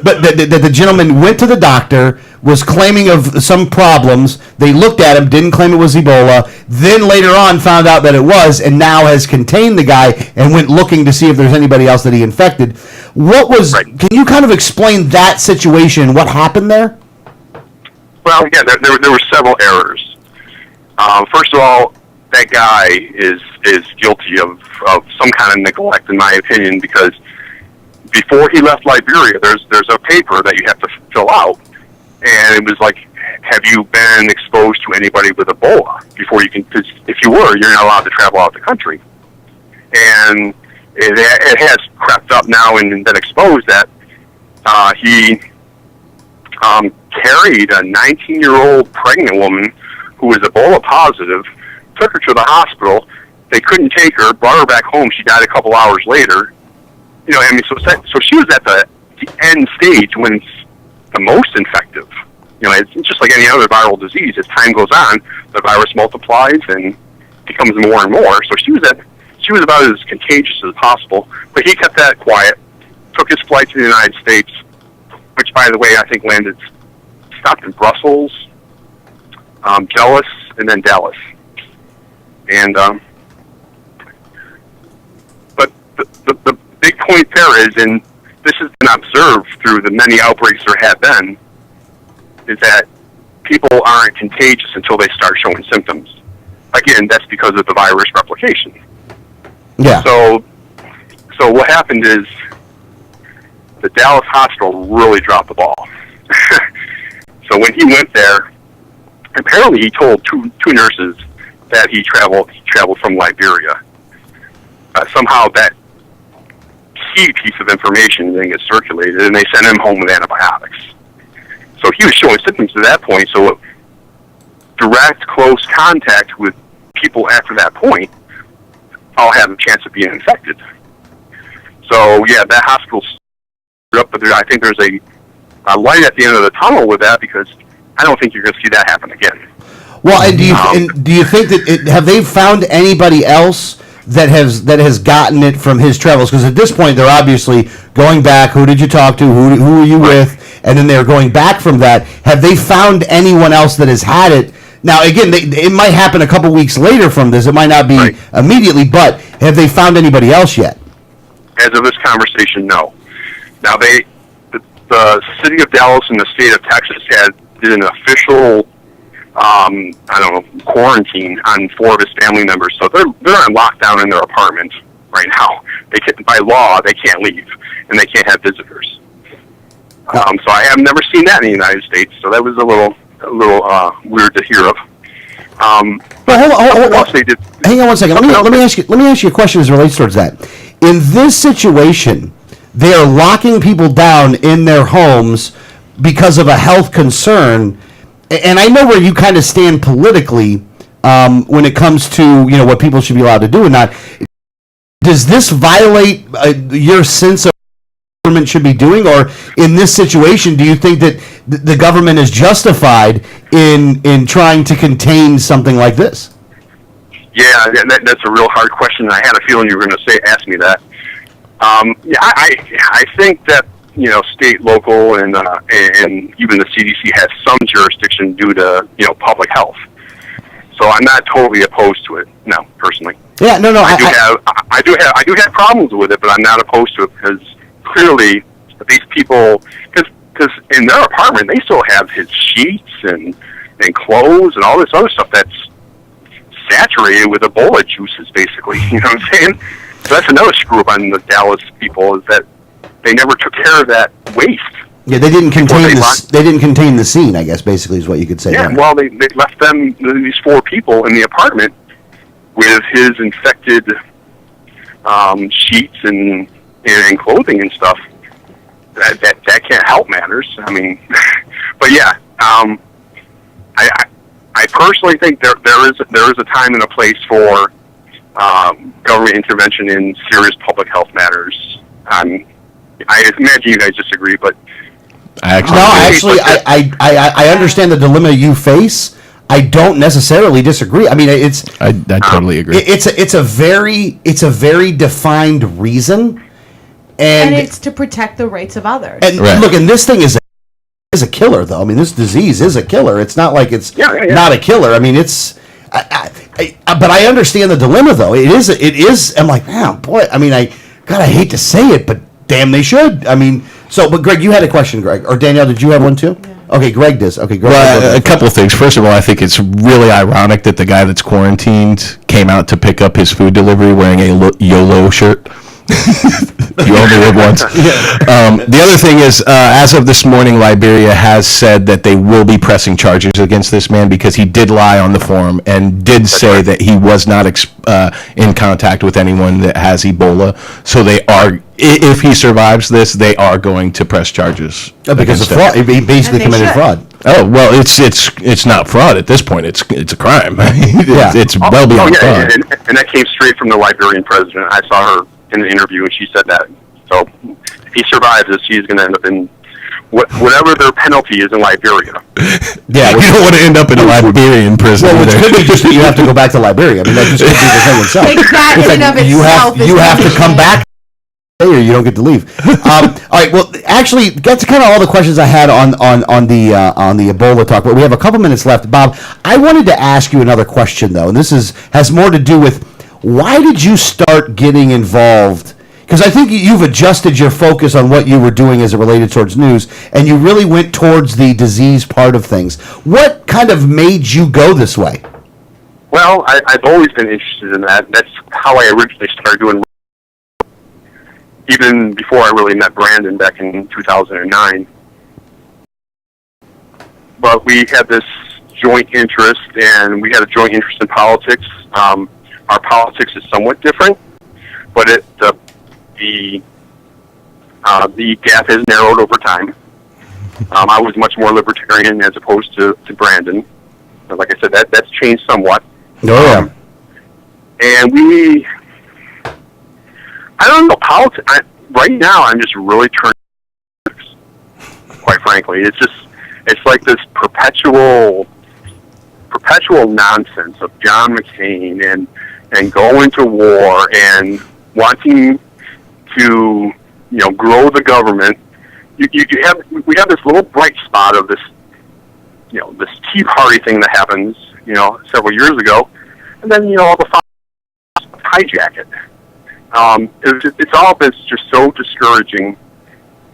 But the gentleman went to the doctor, was claiming of some problems. They looked at him, didn't claim it was Ebola. Then later on found out that it was, and now has contained the guy and went looking to see if there's anybody else that he infected. Can you kind of explain that situation? What happened there? Well, yeah, there were several errors. First of all, that guy is guilty of some kind of neglect, in my opinion, because before he left Liberia, there's a paper that you have to fill out, and it was like, have you been exposed to anybody with Ebola before you can? Cause if you were, you're not allowed to travel out the country, and it has crept up now and been exposed that he carried a 19-year-old pregnant woman who was Ebola positive, took her to the hospital. They couldn't take her, brought her back home. She died a couple hours later. So she was at the end stage when it's the most infective. It's just like any other viral disease. As time goes on, the virus multiplies and becomes more and more. So she was about as contagious as possible. But he kept that quiet, took his flight to the United States, which, by the way, I think stopped in Brussels, Dallas, and then Dallas. And but the big point there is, and this has been observed through the many outbreaks there have been, is that people aren't contagious until they start showing symptoms. Again, that's because of the virus replication. Yeah. So what happened is the Dallas hospital really dropped the ball. So when he went there, apparently he told two nurses that he traveled from Liberia. Somehow that key piece of information didn't get circulated, and they sent him home with antibiotics. So he was showing symptoms at that point. So direct, close contact with people after that point all have a chance of being infected. So yeah, that hospital But I think there's a light at the end of the tunnel with that, because I don't think you're going to see that happen again. Well, and do you think that have they found anybody else that has gotten it from his travels? Because at this point, they're obviously going back. Who did you talk to? Who were you with? And then they're going back from that. Have they found anyone else that has had it? Now, again, it might happen a couple weeks later from this. It might not be immediately, but have they found anybody else yet? As of this conversation, no. Now, the city of Dallas and the state of Texas did an official, quarantine on 4 of his family members. So they're on lockdown in their apartment right now. By law, they can't leave, and they can't have visitors. So I have never seen that in the United States. So that was a little weird to hear of. Well, hold on. Hang on one second. Let me ask you a question as it relates towards that. In this situation, they are locking people down in their homes because of a health concern. And I know where you kind of stand politically when it comes to what people should be allowed to do and not. Does this violate your sense of what government should be doing, or in this situation, do you think that the government is justified in trying to contain something like this? Yeah, that's a real hard question. I had a feeling you were going to ask me that. I think that state, local, and even the CDC has some jurisdiction due to public health. So I'm not totally opposed to it. No, personally. Yeah, no. I do have problems with it, but I'm not opposed to it, because clearly these people, because in their apartment they still have his sheets and clothes and all this other stuff that's saturated with Ebola juices, basically. You know what I'm saying? So that's another screw up on the Dallas people, is that they never took care of that waste. Yeah, they didn't contain they didn't contain the scene, I guess, basically is what you could say. Yeah, there. well, they left these 4 people in the apartment with his infected sheets and clothing and stuff. That can't help matters. I mean, but yeah, I personally think there is a time and a place for government intervention in serious public health matters. I imagine you guys disagree, but I understand the dilemma you face. I don't necessarily disagree. I mean, I totally agree. It's a very defined reason, and it's to protect the rights of others. And look, and this thing is a killer, though. I mean, this disease is a killer. It's not like it's not a killer. I mean, it's. But I understand the dilemma, though. It is. I'm like, man, boy. I mean, I hate to say it, but damn, they should. I mean, but Greg, you had a question, Greg, or Danielle, did you have one too? Yeah. Okay, Greg does. Okay, Greg. Well, a couple of things. First of all, I think it's really ironic that the guy that's quarantined came out to pick up his food delivery wearing a YOLO shirt. You only live once. The other thing is, as of this morning, Liberia has said that they will be pressing charges against this man because he did lie on the form and did say that he was not in contact with anyone that has Ebola. So they are, if he survives this, they are going to press charges because of fraud. He basically committed fraud. Oh well, it's not fraud at this point. It's a crime. It's well beyond fraud. And that came straight from the Liberian president. I saw her in an interview, and she said that. So if he survives this, he's going to end up in whatever their penalty is in Liberia. Yeah, you don't want to end up in a Liberian prison. Well, which could be just that you have to go back to Liberia. I mean, that just could be the thing itself. That in of itself you have to come back, or you don't get to leave. All right. Well, actually, that's kind of all the questions I had on the Ebola talk. But we have a couple minutes left, Bob. I wanted to ask you another question, though, and this has more to do with why did you start getting involved? Because I think you've adjusted your focus on what you were doing as it related towards news, and you really went towards the disease part of things. What kind of made you go this way? Well, I've always been interested in that. That's how I originally started doing, even before I really met Brandon back in 2009. But we had this joint interest, and we had a joint interest in politics. Our politics is somewhat different, but the gap has narrowed over time. I was much more libertarian as opposed to Brandon. But like I said, that's changed somewhat. Oh, yeah. And I don't know, politics. Right now, I'm just really turned frankly. It's like this perpetual nonsense of John McCain and going to war and wanting to, grow the government. We have this little bright spot of this, this Tea Party thing that happens, several years ago, and then, all the hijack it. It's all been just so discouraging,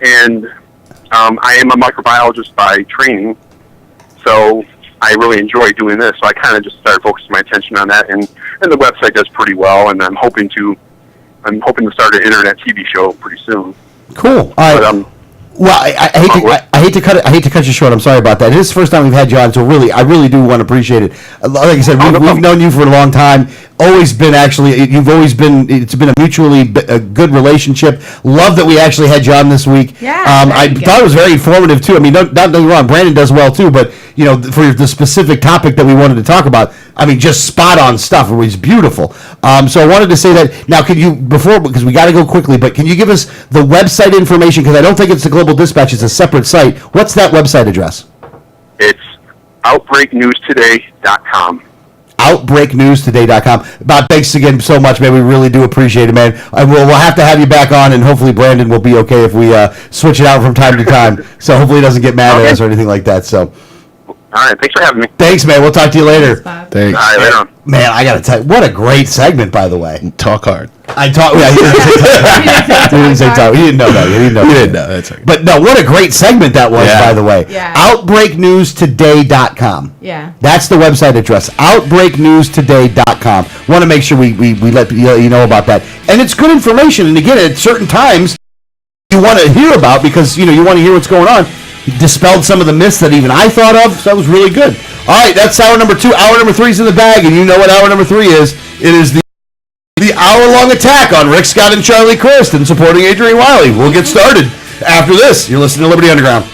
and I am a microbiologist by training, so I really enjoy doing this. So I kind of just started focusing my attention on that, and the website does pretty well, and I'm hoping to start an internet TV show pretty soon. Cool. All right. Well, I hate to cut you short. I'm sorry about that. It is the first time we've had you on, so I really do want to appreciate it. Like I said, we've known you for a long time. It's been a mutually good relationship. Love that we actually had you on this week. Yeah. I thought it was very informative too. I mean, don't get me wrong, Brandon does well too, but for the specific topic that we wanted to talk about, I mean, just spot on stuff. It was beautiful. So I wanted to say that now. Because we got to go quickly, but can you give us the website information? Because I don't think it's the Global Dispatch; it's a separate site. What's that website address? It's OutbreakNewsToday.com. OutbreakNewsToday.com. Bob, thanks again so much, man. We really do appreciate it, man. We'll have to have you back on, and hopefully Brandon will be okay if we switch it out from time to time. So hopefully he doesn't get mad at us or anything like that. So. All right, thanks for having me. Thanks, man. We'll talk to you later. Thanks. All right, later on. Man, I got to tell you, what a great segment, by the way. Talk hard. Yeah, he didn't say talk. He didn't know that. He didn't know. That's okay. But no, what a great segment that was, by the way. Yeah. OutbreakNewsToday.com. Yeah. That's the website address. OutbreakNewsToday.com. Want to make sure we let you know about that. And it's good information. And again, at certain times, you want to hear about because, you want to hear what's going on. He dispelled some of the myths that even I thought of, so that was really good. All right, that's hour number 2. Hour number 3 is in the bag, and you know what hour number 3 is. It is the hour-long attack on Rick Scott and Charlie Crist and supporting Adrian Wiley. We'll get started after this. You're listening to Liberty Underground.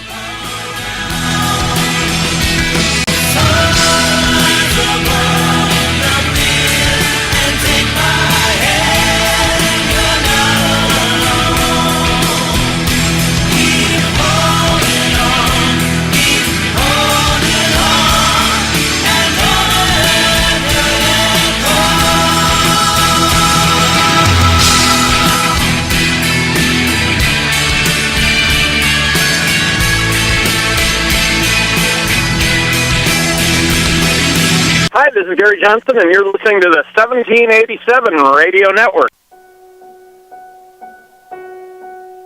Hi, this is Gary Johnston, and you're listening to the 1787 Radio Network.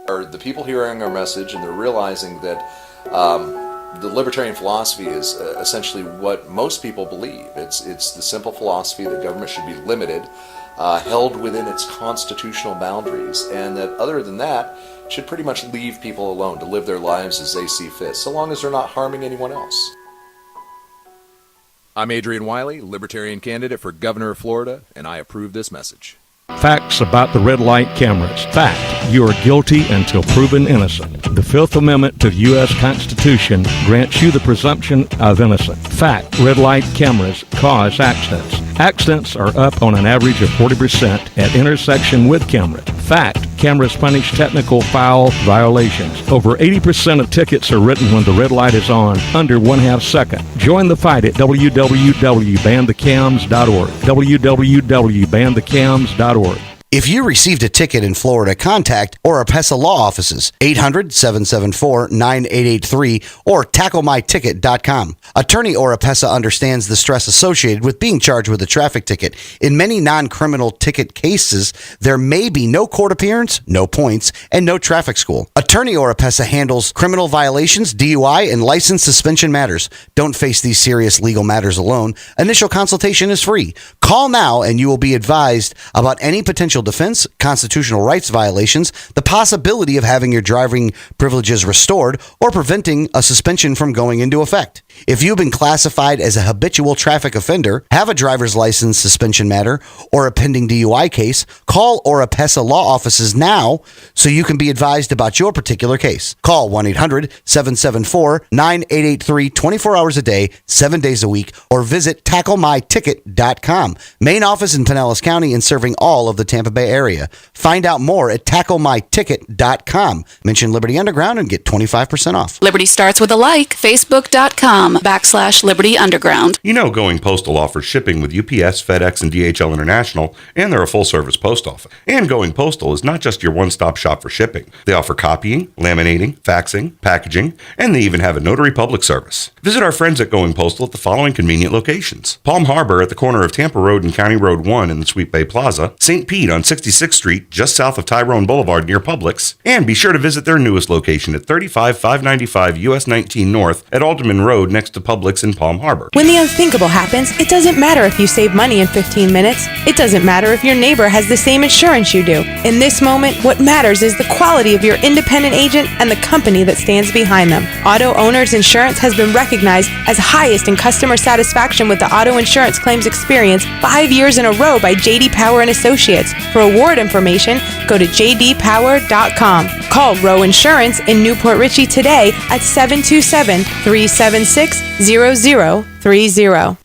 Are the people hearing our message, and they're realizing that the libertarian philosophy is essentially what most people believe. It's the simple philosophy that government should be limited, held within its constitutional boundaries, and that other than that, should pretty much leave people alone to live their lives as they see fit, so long as they're not harming anyone else. I'm Adrian Wiley, Libertarian candidate for Governor of Florida, and I approve this message. Facts about the red light cameras. Fact, you are guilty until proven innocent. The Fifth Amendment to the U.S. Constitution grants you the presumption of innocence. Fact, red light cameras cause accidents. Accidents are up on an average of 40% at intersection with camera. Fact, cameras punish technical foul violations. Over 80% of tickets are written when the red light is on, under 1/2 second. Join the fight at www.banthecams.org. www.banthecams.org. If you received a ticket in Florida, contact Oropesa Law Offices, 800-774-9883 or tacklemyticket.com. Attorney Oropesa understands the stress associated with being charged with a traffic ticket. In many non-criminal ticket cases, there may be no court appearance, no points, and no traffic school. Attorney Oropesa handles criminal violations, DUI, and license suspension matters. Don't face these serious legal matters alone. Initial consultation is free. Call now and you will be advised about any potential defense, constitutional rights violations, the possibility of having your driving privileges restored, or preventing a suspension from going into effect. If you've been classified as a habitual traffic offender, have a driver's license suspension matter, or a pending DUI case, call Oropesa Law Offices now so you can be advised about your particular case. Call 1-800-774-9883 24 hours a day, 7 days a week, or visit tacklemyticket.com. Main office in Pinellas County and serving all of the Tampa Tampa Bay area. Find out more at tacklemyticket.com. Mention Liberty Underground and get 25% off. Liberty starts with a like. Facebook.com/Liberty Underground. You know Going Postal offers shipping with UPS, FedEx, and DHL International, and they're a full-service post office. And Going Postal is not just your one-stop shop for shipping. They offer copying, laminating, faxing, packaging, and they even have a notary public service. Visit our friends at Going Postal at the following convenient locations: Palm Harbor at the corner of Tampa Road and County Road 1 in the Sweet Bay Plaza, St. Pete on 66th Street just south of Tyrone Boulevard near Publix, and be sure to visit their newest location at 35595 US 19 North at Alderman Road next to Publix in Palm Harbor. When the unthinkable happens, it doesn't matter if you save money in 15 minutes. It doesn't matter if your neighbor has the same insurance you do. In this moment, what matters is the quality of your independent agent and the company that stands behind them. Auto Owners Insurance has been recognized as highest in customer satisfaction with the auto insurance claims experience 5 years in a row by J.D. Power and Associates. For award information, go to jdpower.com. Call Row Insurance in Newport Richey today at 727-376-0030.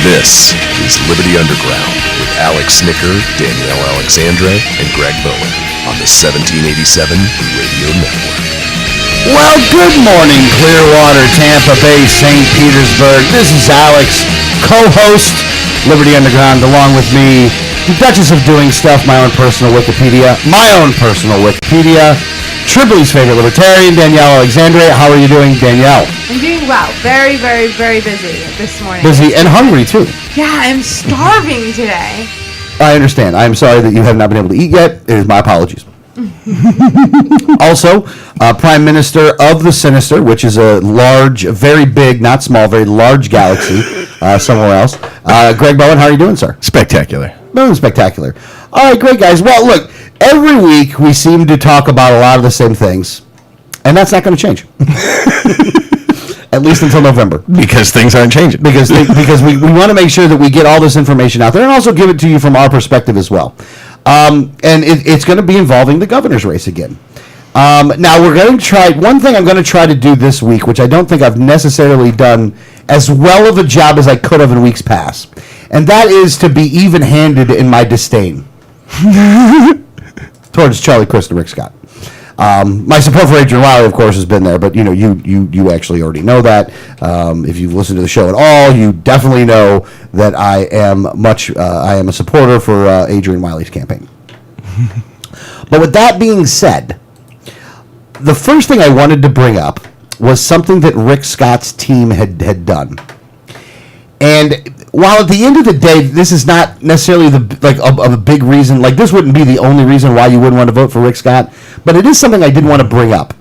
This is Liberty Underground with Alex Snicker, Danielle Alexandra, and Greg Bowen on the 1787 Radio Network. Well, good morning, Clearwater, Tampa Bay, St. Petersburg. This is Alex, co-host, Liberty Underground, along with me, the Duchess of Doing Stuff, my own personal Wikipedia, Tripoli's favorite libertarian, Danielle Alexandra. How are you doing, Danielle? I'm doing well. Very, very, very busy this morning. Busy and hungry, too. Yeah, I'm starving today. I understand. I'm sorry that you have not been able to eat yet. It is my apologies. Also, Prime Minister of the Sinister, which is a large, very big, not small, very large galaxy somewhere else. Greg Bowen, how are you doing, sir? Spectacular. Doing spectacular. All right, great, guys. Well, look, every week we seem to talk about a lot of the same things, and that's not going to change. At least until November. Because things aren't changing. Because we want to make sure that we get all this information out there and also give it to you from our perspective as well. And it's going to be involving the governor's race again. Now, we're going to try, one thing I'm going to try to do this week, which I don't think I've necessarily done as well of a job as I could have in weeks past, and that is to be even-handed in my disdain towards Charlie Crist and Rick Scott. My support for Adrian Wiley, of course, has been there, but you actually already know that. If you've listened to the show at all, you definitely know that I am a supporter for Adrian Wiley's campaign. But with that being said, the first thing I wanted to bring up was something that Rick Scott's team had done. And while at the end of the day, this is not necessarily a big reason, like this wouldn't be the only reason why you wouldn't want to vote for Rick Scott, but it is something I did want to bring up.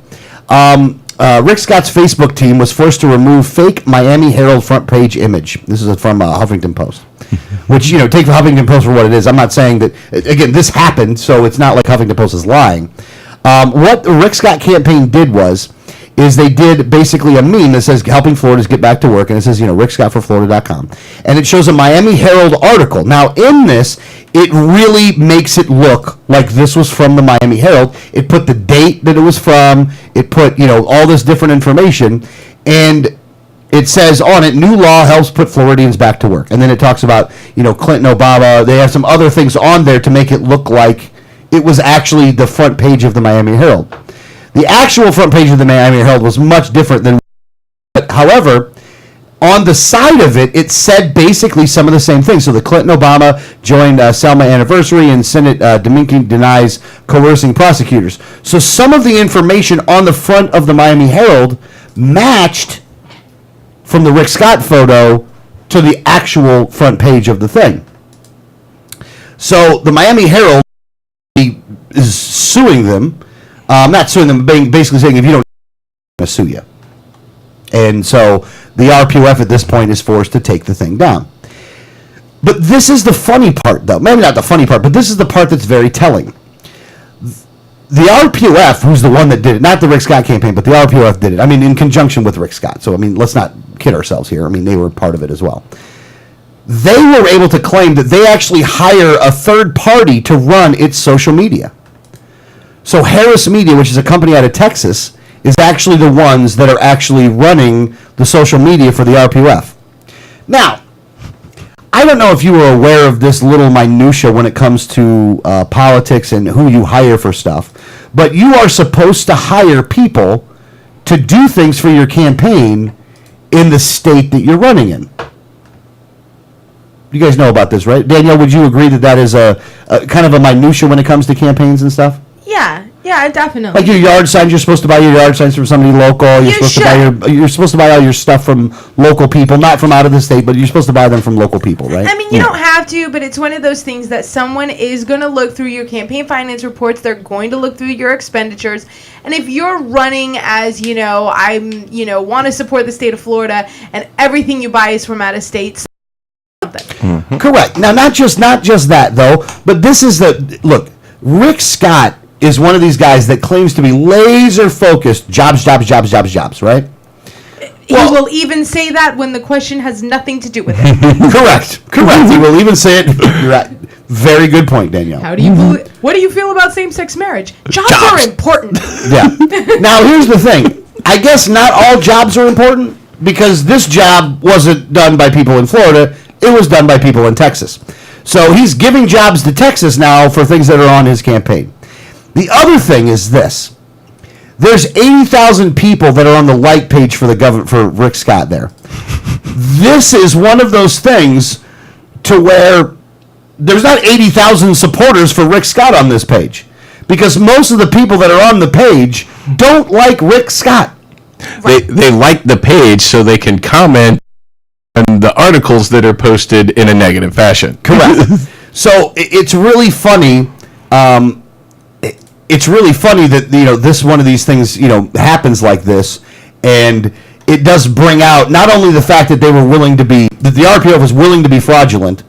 Rick Scott's Facebook team was forced to remove fake Miami Herald front page image. This is from Huffington Post, which, take the Huffington Post for what it is. I'm not saying that, again, this happened, so it's not like Huffington Post is lying. What the Rick Scott campaign did is they did basically a meme that says helping Floridas get back to work, and it says, rickscottforflorida.com. And it shows a Miami Herald article. Now, in this, it really makes it look like this was from the Miami Herald. It put the date that it was from, it put, all this different information, and it says on it, new law helps put Floridians back to work. And then it talks about, Clinton, Obama. They have some other things on there to make it look like it was actually the front page of the Miami Herald. The actual front page of the Miami Herald was much different than. However, on the side of it, it said basically some of the same things. So the Clinton Obama joined Selma anniversary, and Senate Dominican denies coercing prosecutors. So some of the information on the front of the Miami Herald matched from the Rick Scott photo to the actual front page of the thing. So the Miami Herald is suing them. Not suing them, but basically saying if you don't, I'm going to sue you. And so the RPOF at this point is forced to take the thing down. But this is the funny part, though. Maybe not the funny part, but this is the part that's very telling. The RPOF, who's the one that did it, not the Rick Scott campaign, but the RPOF did it. I mean, in conjunction with Rick Scott. So, let's not kid ourselves here. They were part of it as well. They were able to claim that they actually hire a third party to run its social media. So Harris Media, which is a company out of Texas, is actually the ones that are actually running the social media for the RPOF. Now, I don't know if you were aware of this little minutia when it comes to politics and who you hire for stuff, but you are supposed to hire people to do things for your campaign in the state that you're running in. You guys know about this, right? Danielle, would you agree that that is a kind of a minutia when it comes to campaigns and stuff? Yeah, definitely. Like your yard signs, you're supposed to buy your yard signs from somebody local. You're supposed to buy all your stuff from local people, not from out of the state, but you're supposed to buy them from local people, right? You don't have to, but it's one of those things that someone is going to look through your campaign finance reports. They're going to look through your expenditures. And if you're running as, want to support the state of Florida and everything you buy is from out of state. Mm-hmm. Correct. Now, not just that, though, but this is look, Rick Scott is one of these guys that claims to be laser focused, jobs, right? He will even say that when the question has nothing to do with it. Correct. He will even say it. You're right. Very good point, Danielle. What do you feel about same-sex marriage? Jobs are important. Yeah. Now, here's the thing. I guess not all jobs are important because this job wasn't done by people in Florida. It was done by people in Texas. So he's giving jobs to Texas now for things that are on his campaign. The other thing is this. There's 80,000 people that are on the like page for for Rick Scott there. This is one of those things to where there's not 80,000 supporters for Rick Scott on this page because most of the people that are on the page don't like Rick Scott. They like the page so they can comment on the articles that are posted in a negative fashion. Correct. So it's really funny. It's really funny that this one of these things happens like this, and it does bring out not only the fact that the RPO was willing to be fraudulent,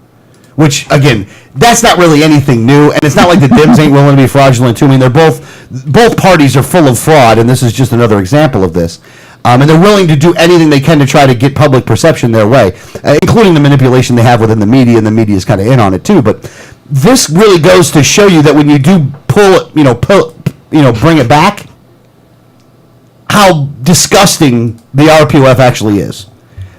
which again that's not really anything new, and it's not like the Dems ain't willing to be fraudulent too. They're both parties are full of fraud, and this is just another example of this. And they're willing to do anything they can to try to get public perception their way, including the manipulation they have within the media, and the media is kind of in on it too. But this really goes to show you that when you do bring it back, how disgusting the RPOF actually is.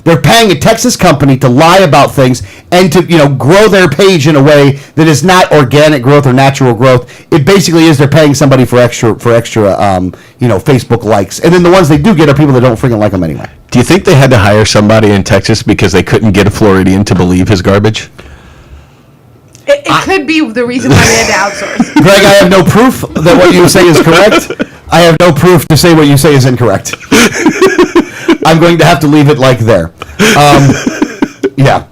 They're paying a Texas company to lie about things and to grow their page in a way that is not organic growth or natural growth. It basically is they're paying somebody for extra Facebook likes, and then the ones they do get are people that don't freaking like them anyway. Do you think they had to hire somebody in Texas because they couldn't get a Floridian to believe his garbage? It could be the reason why they had to outsource. Greg, I have no proof that what you say is correct, I have no proof to say what you say is incorrect. I'm going to have to leave it like there. Yeah.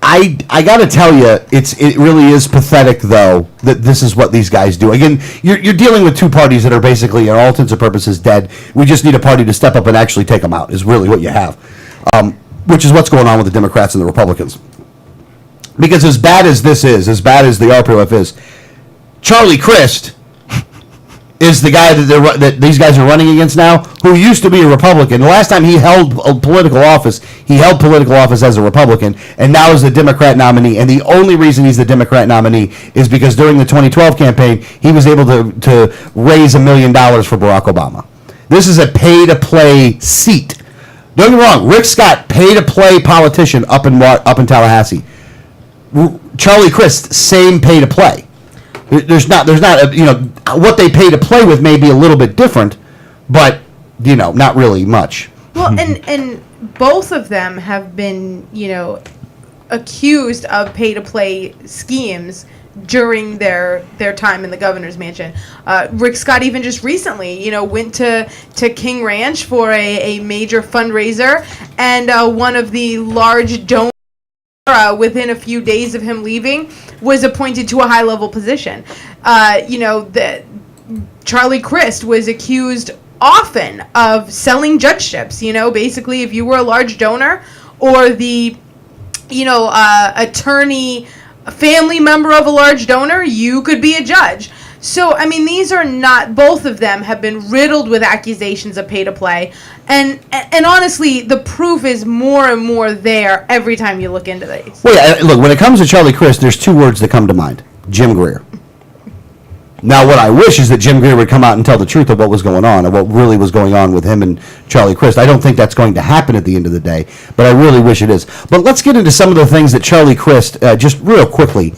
I got to tell you, it really is pathetic, though, that this is what these guys do. Again, you're dealing with two parties that are basically, in all intents and purposes, dead. We just need a party to step up and actually take them out, is really what you have, which is what's going on with the Democrats and the Republicans. Because as bad as this is, as bad as the RPOF is, Charlie Crist is the guy that these guys are running against now, who used to be a Republican. The last time he held a political office, as a Republican, and now is the Democrat nominee. And the only reason he's the Democrat nominee is because during the 2012 campaign, he was able to raise $1 million for Barack Obama. This is a pay-to-play seat. Don't get me wrong, Rick Scott, pay-to-play politician up in Tallahassee. Charlie Crist, same pay-to-play. There's not what they pay to play with may be a little bit different, but not really much. Well, and both of them have been accused of pay to play schemes during their time in the governor's mansion. Rick Scott even just recently went to King Ranch for a major fundraiser, and one of the large donors within a few days of him leaving was appointed to a high-level position. That Charlie Crist was accused often of selling judgeships. Basically, if you were a large donor or the, attorney, family member of a large donor, you could be a judge. So, I mean, these are not, both of them have been riddled with accusations of pay to play. And honestly, the proof is more and more there every time you look into these. Well, yeah, look, when it comes to Charlie Crist, there's two words that come to mind. Jim Greer. Now, what I wish is that Jim Greer would come out and tell the truth of what was going on, and what really was going on with him and Charlie Crist. I don't think that's going to happen at the end of the day, but I really wish it is. But let's get into some of the things that Charlie Crist, just real quickly.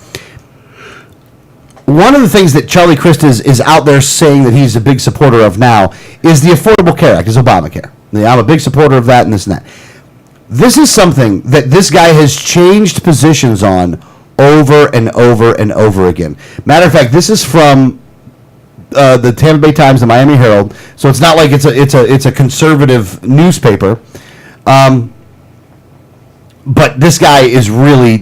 One of the things that Charlie Crist is out there saying that he's a big supporter of now is the Affordable Care Act, is Obamacare. I'm a big supporter of that and this and that. This is something that this guy has changed positions on over and over and over again. Matter of fact, this is from the Tampa Bay Times, the Miami Herald, so it's not like it's a conservative newspaper. But this guy is really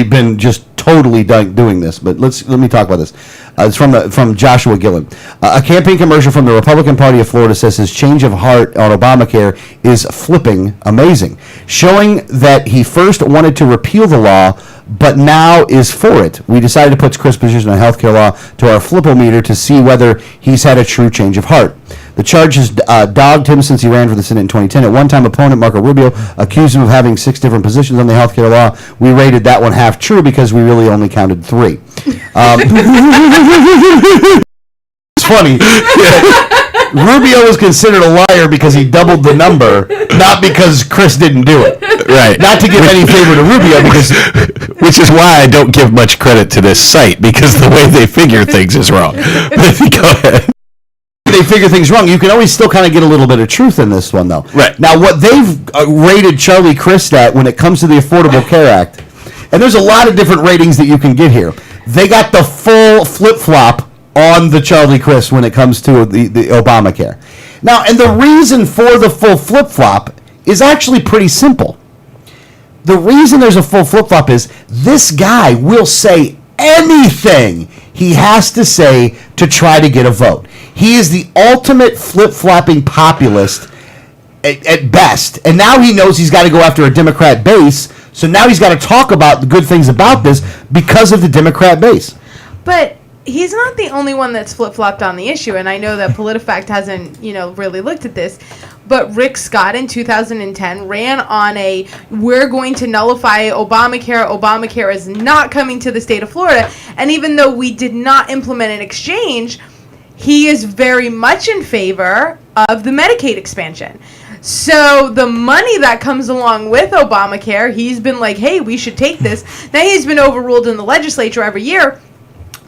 been just totally doing this. But let me talk about this. It's from Joshua Gillen. A campaign commercial from the Republican Party of Florida says his change of heart on Obamacare is flipping amazing, showing that he first wanted to repeal the law, but now is for it. We decided to put Crist's position on healthcare law to our flipometer to see whether he's had a true change of heart. The charge has dogged him since he ran for the Senate in 2010. At one time, opponent Marco Rubio accused him of having 6 different positions on the healthcare law. We rated that one half true because we really only counted 3. It's funny. Rubio was considered a liar because he doubled the number, not because Crist didn't do it. Right. Not to give any favor to Rubio, which is why I don't give much credit to this site, because the way they figure things is wrong. Go ahead. They figure things wrong. You can always still kind of get a little bit of truth in this one, though. Right. Now, what they've rated Charlie Crist at when it comes to the Affordable Care Act, and there's a lot of different ratings that you can get here. They got the full flip-flop on the Charlie Crist when it comes to the Obamacare. Now, and the reason for the full flip-flop is actually pretty simple. The reason there's a full flip-flop is this guy will say anything he has to say to try to get a vote. He is the ultimate flip-flopping populist at best. And now he knows he's got to go after a Democrat base, so now he's got to talk about the good things about this because of the Democrat base. But he's not the only one that's flip-flopped on the issue, and I know that PolitiFact hasn't, really looked at this, but Rick Scott in 2010 ran on we're going to nullify Obamacare is not coming to the state of Florida, and even though we did not implement an exchange, he is very much in favor of the Medicaid expansion. So the money that comes along with Obamacare, he's been like, hey, we should take this. Now he's been overruled in the legislature every year,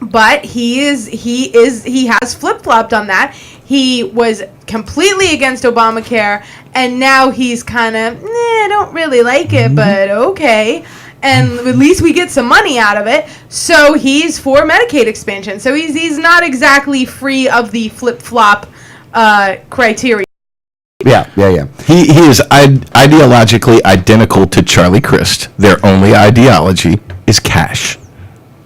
but he has flip-flopped on that. He was completely against Obamacare, and now he's kind of, I don't really like it, but okay. and at least we get some money out of it. So he's for Medicaid expansion. So he's not exactly free of the flip-flop criteria. Yeah. He is ideologically identical to Charlie Crist. Their only ideology is cash.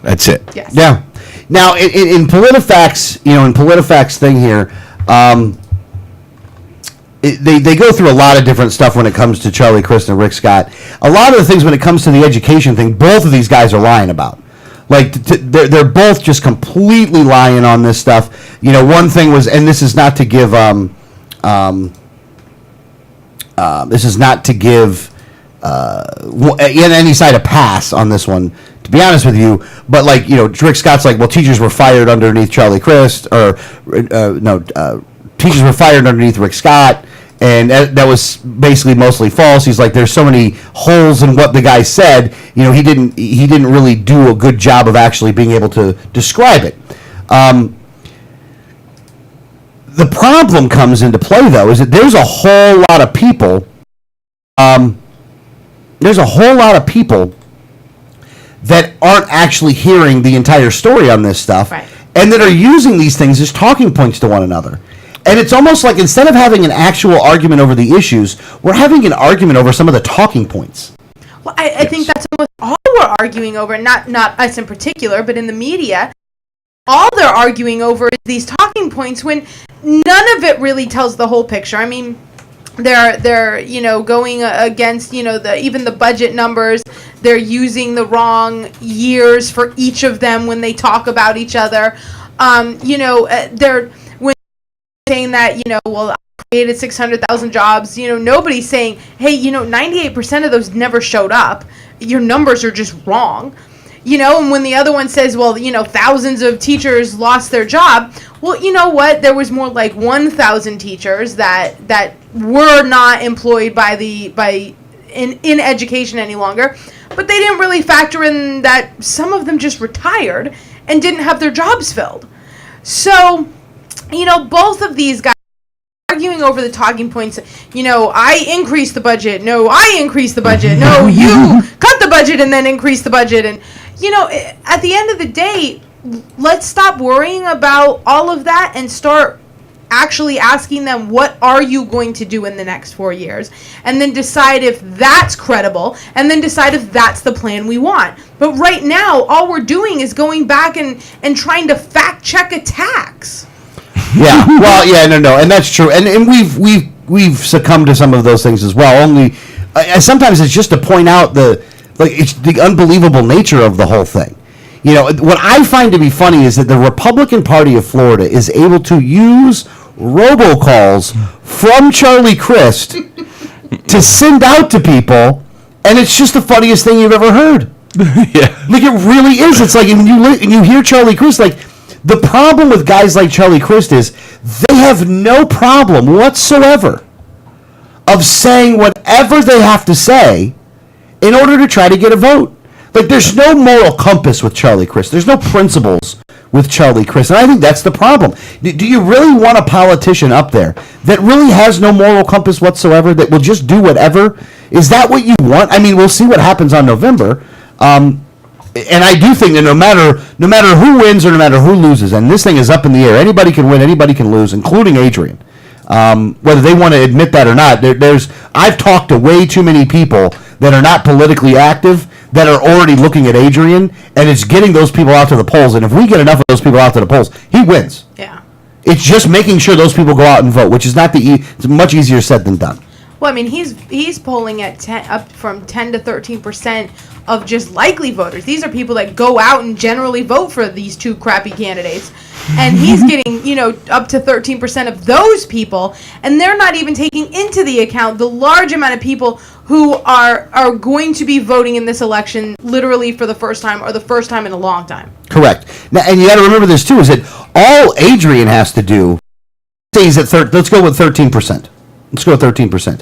That's it. Yes. Yeah. Now, in PolitiFacts, in PolitiFacts thing here, they go through a lot of different stuff when it comes to Charlie Crist and Rick Scott. A lot of the things when it comes to the education thing, both of these guys are lying about. Like, they're both just completely lying on this stuff. One thing was, and this is not to give any side a pass on this one, to be honest with you, but Rick Scott's like, well, teachers were fired underneath Charlie Crist, teachers were fired underneath Rick Scott, and that was basically mostly false. He's like, there's so many holes in what the guy said, he didn't really do a good job of actually being able to describe it. The problem comes into play, though, is that there's a whole lot of people that aren't actually hearing the entire story on this stuff, right, and that are using these things as talking points to one another. And it's almost like instead of having an actual argument over the issues, we're having an argument over some of the talking points. Well, I think that's almost all we're arguing over, not us in particular, but in the media. All they're arguing over is these talking points when none of it really tells the whole picture. I mean, they're going against even the budget numbers. They're using the wrong years for each of them when they talk about each other. They're saying that I created 600,000 jobs. Nobody's saying, hey, 98% of those never showed up. Your numbers are just wrong. And when the other one says, well, thousands of teachers lost their job. Well, you know what? There was more like 1,000 teachers that were not employed in education any longer. But they didn't really factor in that some of them just retired and didn't have their jobs filled. So, both of these guys arguing over the talking points. I increased the budget. No, I increased the budget. No, you cut the budget and then increase the budget. And at the end of the day, let's stop worrying about all of that and start actually asking them, what are you going to do in the next 4 years? And then decide if that's credible, and then decide if that's the plan we want. But right now, all we're doing is going back and trying to fact check attacks. Yeah, well, yeah, no, and that's true. And we've succumbed to some of those things as well. Only sometimes it's just to point out it's the unbelievable nature of the whole thing. What I find to be funny is that the Republican Party of Florida is able to use robocalls from Charlie Crist to send out to people, and it's just the funniest thing you've ever heard. Yeah, like it really is. It's like when you hear Charlie Crist, like the problem with guys like Charlie Crist is they have no problem whatsoever of saying whatever they have to say in order to try to get a vote. Like, there's no moral compass with Charlie Crist. There's no principles with Charlie Crist. And I think that's the problem. Do you really want a politician up there that really has no moral compass whatsoever, that will just do whatever? Is that what you want? I mean, we'll see what happens on November. And I do think that no matter who wins or no matter who loses, and this thing is up in the air. Anybody can win, anybody can lose, including Adrian. Whether they want to admit that or not, I've talked to way too many people that are not politically active that are already looking at Adrian, and it's getting those people out to the polls. And if we get enough of those people out to the polls, he wins. Yeah. It's just making sure those people go out and vote, which is not it's much easier said than done. Well, I mean, he's polling at up from 10 to 13% of just likely voters. These are people that go out and generally vote for these two crappy candidates. And he's getting, up to 13% of those people, and they're not even taking into the account the large amount of people who are going to be voting in this election literally for the first time or the first time in a long time. Correct. Now, and you got to remember this too, is that all Adrian has to do, let's go with 13%. Let's go with 13%.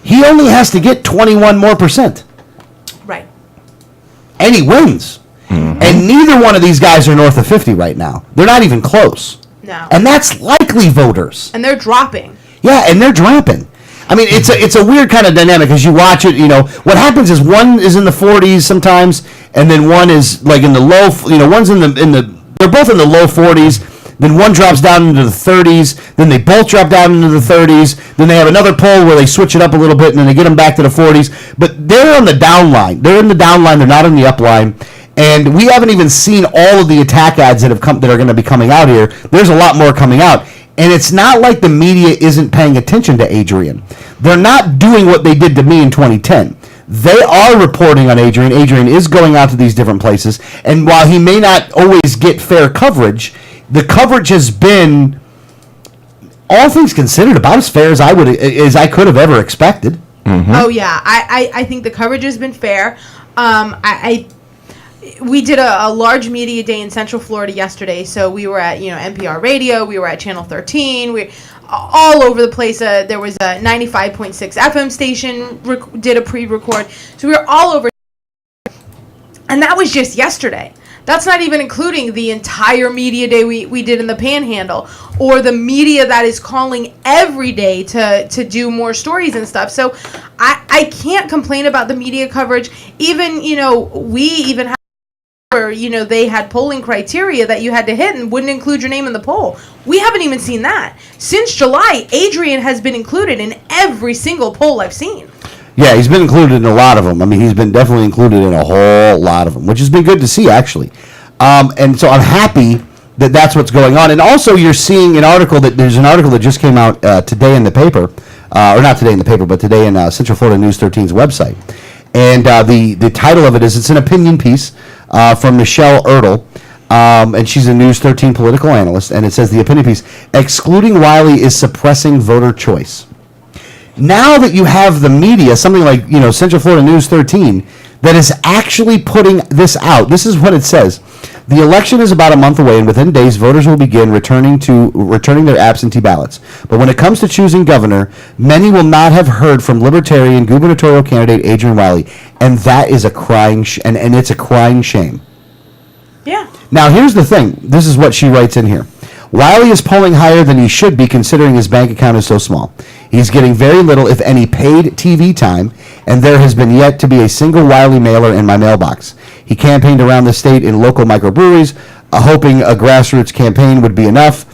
He only has to get 21 more percent. Right. And he wins. Mm-hmm. And neither one of these guys are north of 50 right now. They're not even close. No. And that's likely voters. And they're dropping. Yeah, and they're dropping. I mean, it's a weird kind of dynamic as you watch it. What happens is one is in the 40s sometimes, and then one is like in the low. One's in the. They're both in the low 40s. Then one drops down into the 30s. Then they both drop down into the 30s. Then they have another poll where they switch it up a little bit, and then they get them back to the 40s. But they're on the down line. They're in the down line. They're not in the up line. And we haven't even seen all of the attack ads that are going to be coming out here. There's a lot more coming out. And it's not like the media isn't paying attention to Adrian. They're not doing what they did to me in 2010. They are reporting on Adrian. Adrian is going out to these different places. And while he may not always get fair coverage, the coverage has been, all things considered, about as fair as I could have ever expected. Mm-hmm. Oh, yeah. I think the coverage has been fair. We did a large media day in Central Florida yesterday, so we were at NPR Radio, we were at Channel 13, we all over the place. There was a 95.6 FM station did a pre-record, so we were all over, and that was just yesterday. That's not even including the entire media day we did in the Panhandle, or the media that is calling every day to do more stories and stuff. So I can't complain about the media coverage. Even we even have where they had polling criteria that you had to hit and wouldn't include your name in the poll. We haven't even seen that. Since July, Adrian has been included in every single poll I've seen. Yeah, he's been included in a lot of them. I mean, he's been definitely included in a whole lot of them, which has been good to see, actually. And so I'm happy that that's what's going on. And also, you're seeing there's an article that just came out today in the paper, or not today in the paper, but today in Central Florida News 13's website. And the title of it's an opinion piece from Michelle Ertl, and she's a News 13 political analyst, and it says the opinion piece, excluding Wiley is suppressing voter choice. Now that you have the media, something like Central Florida News 13, that is actually putting this out, this is what it says. The election is about a month away, and within days, voters will begin returning their absentee ballots. But when it comes to choosing governor, many will not have heard from Libertarian gubernatorial candidate Adrian Wiley, and that is a crying and it's a crying shame. Yeah. Now, here's the thing. This is what she writes in here. Wiley is polling higher than he should be, considering his bank account is so small. He's getting very little, if any, paid TV time, and there has been yet to be a single Wiley mailer in my mailbox. He campaigned around the state in local microbreweries, hoping a grassroots campaign would be enough.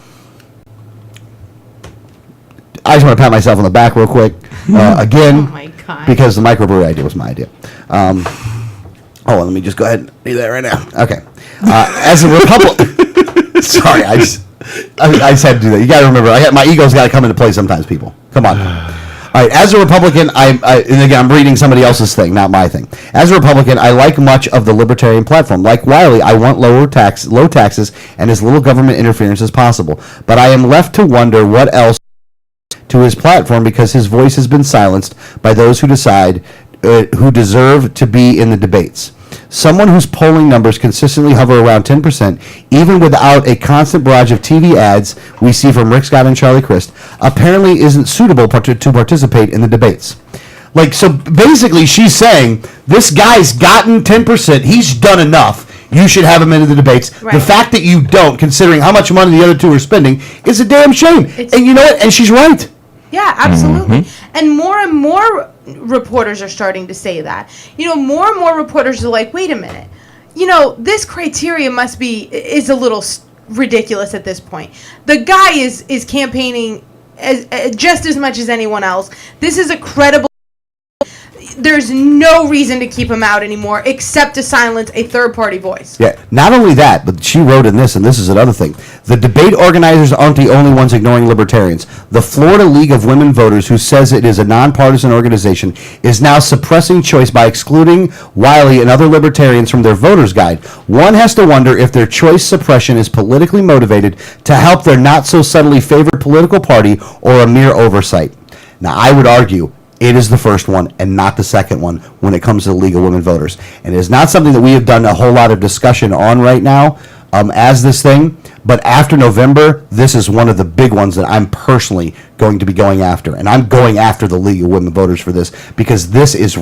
I just want to pat myself on the back real quick. Again, oh my God. Because the microbrewery idea was my idea. Let me just go ahead and do that right now. Okay. As a Republican... Sorry, I just had to do that. You got to remember, my ego's got to come into play sometimes, people. Come on. All right, as a Republican, and again, I'm reading somebody else's thing, not my thing. As a Republican, I like much of the libertarian platform. Like Wiley, I want low taxes and as little government interference as possible. But I am left to wonder what else to his platform, because his voice has been silenced by those who deserve to be in the debates. Someone whose polling numbers consistently hover around 10%, even without a constant barrage of TV ads we see from Rick Scott and Charlie Crist, apparently isn't suitable to participate in the debates. So basically she's saying, this guy's gotten 10%, he's done enough, you should have him into the debates. Right. The fact that you don't, considering how much money the other two are spending, is a damn shame. And you know what? And she's right. Yeah, absolutely. Mm-hmm. And more reporters are starting to say that. More and more reporters are like, wait a minute. This criteria is a little ridiculous at this point. The guy is campaigning just as much as anyone else. This is a credible... There's no reason to keep him out anymore except to silence a third-party voice. Yeah, not only that, but she wrote in this, and this is another thing. The debate organizers aren't the only ones ignoring libertarians. The Florida League of Women Voters, who says it is a nonpartisan organization, is now suppressing choice by excluding Wiley and other libertarians from their voters' guide. One has to wonder if their choice suppression is politically motivated to help their not-so-subtly favored political party or a mere oversight. Now, I would argue it is the first one and not the second one when it comes to the League of Women Voters. And it is not something that we have done a whole lot of discussion on right now as this thing. But after November, this is one of the big ones that I'm personally going to be going after. And I'm going after the League of Women Voters for this, because this is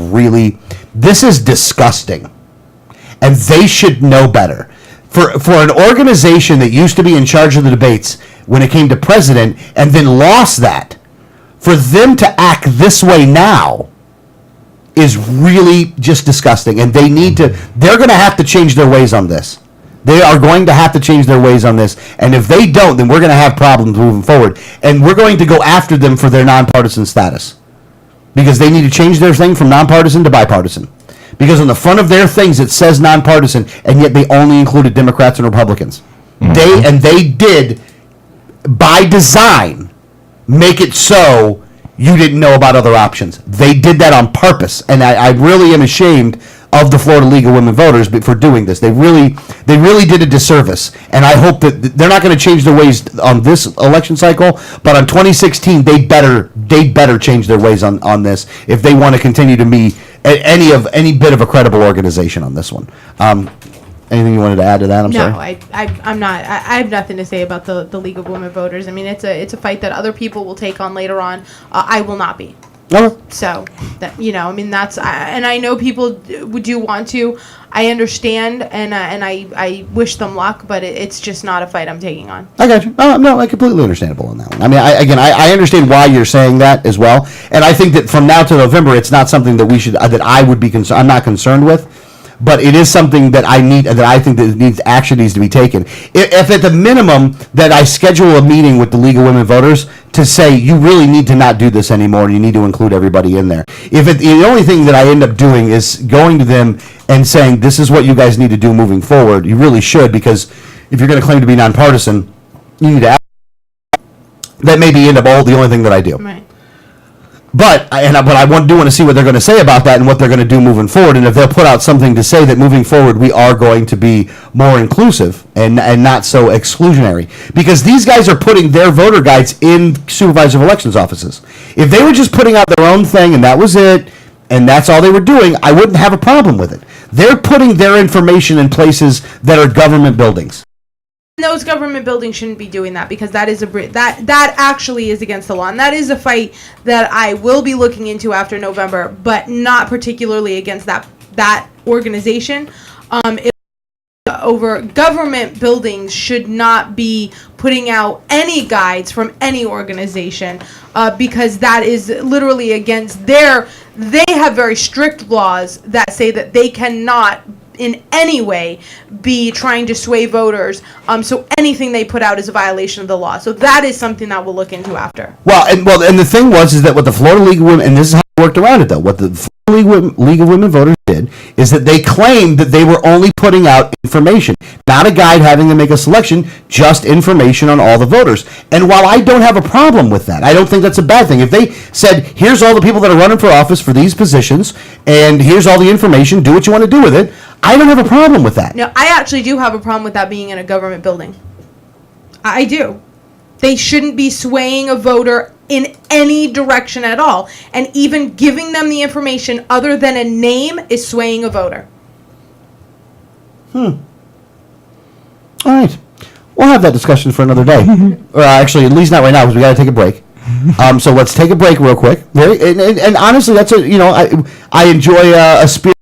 disgusting. And they should know better. For an organization that used to be in charge of the debates when it came to president and then lost that, For them to act this way now is really just disgusting, and they're going to have to change their ways on this. They are going to have to change their ways on this, and if they don't, then we're going to have problems moving forward, and we're going to go after them for their nonpartisan status, because they need to change their thing from nonpartisan to bipartisan, because on the front of their things it says nonpartisan, and yet they only included Democrats and Republicans. They did, by design, make it so you didn't know about other options. They did that on purpose, and I really am ashamed of the Florida League of Women Voters for doing this. They really did a disservice, and I hope that they're not going to change their ways on this election cycle, but on 2016 they better change their ways on this if they want to continue to be any bit of a credible organization on this one. Anything you wanted to add to that? Sorry. I'm not. I have nothing to say about the League of Women Voters. I mean, it's a fight that other people will take on later on. I will not be. Okay. So that I mean, and I know people do want to. I understand, and I wish them luck, but it's just not a fight I'm taking on. I got you. No, I completely understandable on that one. I mean, I understand why you're saying that as well, and I think that from now to November, it's not something that I would be concerned. I'm not concerned with. But it is something that I think that action needs to be taken. If at the minimum that I schedule a meeting with the League of Women Voters to say you really need to not do this anymore, you need to include everybody in there. The only thing that I end up doing is going to them and saying this is what you guys need to do moving forward. You really should, because if you're going to claim to be nonpartisan, you need to act. That may be the only thing that I do. Right. But I do want to see what they're going to say about that and what they're going to do moving forward. And if they'll put out something to say that moving forward we are going to be more inclusive and not so exclusionary. Because these guys are putting their voter guides in supervisor of elections offices. If they were just putting out their own thing and that was it, and that's all they were doing, I wouldn't have a problem with it. They're putting their information in places that are government buildings. Those government buildings shouldn't be doing that, because that is that actually is against the law, and that is a fight that I will be looking into after November, but not particularly against that organization. Over government buildings should not be putting out any guides from any organization, because that is literally against they have very strict laws that say that they cannot in any way be trying to sway voters. So anything they put out is a violation of the law. So that is something that we'll look into after. And the thing is that what the Florida League of Women, and this is how it worked around it though, what the Florida League of Women Voters did is that they claimed that they were only putting out information, not a guide having to make a selection, just information on all the voters. And while I don't have a problem with that, I don't think that's a bad thing. If they said, here's all the people that are running for office for these positions, and here's all the information, do what you want to do with it, I don't have a problem with that. No, I actually do have a problem with that being in a government building. I do. They shouldn't be swaying a voter in any direction at all. And even giving them the information other than a name is swaying a voter. All right. We'll have that discussion for another day. Or actually, at least not right now, because we got to take a break. So let's take a break real quick. And honestly, that's I enjoy a spirit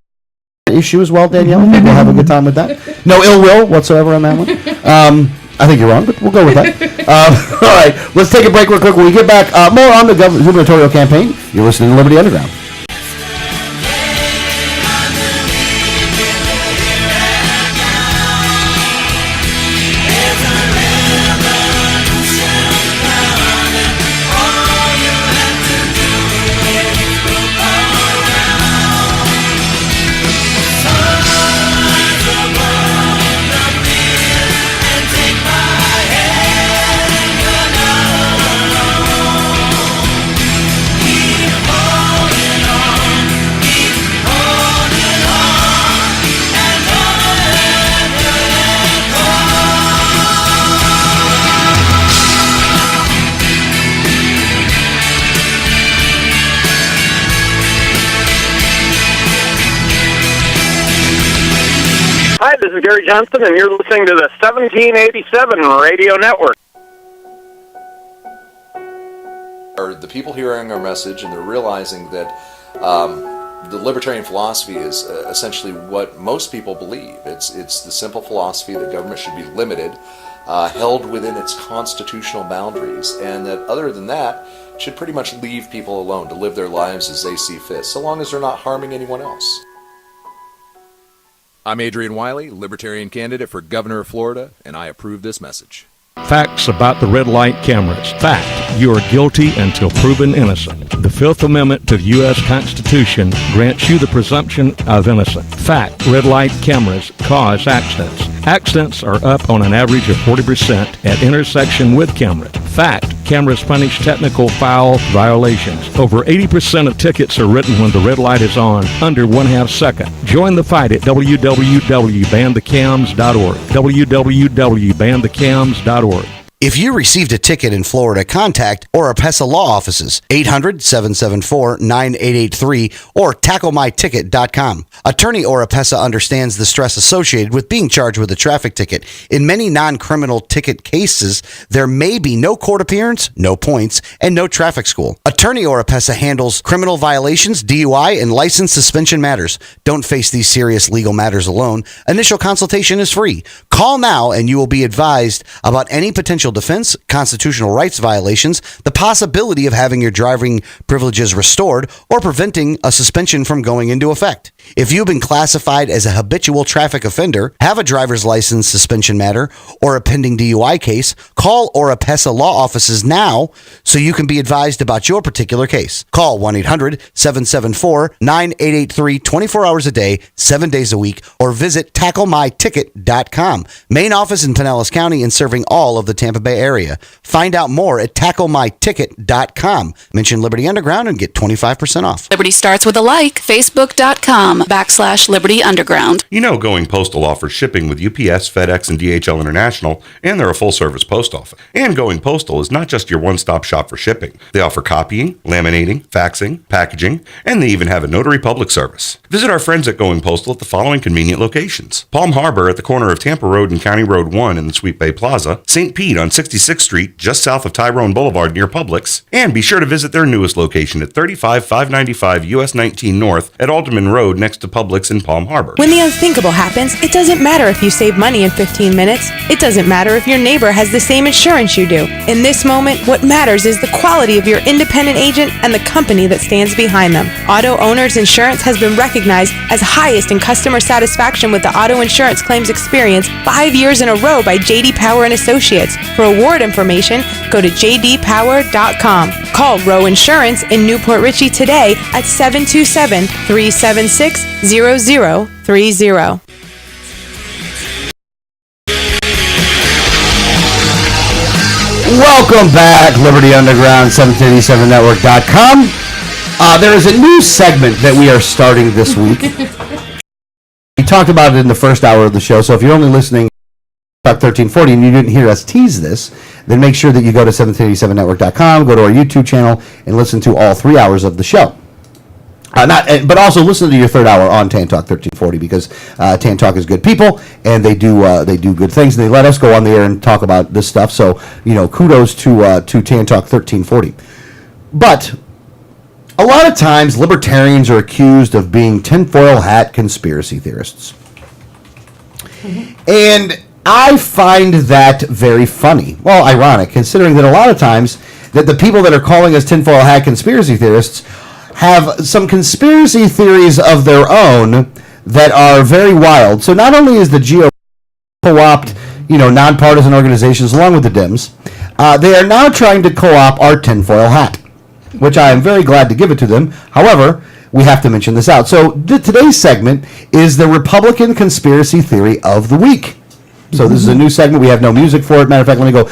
issue as well, Danielle. I think we'll have a good time with that. No ill will whatsoever on that one. I think you're wrong, but we'll go with that. All right, let's take a break real quick. When we get back, more on the gubernatorial campaign. You're listening to Liberty Underground. Hi, this is Gary Johnson, and you're listening to the 1787 Radio Network. Are the people hearing our message, and they're realizing that the libertarian philosophy is essentially what most people believe. It's the simple philosophy that government should be limited, held within its constitutional boundaries, and that other than that, should pretty much leave people alone to live their lives as they see fit, so long as they're not harming anyone else. I'm Adrian Wiley, Libertarian candidate for governor of Florida, and I approve this message. Facts about the red light cameras. Fact, you are guilty until proven innocent. The Fifth Amendment to the U.S. Constitution grants you the presumption of innocence. Fact, red light cameras cause accidents. Accidents are up on an average of 40% at intersection with cameras. Fact, cameras punish technical foul violations. Over 80% of tickets are written when the red light is on, under 1/2 second. Join the fight at www.banthecams.org. www.banthecams.org. If you received a ticket in Florida, contact Oropesa Law Offices, 800-774-9883 or tacklemyticket.com. Attorney Oropesa understands the stress associated with being charged with a traffic ticket. In many non-criminal ticket cases, there may be no court appearance, no points, and no traffic school. Attorney Oropesa handles criminal violations, DUI, and license suspension matters. Don't face these serious legal matters alone. Initial consultation is free. Call now and you will be advised about any potential defense, constitutional rights violations, the possibility of having your driving privileges restored, or preventing a suspension from going into effect. If you've been classified as a habitual traffic offender, have a driver's license suspension matter, or a pending DUI case, call Oropesa Law Offices now so you can be advised about your particular case. Call 1-800-774-9883 24 hours a day, 7 days a week, or visit tacklemyticket.com. Main office in Pinellas County and serving all of the Tampa Bay area. Find out more at tacklemyticket.com. Mention Liberty Underground and get 25% off. Liberty starts with a like. Facebook.com/Liberty Underground. You know Going Postal offers shipping with UPS, FedEx, and DHL International, and they're a full-service post office. And Going Postal is not just your one-stop shop for shipping. They offer copying, laminating, faxing, packaging, and they even have a notary public service. Visit our friends at Going Postal at the following convenient locations: Palm Harbor at the corner of Tampa Road and County Road 1 in the Sweet Bay Plaza, St. Pete on 66th Street, just south of Tyrone Boulevard near Publix, and be sure to visit their newest location at 35595 US 19 North at Alderman Road next to Publix in Palm Harbor. When the unthinkable happens, it doesn't matter if you save money in 15 minutes. It doesn't matter if your neighbor has the same insurance you do. In this moment, what matters is the quality of your independent agent and the company that stands behind them. Auto Owners Insurance has been recognized as highest in customer satisfaction with the auto insurance claims experience 5 years in a row by J.D. Power and Associates. For award information, go to jdpower.com. Call Row Insurance in Newport Richey today at 727-376-0030. Welcome back, Liberty Underground, 787network.com. There is a new segment that we are starting this week. We talked about it in the first hour of the show, so if you're only listening Talk 1340 and you didn't hear us tease this, then make sure that you go to 787network.com, go to our YouTube channel, and listen to all 3 hours of the show. But also listen to your third hour on Tan Talk 1340 because Tan Talk is good people and they do good things and they let us go on the air and talk about this stuff. So kudos to Tan Talk 1340. But a lot of times libertarians are accused of being tinfoil hat conspiracy theorists, and I find that very funny. Well, ironic, considering that a lot of times that the people that are calling us tinfoil hat conspiracy theorists have some conspiracy theories of their own that are very wild. So not only is the GOP co-opt, nonpartisan organizations along with the Dems, they are now trying to co-opt our tinfoil hat, which I am very glad to give it to them. However, we have to mention this out. So today's segment is the Republican conspiracy theory of the week. So this is a new segment. We have no music for it. Matter of fact, let me go.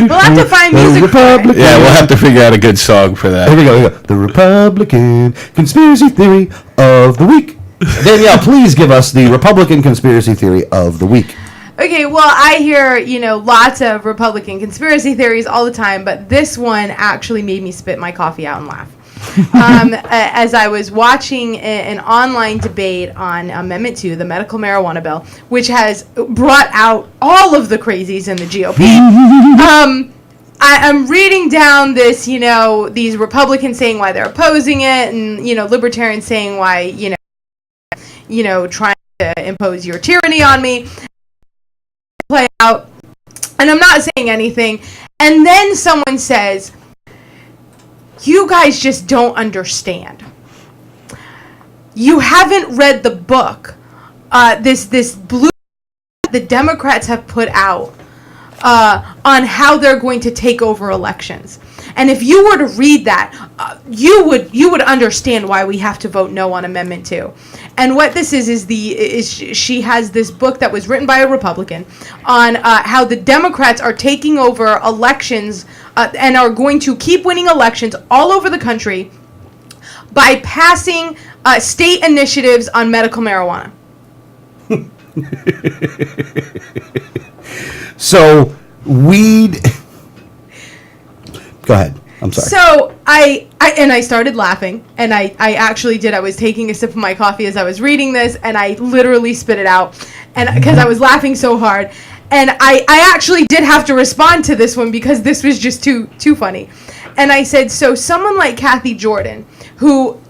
We'll have to find music for it. Yeah, we'll have to figure out a good song for that. Here we go. The Republican conspiracy theory of the week. Danielle, please give us the Republican conspiracy theory of the week. Okay, well, I hear, lots of Republican conspiracy theories all the time, but this one actually made me spit my coffee out and laugh. As I was watching an online debate on Amendment 2, the medical marijuana bill, which has brought out all of the crazies in the GOP, I'm reading down this, these Republicans saying why they're opposing it, and, libertarians saying why, trying to impose your tyranny on me. Play out. and I'm not saying anything, and then someone says, you guys just don't understand. You haven't read the book, this blue the Democrats have put out on how they're going to take over elections. And if you were to read that, you would understand why we have to vote no on Amendment 2. And what this is she has this book that was written by a Republican on how the Democrats are taking over elections and are going to keep winning elections all over the country by passing state initiatives on medical marijuana. So weed. Go ahead. I'm sorry. So I started laughing, and I actually did. I was taking a sip of my coffee as I was reading this, and I literally spit it out, and because I was laughing so hard, and I actually did have to respond to this one because this was just too funny, and I said, so someone like Kathy Jordan, who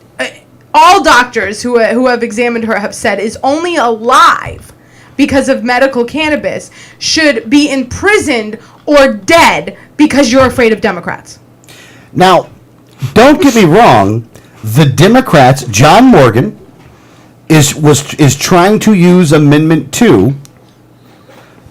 all doctors who have examined her have said is only alive because of medical cannabis, should be imprisoned or dead because you're afraid of Democrats. Now, don't get me wrong. The Democrats, John Morgan, is trying to use Amendment 2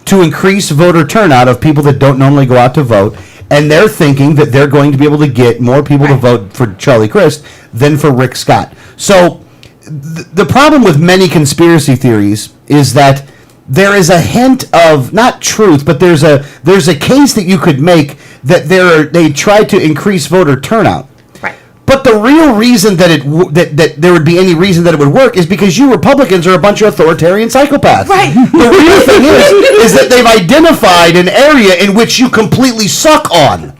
to increase voter turnout of people that don't normally go out to vote, and they're thinking that they're going to be able to get more people to vote for Charlie Crist than for Rick Scott. So the problem with many conspiracy theories is that there is a hint of not truth, but there's a case that you could make that they try to increase voter turnout. Right. But the real reason that there would be any reason that it would work is because you Republicans are a bunch of authoritarian psychopaths. Right. The real thing is that they've identified an area in which you completely suck on.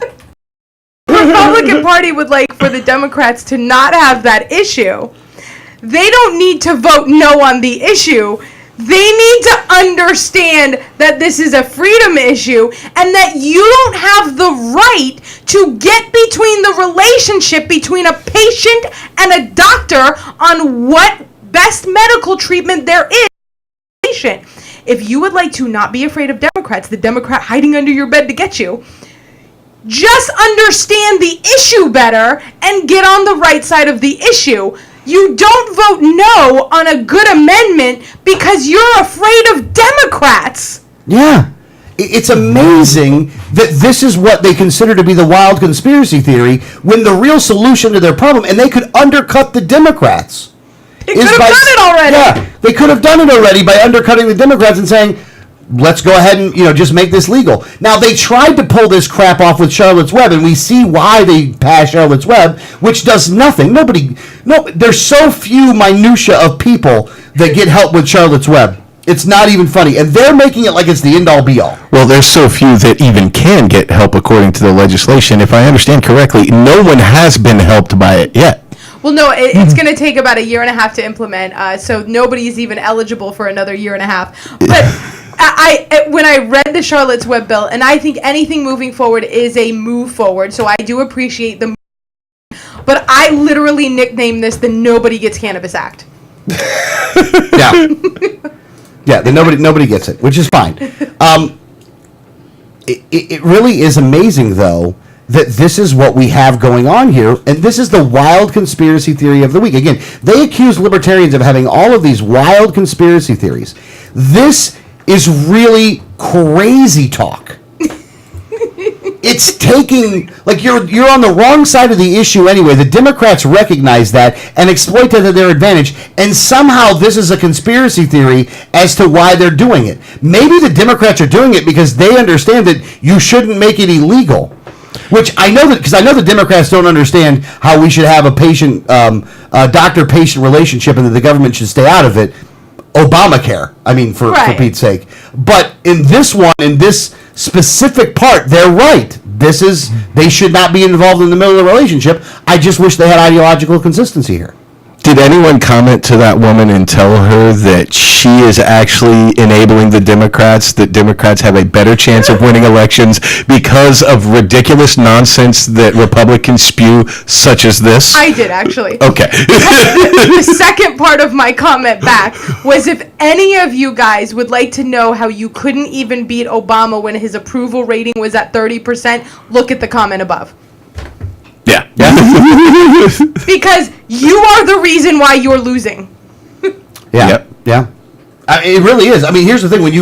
The Republican Party would like for the Democrats to not have that issue. They don't need to vote no on the issue. They need to understand that this is a freedom issue and that you don't have the right to get between the relationship between a patient and a doctor on what best medical treatment there is for the patient. If you would like to not be afraid of Democrats, the Democrat hiding under your bed to get you, just understand the issue better and get on the right side of the issue. You don't vote no on a good amendment because you're afraid of Democrats. Yeah. It's amazing that this is what they consider to be the wild conspiracy theory when the real solution to their problem, and they could undercut the Democrats. They could have done it already. Yeah, they could have done it already by undercutting the Democrats and saying, let's go ahead and just make this legal. Now, they tried to pull this crap off with Charlotte's Web, and we see why they passed Charlotte's Web, which does nothing. There's so few minutia of people that get help with Charlotte's Web. It's not even funny, and they're making it like it's the end-all, be-all. Well, there's so few that even can get help according to the legislation. If I understand correctly, no one has been helped by it yet. Well, no, it's going to take about 1.5 years to implement, so nobody's even eligible for another 1.5 years. But when I read the Charlotte's Web bill, and I think anything moving forward is a move forward, so I do appreciate the move, but I literally nicknamed this the Nobody Gets Cannabis Act. Yeah. Yeah, nobody gets it, which is fine. It really is amazing, though, that this is what we have going on here, and this is the wild conspiracy theory of the week. Again, they accuse libertarians of having all of these wild conspiracy theories. This is really crazy talk. It's taking, like, you're on the wrong side of the issue anyway. The Democrats recognize that and exploit that to their advantage, and somehow this is a conspiracy theory as to why they're doing it. Maybe the Democrats are doing it because they understand that you shouldn't make it illegal. Which I know that, because I know the Democrats don't understand how we should have a patient, doctor-patient relationship and that the government should stay out of it. Obamacare, for Pete's sake. But in this specific part, they're right. They should not be involved in the middle of the relationship. I just wish they had ideological consistency here. Did anyone comment to that woman and tell her that she is actually enabling the Democrats, that Democrats have a better chance of winning elections because of ridiculous nonsense that Republicans spew, such as this? I did, actually. Okay. The second part of my comment back was, if any of you guys would like to know how you couldn't even beat Obama when his approval rating was at 30%, look at the comment above. Yeah. Because you are the reason why you're losing. Yeah. Yeah. It really is. I mean, here's the thing. When you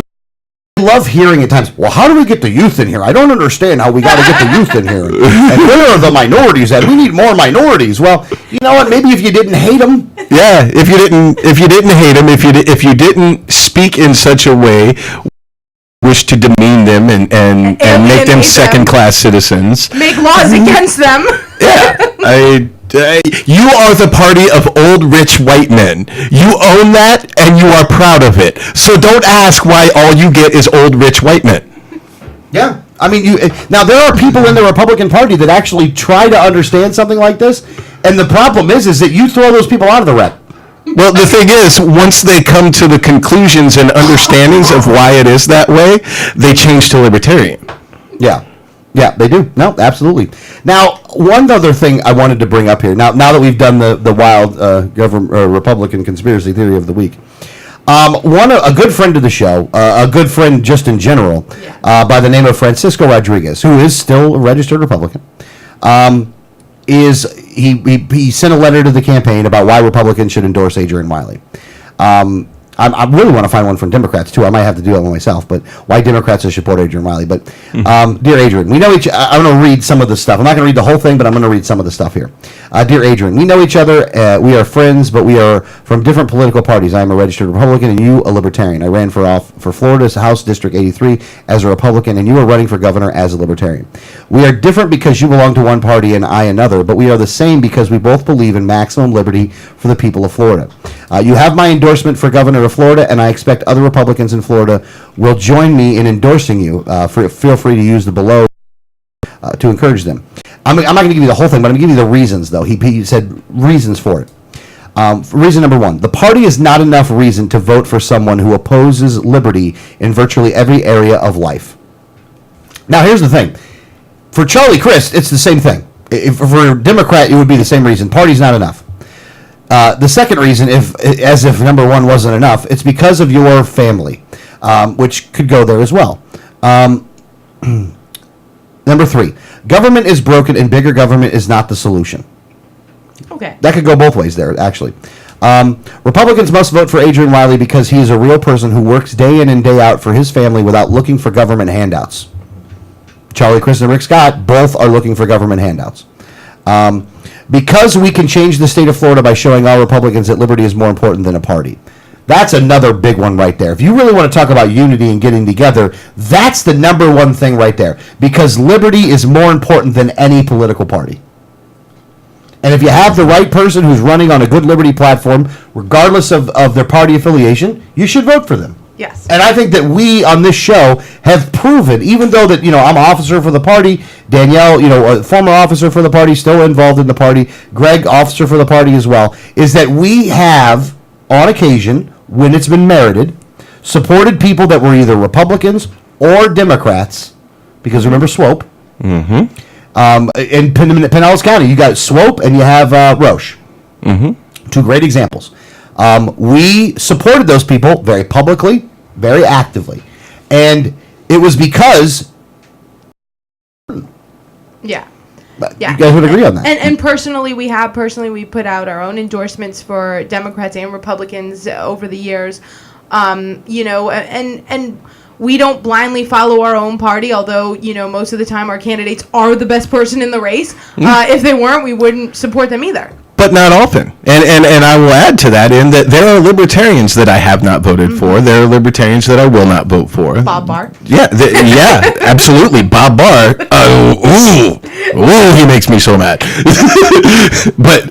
love hearing at times, well, how do we get the youth in here? I don't understand how we got to get the youth in here. And where are the minorities at? We need more minorities. Well, you know what? Maybe if you didn't hate them. Yeah. If you didn't hate them, if you didn't speak in such a way, wish to demean them and make them second-class citizens. Make laws against them. Yeah. You are the party of old rich white men. You own that and you are proud of it. So don't ask why all you get is old rich white men. Yeah. I mean, now there are people in the Republican Party that actually try to understand something like this, and the problem is that you throw those people out of the rep. Well, the thing is, once they come to the conclusions and understandings of why it is that way, they change to libertarian. Yeah. Yeah, they do. No, absolutely. Now, one other thing I wanted to bring up here. Now that we've done the wild Republican conspiracy theory of the week, a good friend of the show, a good friend just in general, by the name of Francisco Rodriguez, who is still a registered Republican, he sent a letter to the campaign about why Republicans should endorse Adrian Wiley. I really want to find one from Democrats too. I might have to do that one myself. But why Democrats should support Adrian Wiley? But dear Adrian, we know each. I'm going to read some of the stuff. I'm not going to read the whole thing, but I'm going to read some of the stuff here. Dear Adrian, we know each other. We are friends, but we are from different political parties. I am a registered Republican, and you a Libertarian. I ran for Florida's House District 83 as a Republican, and you are running for governor as a Libertarian. We are different because you belong to one party and I another, but we are the same because we both believe in maximum liberty for the people of Florida. You have my endorsement for governor of Florida, and I expect other Republicans in Florida will join me in endorsing you. Feel free to use the below to encourage them. I'm not going to give you the whole thing, but I'm going to give you the reasons, though. He said reasons for it. Reason number one, the party is not enough reason to vote for someone who opposes liberty in virtually every area of life. Now, here's the thing. For Charlie Crist, it's the same thing. For a Democrat, it would be the same reason. Party's not enough. The second reason, as if number one wasn't enough, it's because of your family, which could go there as well. Number three, government is broken and bigger government is not the solution. Okay. That could go both ways there, actually. Republicans must vote for Adrian Wiley because he is a real person who works day in and day out for his family without looking for government handouts. Charlie Crist and Rick Scott both are looking for government handouts. Because we can change the state of Florida by showing all Republicans that liberty is more important than a party. That's another big one right there. If you really want to talk about unity and getting together, that's the number one thing right there. Because liberty is more important than any political party. And if you have the right person who's running on a good liberty platform, regardless of their party affiliation, you should vote for them. Yes. And I think that we on this show have proven, even though that, I'm an officer for the party, Danielle, a former officer for the party, still involved in the party, Greg, officer for the party as well, is that we have, on occasion, when it's been merited, supported people that were either Republicans or Democrats, because remember Swope. Mm-hmm. In Pinellas County, you got Swope and you have Roche. Mm-hmm. Two great examples. We supported those people very publicly, very actively. And it was because... Yeah. You guys would agree on that. And personally, we put out our own endorsements for Democrats and Republicans over the years. And we don't blindly follow our own party, although, most of the time our candidates are the best person in the race. If they weren't, we wouldn't support them either. But not often. And I will add to that in that there are libertarians that I have not voted for. There are libertarians that I will not vote for. Bob Barr? Yeah, absolutely. Bob Barr. He makes me so mad. But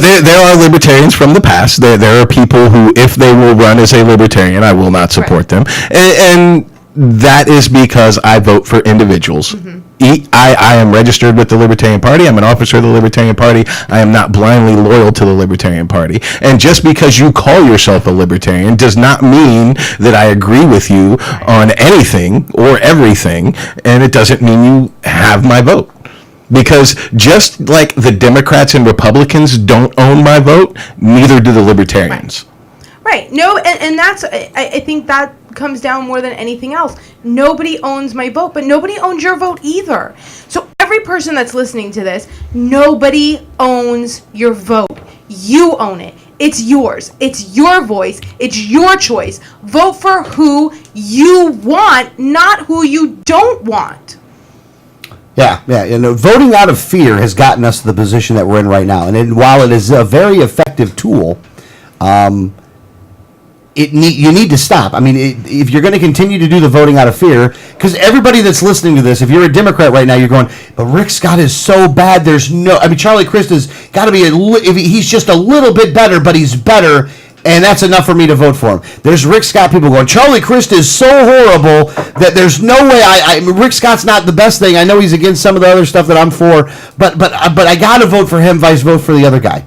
there are libertarians from the past. There are people who, if they will run as a libertarian, I will not support them. And that is because I vote for individuals. Mm-hmm. I am registered with the Libertarian Party. I'm an officer of the Libertarian Party. I am not blindly loyal to the Libertarian Party. And just because you call yourself a Libertarian does not mean that I agree with you on anything or everything, and it doesn't mean you have my vote. Because just like the Democrats and Republicans don't own my vote, neither do the Libertarians. Right. No, and that's, I think that comes down more than anything else. Nobody owns my vote, but nobody owns your vote either. So every person that's listening to this, nobody owns your vote. You own it. It's yours. It's your voice. It's your choice. Vote for who you want, not who you don't want. Yeah. Voting out of fear has gotten us to the position that we're in right now. And while it is a very effective tool, you need to stop. I mean, if you're going to continue to do the voting out of fear, because everybody that's listening to this, if you're a Democrat right now, you're going, but Rick Scott is so bad. Charlie Crist has got to be, he's just a little bit better, but he's better, and that's enough for me to vote for him. There's Rick Scott people going, Charlie Crist is so horrible that there's no way, Rick Scott's not the best thing. I know he's against some of the other stuff that I'm for, but I got to vote for him, vice vote for the other guy.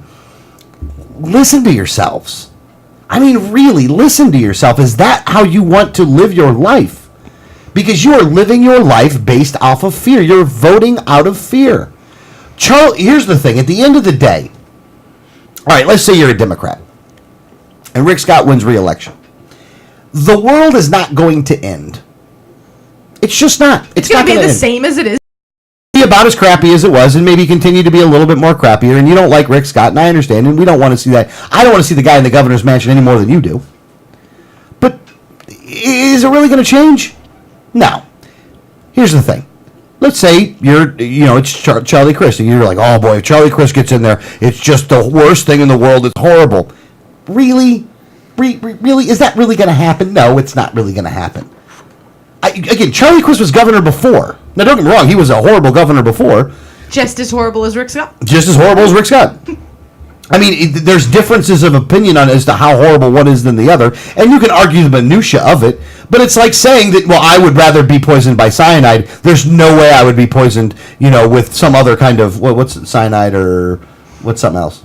Listen to yourselves. I mean, really, listen to yourself. Is that how you want to live your life? Because you are living your life based off of fear. You're voting out of fear. Here's the thing. At the end of the day, all right, let's say you're a Democrat, and Rick Scott wins re-election. The world is not going to end. It's just not. It's going to be the same as it is. About as crappy as it was, and maybe continue to be a little bit more crappier. And you don't like Rick Scott, and I understand, and we don't want to see that. I don't want to see the guy in the governor's mansion any more than you do. But is it really going to change? No. Here's the thing. Let's say it's Charlie Crist, and you're like, oh boy, if Charlie Crist gets in there, it's just the worst thing in the world. It's horrible. Really? Really? Is that really going to happen? No, it's not really going to happen. Again, Charlie Crist was governor before. Now, don't get me wrong, he was a horrible governor before. Just as horrible as Rick Scott. Just as horrible as Rick Scott. I mean, there's differences of opinion on as to how horrible one is than the other, and you can argue the minutia of it, but it's like saying that, well, I would rather be poisoned by cyanide. There's no way I would be poisoned, with some other kind of, what's cyanide or what's something else?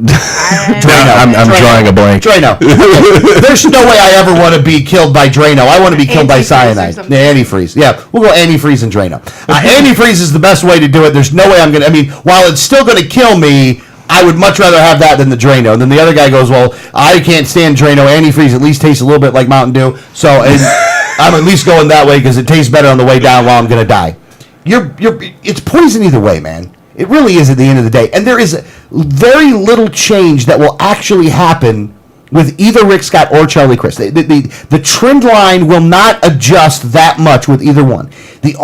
I'm drawing a blank. Drano. Okay. There's no way I ever want to be killed by Drano. I want to be killed by cyanide. Antifreeze. Yeah, we'll go antifreeze and Drano. Antifreeze is the best way to do it. There's no way I'm going to... while it's still going to kill me, I would much rather have that than the Drano. And then the other guy goes, well, I can't stand Drano. Antifreeze at least tastes a little bit like Mountain Dew. So I'm at least going that way because it tastes better on the way down while I'm going to die. It's poison either way, man. It really is at the end of the day. And there is very little change that will actually happen with either Rick Scott or Charlie Crist. The trend line will not adjust that much with either one. The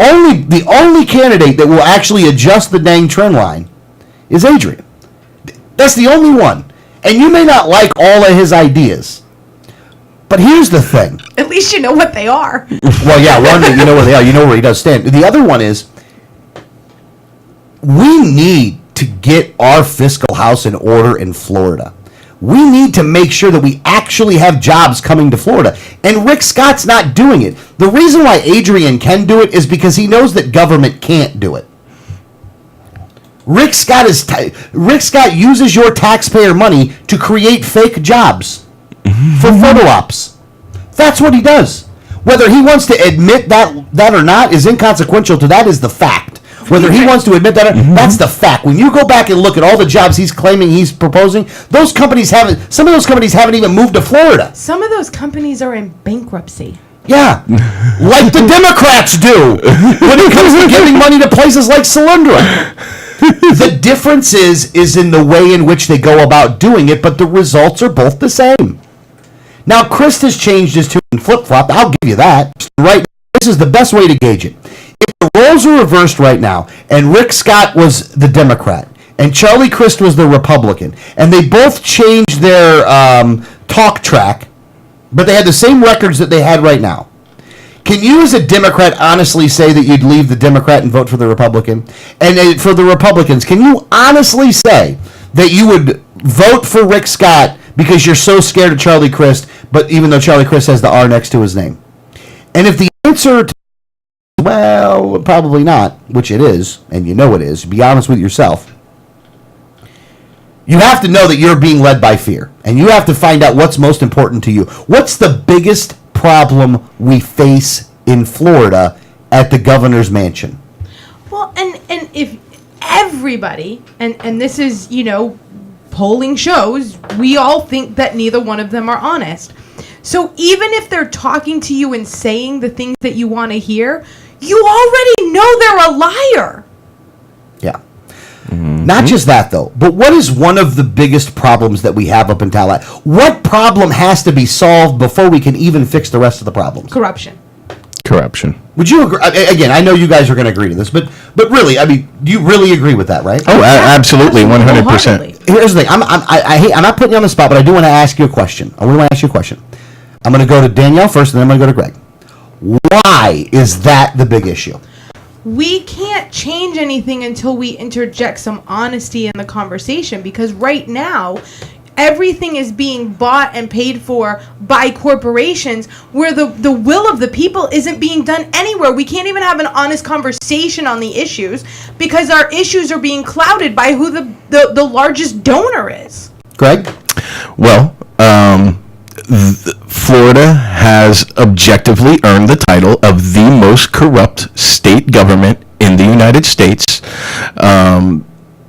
only candidate that will actually adjust the dang trend line is Adrian. That's the only one. And you may not like all of his ideas. But here's the thing. At least you know what they are. Well, yeah, one, you know where they are. You know where he does stand. The other one is, we need to get our fiscal house in order in Florida. We need to make sure that we actually have jobs coming to Florida. And Rick Scott's not doing it. The reason why Adrian can do it is because he knows that government can't do it. Rick Scott uses your taxpayer money to create fake jobs for photo ops. That's what he does. Whether he wants to admit that or not is inconsequential to that is the fact. Whether he wants to admit that, that's the fact. When you go back and look at all the jobs he's claiming he's proposing, some of those companies haven't even moved to Florida. Some of those companies are in bankruptcy. Yeah, like the Democrats do when it comes to giving money to places like Solyndra. The difference is in the way in which they go about doing it, but the results are both the same. Now, Crist has changed his tune and flip-flop. I'll give you that. Right, this is the best way to gauge it. If the roles are reversed right now, and Rick Scott was the Democrat, and Charlie Crist was the Republican, and they both changed their talk track, but they had the same records that they had right now, can you as a Democrat honestly say that you'd leave the Democrat and vote for the Republican? And for the Republicans, can you honestly say that you would vote for Rick Scott because you're so scared of Charlie Crist, but even though Charlie Crist has the R next to his name? And if the answer to well, probably not, which it is, and you know it is. Be honest with yourself. You have to know that you're being led by fear, and you have to find out what's most important to you. What's the biggest problem we face in Florida at the governor's mansion? Well, and if everybody, and this is, polling shows, we all think that neither one of them are honest. So even if they're talking to you and saying the things that you want to hear, you already know they're a liar. Yeah. Not just that, though, but what is one of the biggest problems that we have up in Tallahassee? What problem has to be solved before we can even fix the rest of the problems? Corruption. Would you agree? Again, I know you guys are going to agree to this, but really, I mean, do you really agree with that, right? Oh, absolutely, 100%. Here's the thing. I'm not putting you on the spot, but I do want to ask you a question. I'm going to go to Danielle first, and then I'm going to go to Greg. Why is that the big issue? We can't change anything until we interject some honesty in the conversation, because right now everything is being bought and paid for by corporations where the will of the people isn't being done anywhere. We can't even have an honest conversation on the issues because our issues are being clouded by who the largest donor is. Greg? Well, Florida has objectively earned the title of the most corrupt state government in the United States.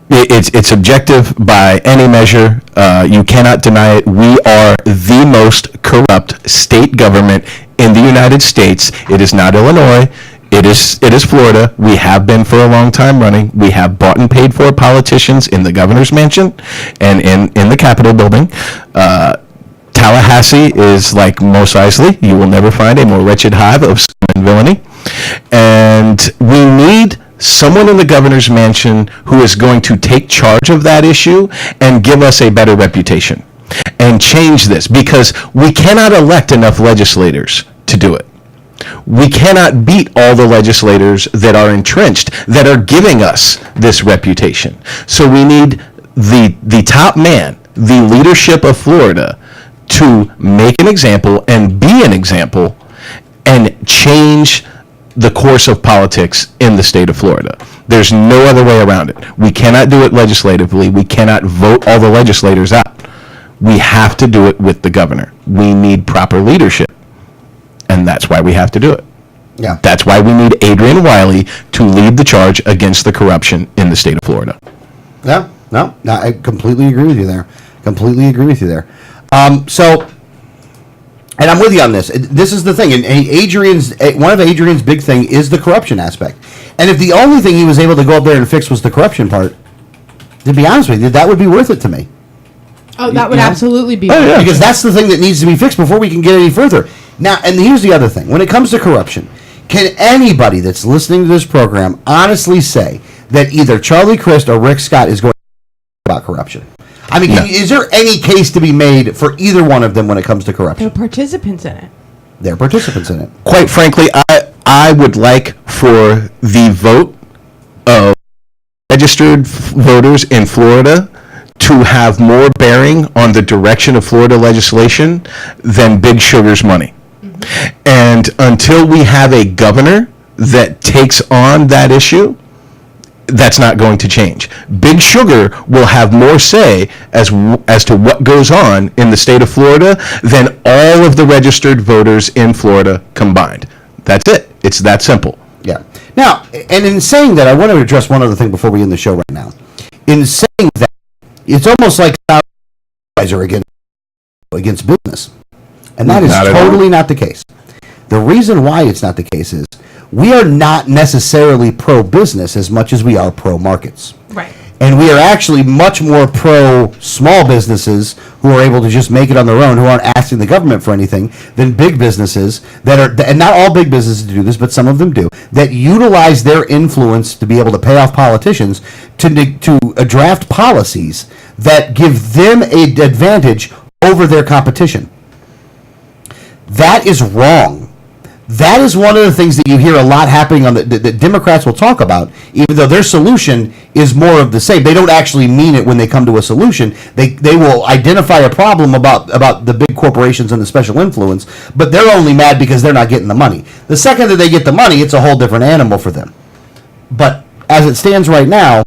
It's objective by any measure. You cannot deny it. We are the most corrupt state government in the United States. It is not Illinois. It is Florida. We have been for a long time running. We have bought and paid for politicians in the governor's mansion and in the Capitol building. Tallahassee is like Mos Eisley. You will never find a more wretched hive of scum and villainy. And we need someone in the governor's mansion who is going to take charge of that issue and give us a better reputation and change this, because we cannot elect enough legislators to do it. We cannot beat all the legislators that are entrenched, that are giving us this reputation. So we need the top man, the leadership of Florida, to make an example and be an example and change the course of politics in the state of Florida. There's no other way around it. We cannot do it legislatively. We cannot vote all the legislators out. We have to do it with the governor. We need proper leadership, and that's why we have to do it. Yeah. That's why we need Adrian Wiley to lead the charge against the corruption in the state of Florida. Yeah, no, I completely agree with you there. And I'm with you on this. This is the thing, and one of Adrian's big thing is the corruption aspect. And if the only thing he was able to go up there and fix was the corruption part, to be honest with you, that would be worth it to me. Oh, that would absolutely be. Yeah. Because that's the thing that needs to be fixed before we can get any further. Now, and here's the other thing. When it comes to corruption, can anybody that's listening to this program honestly say that either Charlie Crist or Rick Scott is going to talk about corruption? I mean, is there any case to be made for either one of them when it comes to corruption? They're participants in it. They're participants in it. Quite frankly, I would like for the vote of registered voters in Florida to have more bearing on the direction of Florida legislation than Big Sugar's money. Mm-hmm. And until we have a governor that takes on that issue, that's not going to change. Big Sugar will have more say as to what goes on in the state of Florida than all of the registered voters in Florida combined. That's it. It's that simple. Yeah. Now, and in saying that, I want to address one other thing before we end the show right now. In saying that, it's almost like you guys are against business. And that is totally not the case. The reason why it's not the case is we are not necessarily pro-business as much as we are pro-markets. Right. And we are actually much more pro-small businesses who are able to just make it on their own, who aren't asking the government for anything, than big businesses that are, and not all big businesses do this, but some of them do, that utilize their influence to be able to pay off politicians to draft policies that give them an advantage over their competition. That is wrong. That is one of the things that you hear a lot happening on that Democrats will talk about, even though their solution is more of the same. They don't actually mean it when they come to a solution. They will identify a problem about the big corporations and the special influence, but they're only mad because they're not getting the money. The second that they get the money, it's a whole different animal for them. But as it stands right now,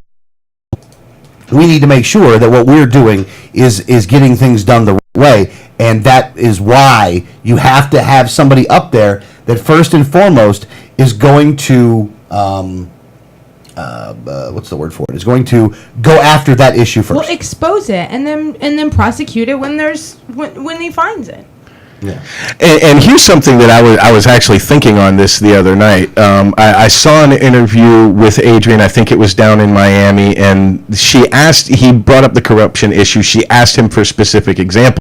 we need to make sure that what we're doing is getting things done the right way, and that is why you have to have somebody up there that first and foremost is going to what's the word for it? Is going to go after that issue first. Well, expose it and then prosecute it when he finds it. Yeah. And here's something that I was actually thinking on this the other night. I saw an interview with Adrian, I think it was down in Miami, and he brought up the corruption issue. She asked him for specific examples.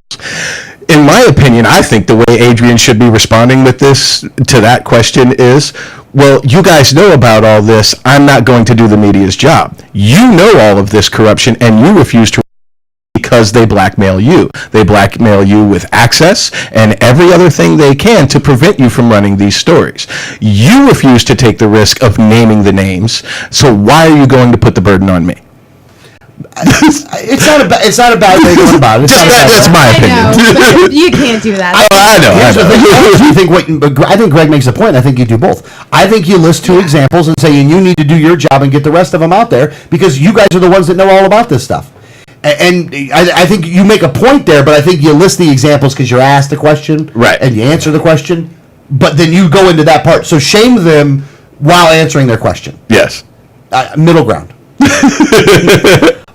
In my opinion, I think the way Adrian should be responding with this to that question is, well, you guys know about all this. I'm not going to do the media's job. You know all of this corruption, and you refuse to because they blackmail you. They blackmail you with access and every other thing they can to prevent you from running these stories. You refuse to take the risk of naming the names, so why are you going to put the burden on me? It's not a bad thing going about it. That's my opinion. You can't do that. I know. I think Greg makes a point. I think you do both. I think you list two examples and say, and you need to do your job and get the rest of them out there because you guys are the ones that know all about this stuff. And I think you make a point there, but I think you list the examples because you're asked the question, right, and you answer the question, but then you go into that part. So shame them while answering their question. Yes. Middle ground.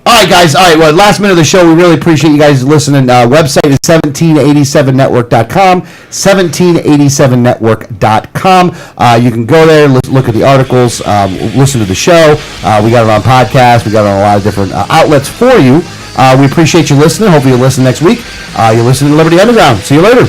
All right, guys. All right, well, last minute of the show, we really appreciate you guys listening. Website is 1787network.com, 1787network.com. You can go there, look at the articles, listen to the show. We got it on podcast. We got it on a lot of different outlets for you. We appreciate you listening. Hopefully you'll listen next week. You're listening to Liberty Underground. See you later.